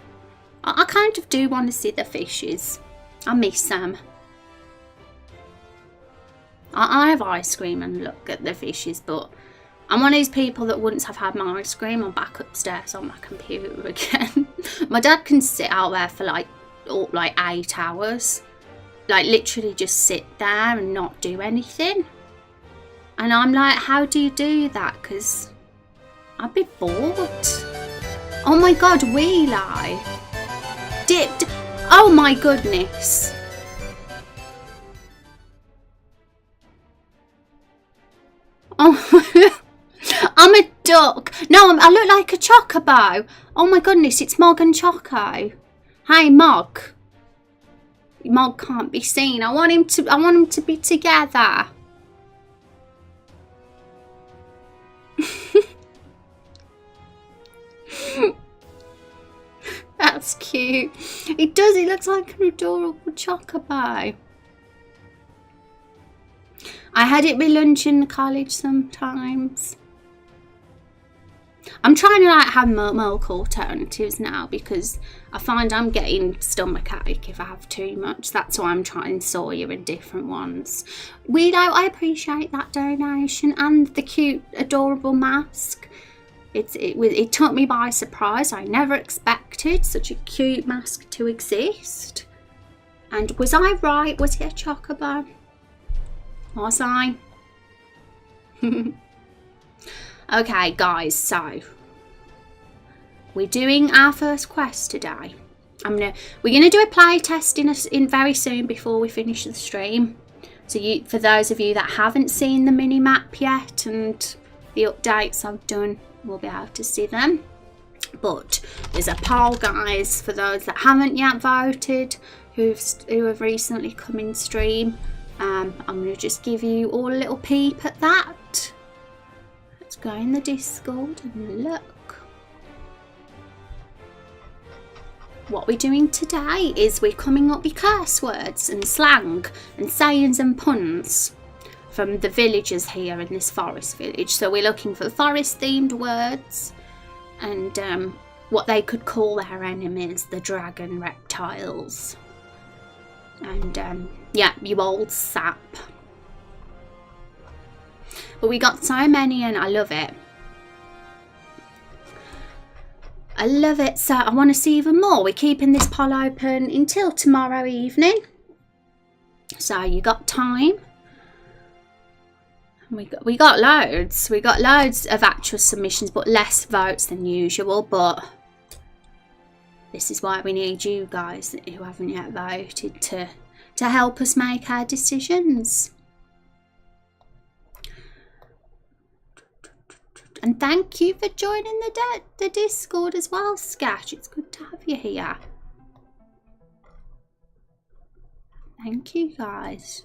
I kind of do want to see the fishes. I miss them. I have ice cream and look at the fishes, but I'm one of these people that once I've had my ice cream, I'm back upstairs on my computer again. My dad can sit out there for like 8 hours. Like literally just sit there and not do anything. And I'm like, how do you do that? Because I'd be bored. Oh my god, Wheelie. Dipped. Oh my goodness. Oh, I'm a duck. No, I look like a chocobo. Oh my goodness, it's Mog and Choco. Hey, Mog. Mog can't be seen. I want him to be together. That's cute. It does. He looks like an adorable chocobo. I had it with lunch in college sometimes. I'm trying to like have milk alternatives now because I find I'm getting stomachache if I have too much. That's why I'm trying soya and different ones. I appreciate that donation and the cute, adorable mask. It took me by surprise. I never expected such a cute mask to exist. And was I right? Was it a chocobo? Was I? Okay, guys, so we're doing our first quest today. We're gonna do a play test in very soon before we finish the stream. So for those of you that haven't seen the mini map yet and the updates I've done, will be able to see them. But there's a poll, guys, for those that haven't yet voted, who have recently come in stream. I'm gonna just give you all a little peep at that. Let's go in the Discord and look. What we're doing today is we're coming up with curse words and slang and sayings and puns from the villagers here in this forest village. So we're looking for forest themed words and what they could call their enemies, the dragon reptiles. And yeah, you old sap. But we got so many and I love it. I love it. So I want to see even more. We're keeping this poll open until tomorrow evening. So you got time. We got loads. We got loads of actual submissions, but less votes than usual. But this is why we need you guys who haven't yet voted to help us make our decisions. And thank you for joining the Discord as well, Scash. It's good to have you here. Thank you, guys.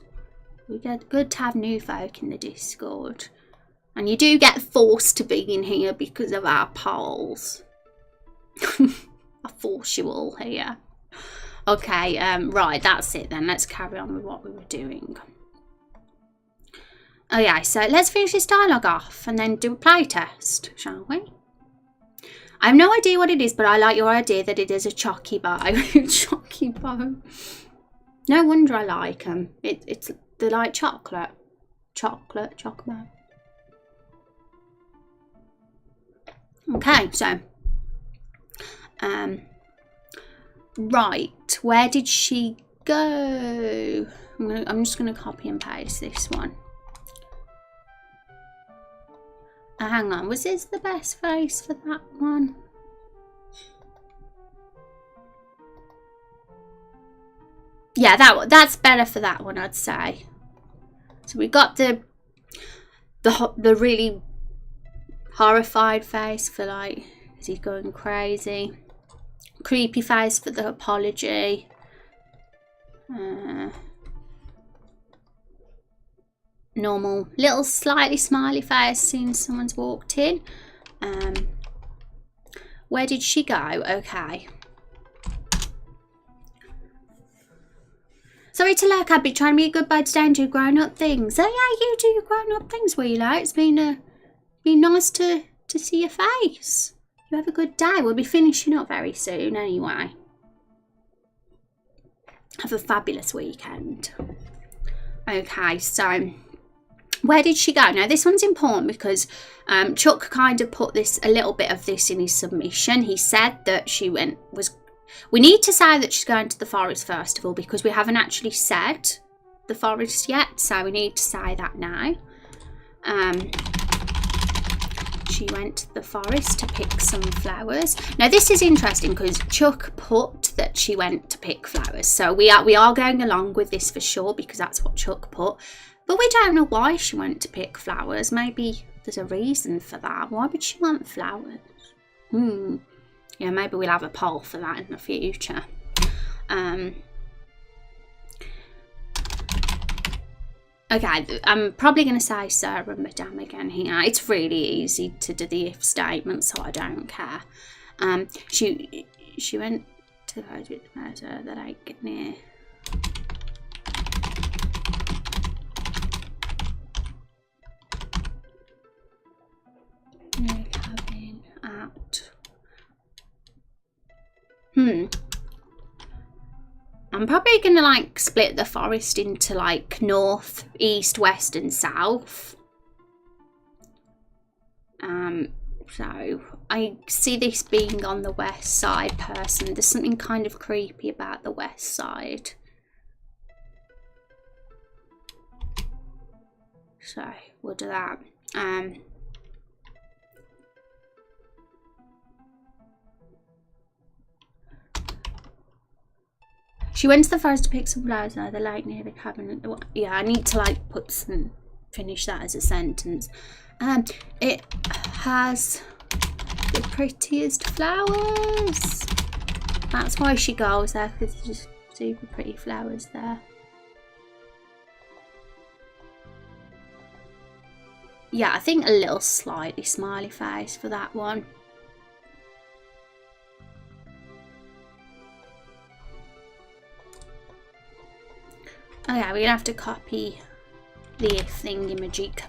We get good to have new folk in the Discord. And you do get forced to be in here because of our polls. I force you all here. Okay, right, that's it then. Let's carry on with what we were doing. Okay, so let's finish this dialogue off and then do a play test, shall we? I have no idea what it is, but I like your idea that it is a chocobo. Chocobo. No wonder I like them. They're like chocolate. Chocobo. Okay, so right, where did she go? I'm just gonna copy and paste this one. Hang on, was this the best face for that one? Yeah, that's better for that one, I'd say. So we got the really horrified face for like, is he going crazy? Creepy face for the apology. Normal little slightly smiley face seeing someone's walked in. Where did she go? Okay. Sorry to lurk, I've been trying to be a good bird today and do grown-up things. Oh yeah, you do grown-up things, Wheeler. It's been nice to see your face. You have a good day. We'll be finishing up very soon anyway. Have a fabulous weekend. Okay, so where did she go? Now this one's important because Chuck kind of put a little bit of this in his submission. He said that we need to say that she's going to the forest festival because we haven't actually said the forest yet, so we need to say that now. She went to the forest to pick some flowers. Now this is interesting because Chuck put that she went to pick flowers, so we are going along with this for sure because that's what Chuck put. But we don't know why she went to pick flowers. Maybe there's a reason for that. Why would she want flowers? Yeah, maybe we'll have a poll for that in the future. Okay, I'm probably going to say Sir and Madame again here. It's really easy to do the if statement, so I don't care. She went to the lake near. Cabin at. I'm probably gonna like split the forest into like north, east, west, and south. So I see this being on the west side personally. There's something kind of creepy about the west side. So we'll do that. She went to the forest to pick some flowers near the lake near the cabin. Yeah, I need to like put some, finish that as a sentence. It has the prettiest flowers. That's why she goes there, because there's just super pretty flowers there. Yeah, I think a little slightly smiley face for that one. Okay, we're gonna have to copy the thingy-majig.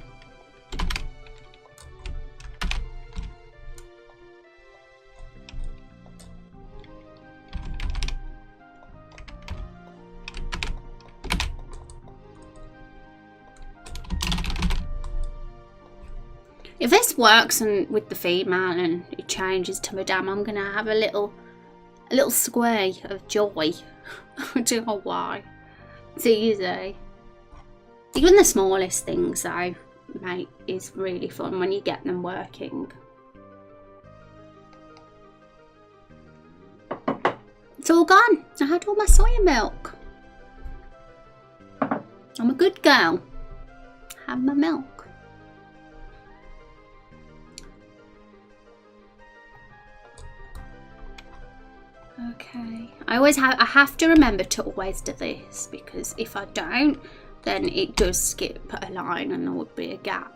If this works and with the female and it changes to Madame, I'm gonna have a little square of joy. I don't know why. It's easy. Even the smallest things though, mate, is really fun when you get them working. It's all gone. I had all my soya milk. I'm a good girl. Have my milk. Okay, I have to remember to always do this, because if I don't, then it does skip a line and there would be a gap.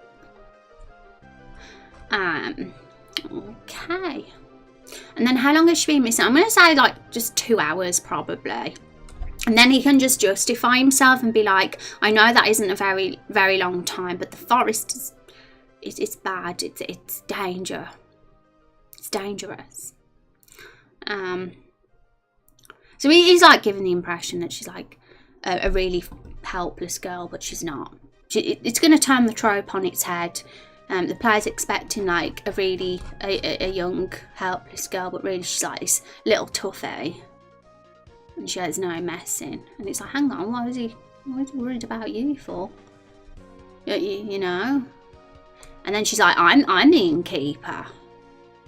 Okay. And then how long has she been missing? I'm going to say like just 2 hours probably. And then he can just justify himself and be like, I know that isn't a very, very long time, but the forest it's bad. It's danger. It's dangerous. So he's like giving the impression that she's like a really helpless girl, but she's not. It's going to turn the trope on its head. The player's expecting like a really a young helpless girl, but really she's like this little toughie, and she has no messing. And it's like, hang on, what is he worried about you for? You know. And then she's like, I'm the innkeeper,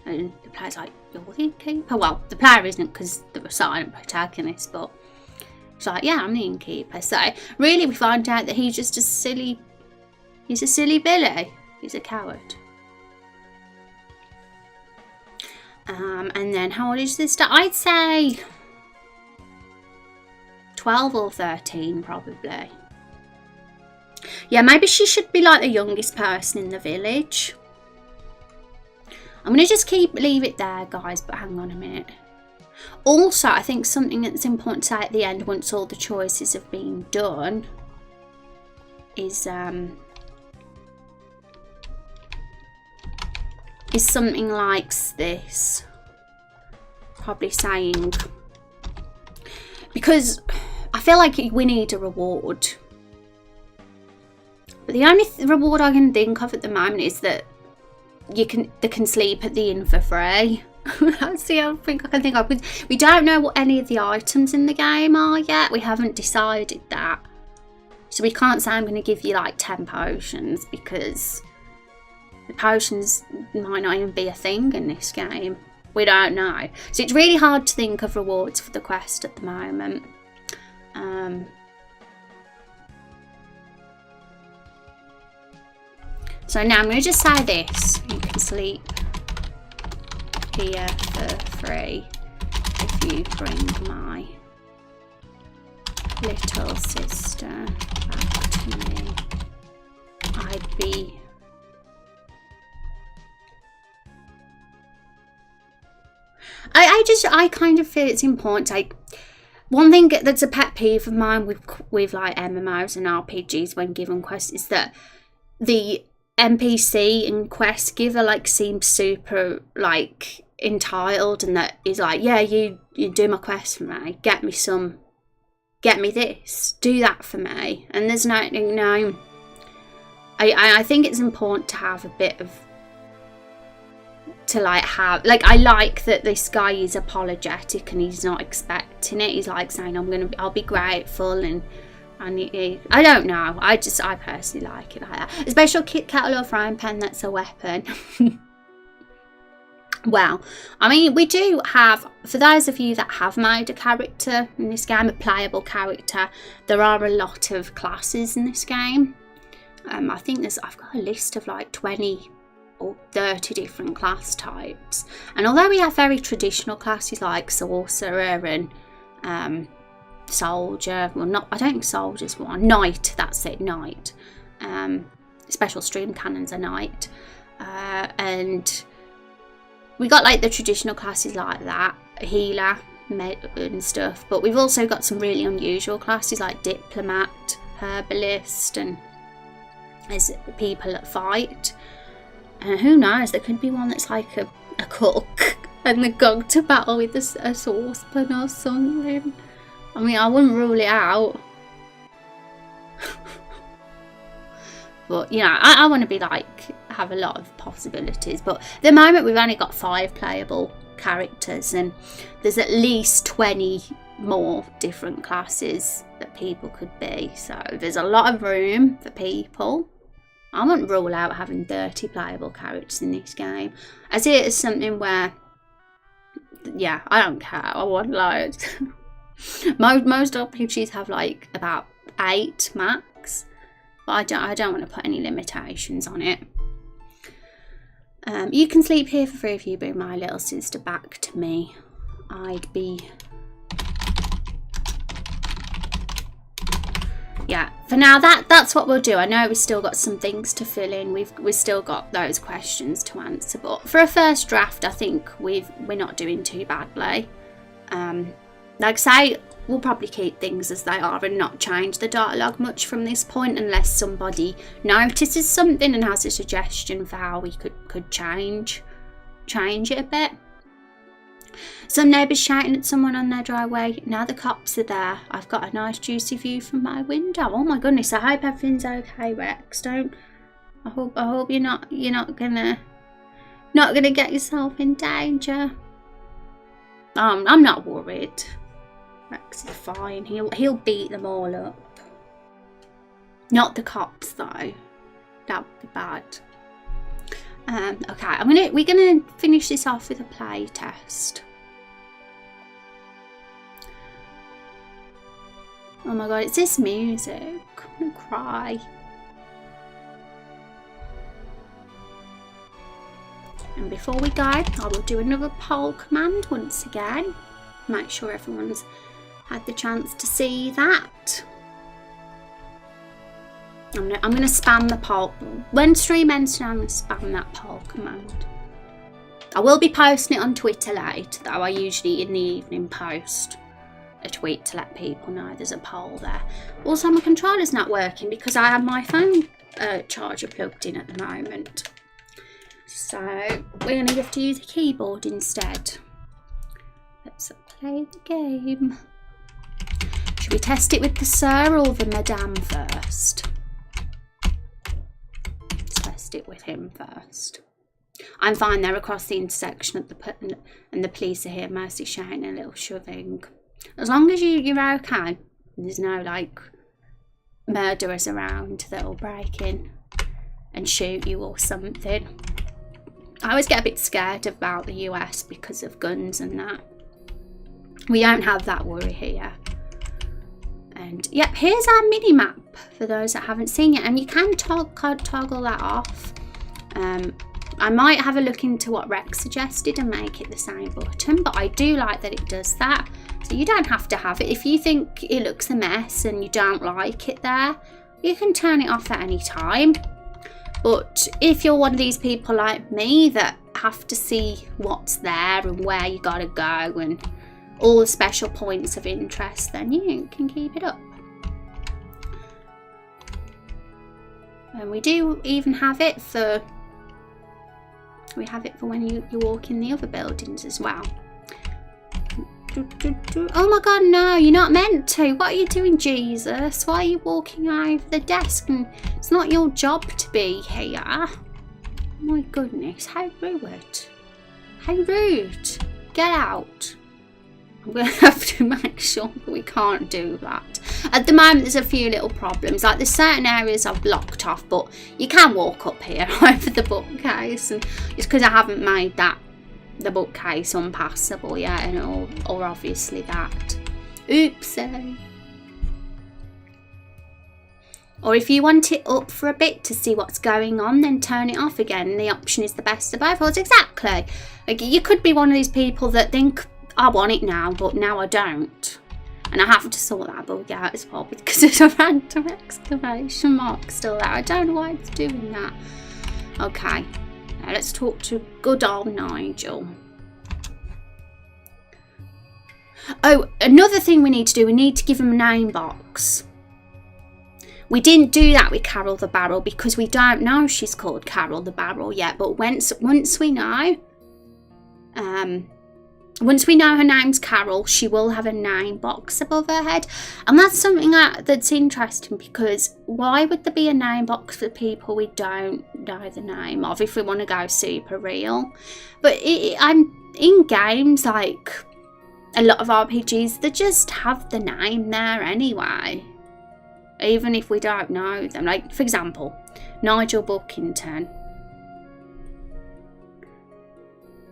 and the player's like, you're the innkeeper? Well, the player isn't, because they're a silent protagonist, but she's like, yeah, I'm the innkeeper. So really we find out that he's just a silly Billy. He's a coward. And then how old is this? I'd say 12 or 13 probably. Yeah, maybe she should be like the youngest person in the village. I'm going to just leave it there, guys, but hang on a minute. Also, I think something that's important to say at the end, once all the choices have been done, is something like this. Probably saying, because I feel like we need a reward. But the only reward I can think of at the moment is that they can sleep at the inn for free. That's the only thing I can think of. We don't know what any of the items in the game are yet. We haven't decided that. So we can't say I'm going to give you like 10 potions, because the potions might not even be a thing in this game. We don't know. So it's really hard to think of rewards for the quest at the moment. So now I'm going to just say this. You can sleep here for free if you bring my little sister back to me. I'd be... I kind of feel it's important. Like, one thing that's a pet peeve of mine with like MMOs and RPGs when given quests is that the NPC in quests giver like seems super like entitled, and that is like, yeah, you do my quest for me, get me this, do that for me. And there's no, you know, I think it's important to have a bit of, to like have, like, I like that this guy is apologetic and he's not expecting it. He's like saying, I'll be grateful, and I don't know, I personally like it like that. A special kettle or frying pan that's a weapon. Well, I mean, we do have, for those of you that have made a character in this game, a playable character, there are a lot of classes in this game. I think I've got a list of like 20 or 30 different class types. And although we have very traditional classes like sorcerer and soldier, well, not, I don't think soldier's one, knight, that's it, knight. Special stream cannons are knight. And we got like the traditional classes like that, healer and stuff, but we've also got some really unusual classes like diplomat, herbalist, and there's people that fight. And who knows, there could be one that's like a cook and they're going to battle with a saucepan or something. I mean, I wouldn't rule it out. But, you know, I want to be like, have a lot of possibilities. But at the moment, we've only got 5 playable characters, and there's at least 20 more different classes that people could be. So there's a lot of room for people. I wouldn't rule out having 30 playable characters in this game. I see it as something where, yeah, I don't care. I want loads. Most RPGs have like about 8 max. But I don't want to put any limitations on it. You can sleep here for free if you bring my little sister back to me. I'd be... Yeah, for now that's what we'll do. I know we've still got some things to fill in. We've still got those questions to answer. But for a first draft, I think we're not doing too badly. Like I say, we'll probably keep things as they are and not change the dialogue much from this point, unless somebody notices something and has a suggestion for how we could change it a bit. Some neighbours shouting at someone on their driveway. Now the cops are there. I've got a nice juicy view from my window. Oh my goodness, I hope everything's okay, Rex. I hope you're not gonna get yourself in danger. I'm not worried. Rex is fine. He'll beat them all up. Not the cops though. That would be bad. Okay, we're gonna finish this off with a play test. Oh my god, it's this music. I'm gonna cry. And before we go, I will do another poll command once again. Make sure everyone's had the chance to see that. I'm gonna spam the poll. When stream ends, I'm gonna spam that poll command. I will be posting it on Twitter later, though. I usually in the evening post a tweet to let people know there's a poll there. Also, my controller's not working because I have my phone charger plugged in at the moment. So we're gonna have to use a keyboard instead. Let's play the game. Should we test it with the sir or the madame first? Let's test it with him first. I'm fine, they're across the intersection at and the police are here mostly shouting a little shoving. As long as you're okay, there's no like murderers around that'll break in and shoot you or something. I always get a bit scared about the US because of guns and that. We don't have that worry here. And yep, here's our mini map for those that haven't seen it, and you can toggle that off. I might have a look into what Rex suggested and make it the same button, but I do like that it does that. So you don't have to have it. If you think it looks a mess and you don't like it there, you can turn it off at any time. But if you're one of these people like me that have to see what's there and where you gotta go and all the special points of interest, then you can keep it up. And we do even have it for when you walk in the other buildings as well. Oh my god, no, you're not meant to. What are you doing, Jesus? Why are you walking over the desk? And it's not your job to be here. Oh my goodness, how rude. How rude. Get out. I'm going to have to make sure that we can't do that. At the moment, there's a few little problems. Like, there's certain areas I've blocked off, but you can walk up here over the bookcase. And it's because I haven't made the bookcase unpassable yet, and or obviously that. Oopsie. Or if you want it up for a bit to see what's going on, then turn it off again. The option is the best of both worlds. Exactly. Like, you could be one of these people that think, I want it now, but now I don't. And I have to sort that bug out as well, because there's a random exclamation mark still there. I don't know why it's doing that. Okay, now let's talk to good old Nigel. Oh, another thing we need to do, we need to give him a name box. We didn't do that with Carol the Barrel because we don't know she's called Carol the Barrel yet, but once we know, once we know her name's Carol, she will have a name box above her head. And that's something that's interesting, because why would there be a name box for people we don't know the name of if we want to go super real? But I'm in games like a lot of RPGs, they just have the name there anyway, even if we don't know them. Like, for example, Nigel Bookington.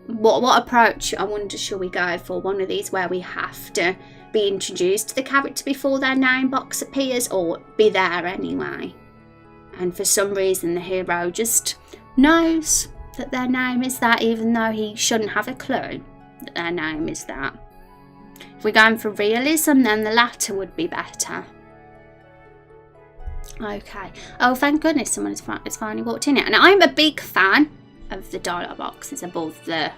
What approach, I wonder, shall we go for? One of these where we have to be introduced to the character before their name box appears, or be there anyway? And for some reason the hero just knows that their name is that, even though he shouldn't have a clue that their name is that. If we're going for realism, then the latter would be better. Okay. Oh, thank goodness someone has finally walked in it. And I'm a big fan of the dialogue boxes above the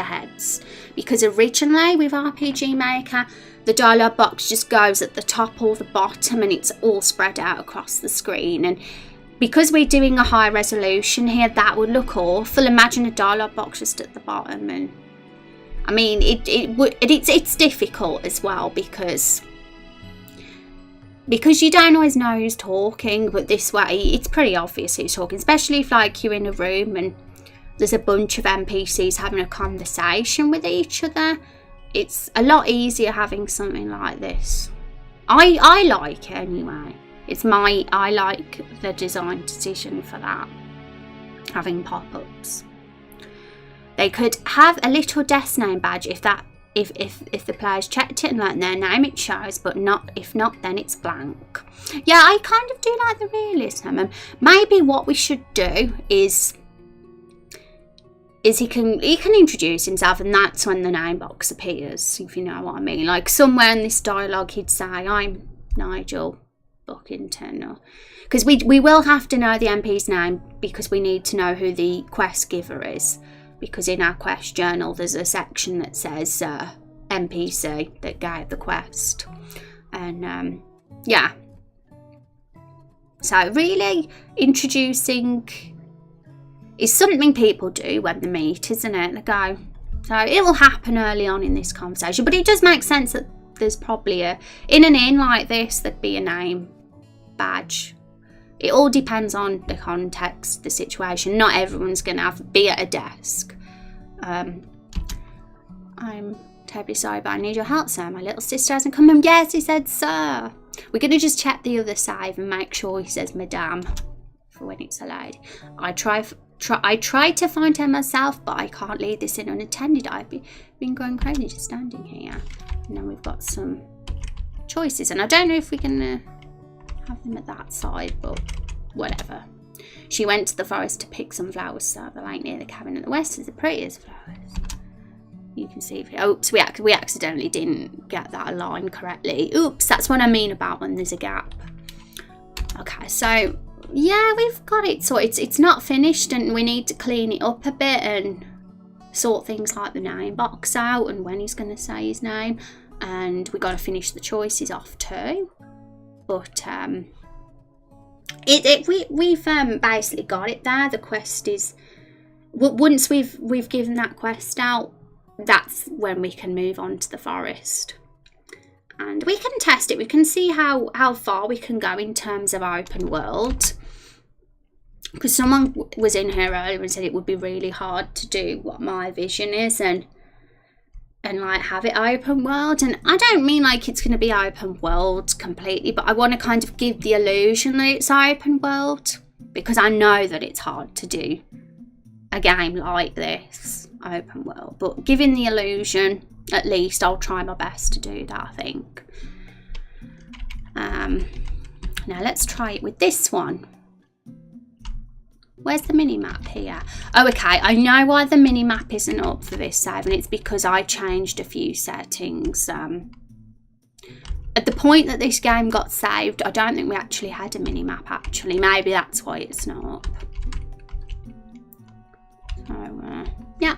heads, because originally with RPG Maker the dialogue box just goes at the top or the bottom, and it's all spread out across the screen. And because we're doing a high resolution here, that would look awful. Imagine a dialogue box just at the bottom. And I mean, it's difficult as well, because you don't always know who's talking, but this way it's pretty obvious who's talking, especially if like you're in a room and there's a bunch of NPCs having a conversation with each other. It's a lot easier having something like this. I like it anyway. I like the design decision for that, having pop-ups. They could have a little desk name badge if the players checked it and learnt their name, it shows, but if not, then it's blank. Yeah, I kind of do like the realism. And maybe what we should do is he can introduce himself, and that's when the name box appears, if you know what I mean. Like, somewhere in this dialogue he'd say, I'm Nigel Bookington, because we will have to know the MP's name, because we need to know who the quest giver is, because in our quest journal there's a section that says NPC that gave the quest. And yeah, so really introducing is something people do when they meet, isn't it? They go, so it will happen early on in this conversation, but it does make sense that there's probably in an inn like this there'd be a name badge. It all depends on the context, the situation. Not everyone's going to be at a desk. I'm terribly sorry, but I need your help, sir. My little sister hasn't come home. Yes, he said, sir. We're going to just check the other side and make sure he says madame for when it's a lady. I tried to find her myself, but I can't leave this in unattended. I've been going crazy just standing here. And then we've got some choices. And I don't know if we can have them at that side, but whatever. She went to the forest to pick some flowers, so the lake near the cabin at the west is the prettiest flowers. You can see, oops, we accidentally didn't get that line correctly. Oops, that's what I mean about when there's a gap. Okay, so yeah, we've got it. So it's not finished, and we need to clean it up a bit and sort things like the name box out and when he's going to say his name. And we got to finish the choices off too. But we've basically got it there. The quest is, once we've given that quest out, that's when we can move on to the forest. And we can test it. We can see how far we can go in terms of open world. Because someone was in here earlier and said it would be really hard to do what my vision is and like have it open world. And I don't mean like it's going to be open world completely, but I want to kind of give the illusion that it's open world, because I know that it's hard to do a game like this open world, but giving the illusion, at least I'll try my best to do that, I think. Now let's try it with this one. Where's the mini map here? Oh, okay, I know why the mini map isn't up for this save, and it's because I changed a few settings. At the point that this game got saved, I don't think we actually had a mini map actually. Maybe that's why it's not up. So, yeah.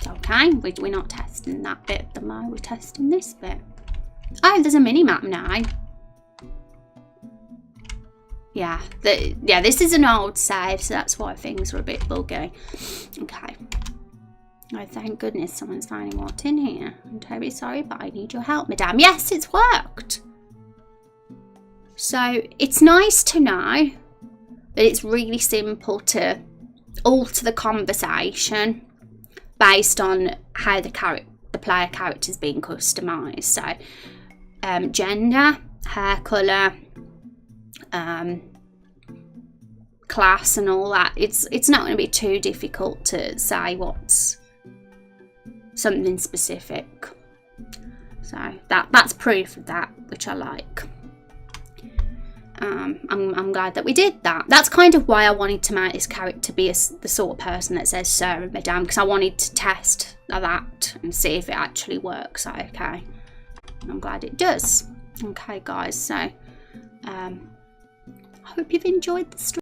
Okay, we're not testing that bit at the moment, we're testing this bit. Oh, there's a mini-map now. Yeah, this is an old save, so that's why things are a bit buggy. Okay. Oh, thank goodness someone's finally walked in here. I'm terribly sorry, but I need your help, madame. Yes, it's worked. So, it's nice to know that it's really simple to alter the conversation based on how the player character's being customised. So gender, hair colour, class and all that. It's not going to be too difficult to say what's something specific. So that's proof of that, which I like. I'm glad that we did that. That's kind of why I wanted to make this character be the sort of person that says sir and madame, because I wanted to test that and see if it actually works okay. And I'm glad it does. Okay guys, so I hope you've enjoyed the stream.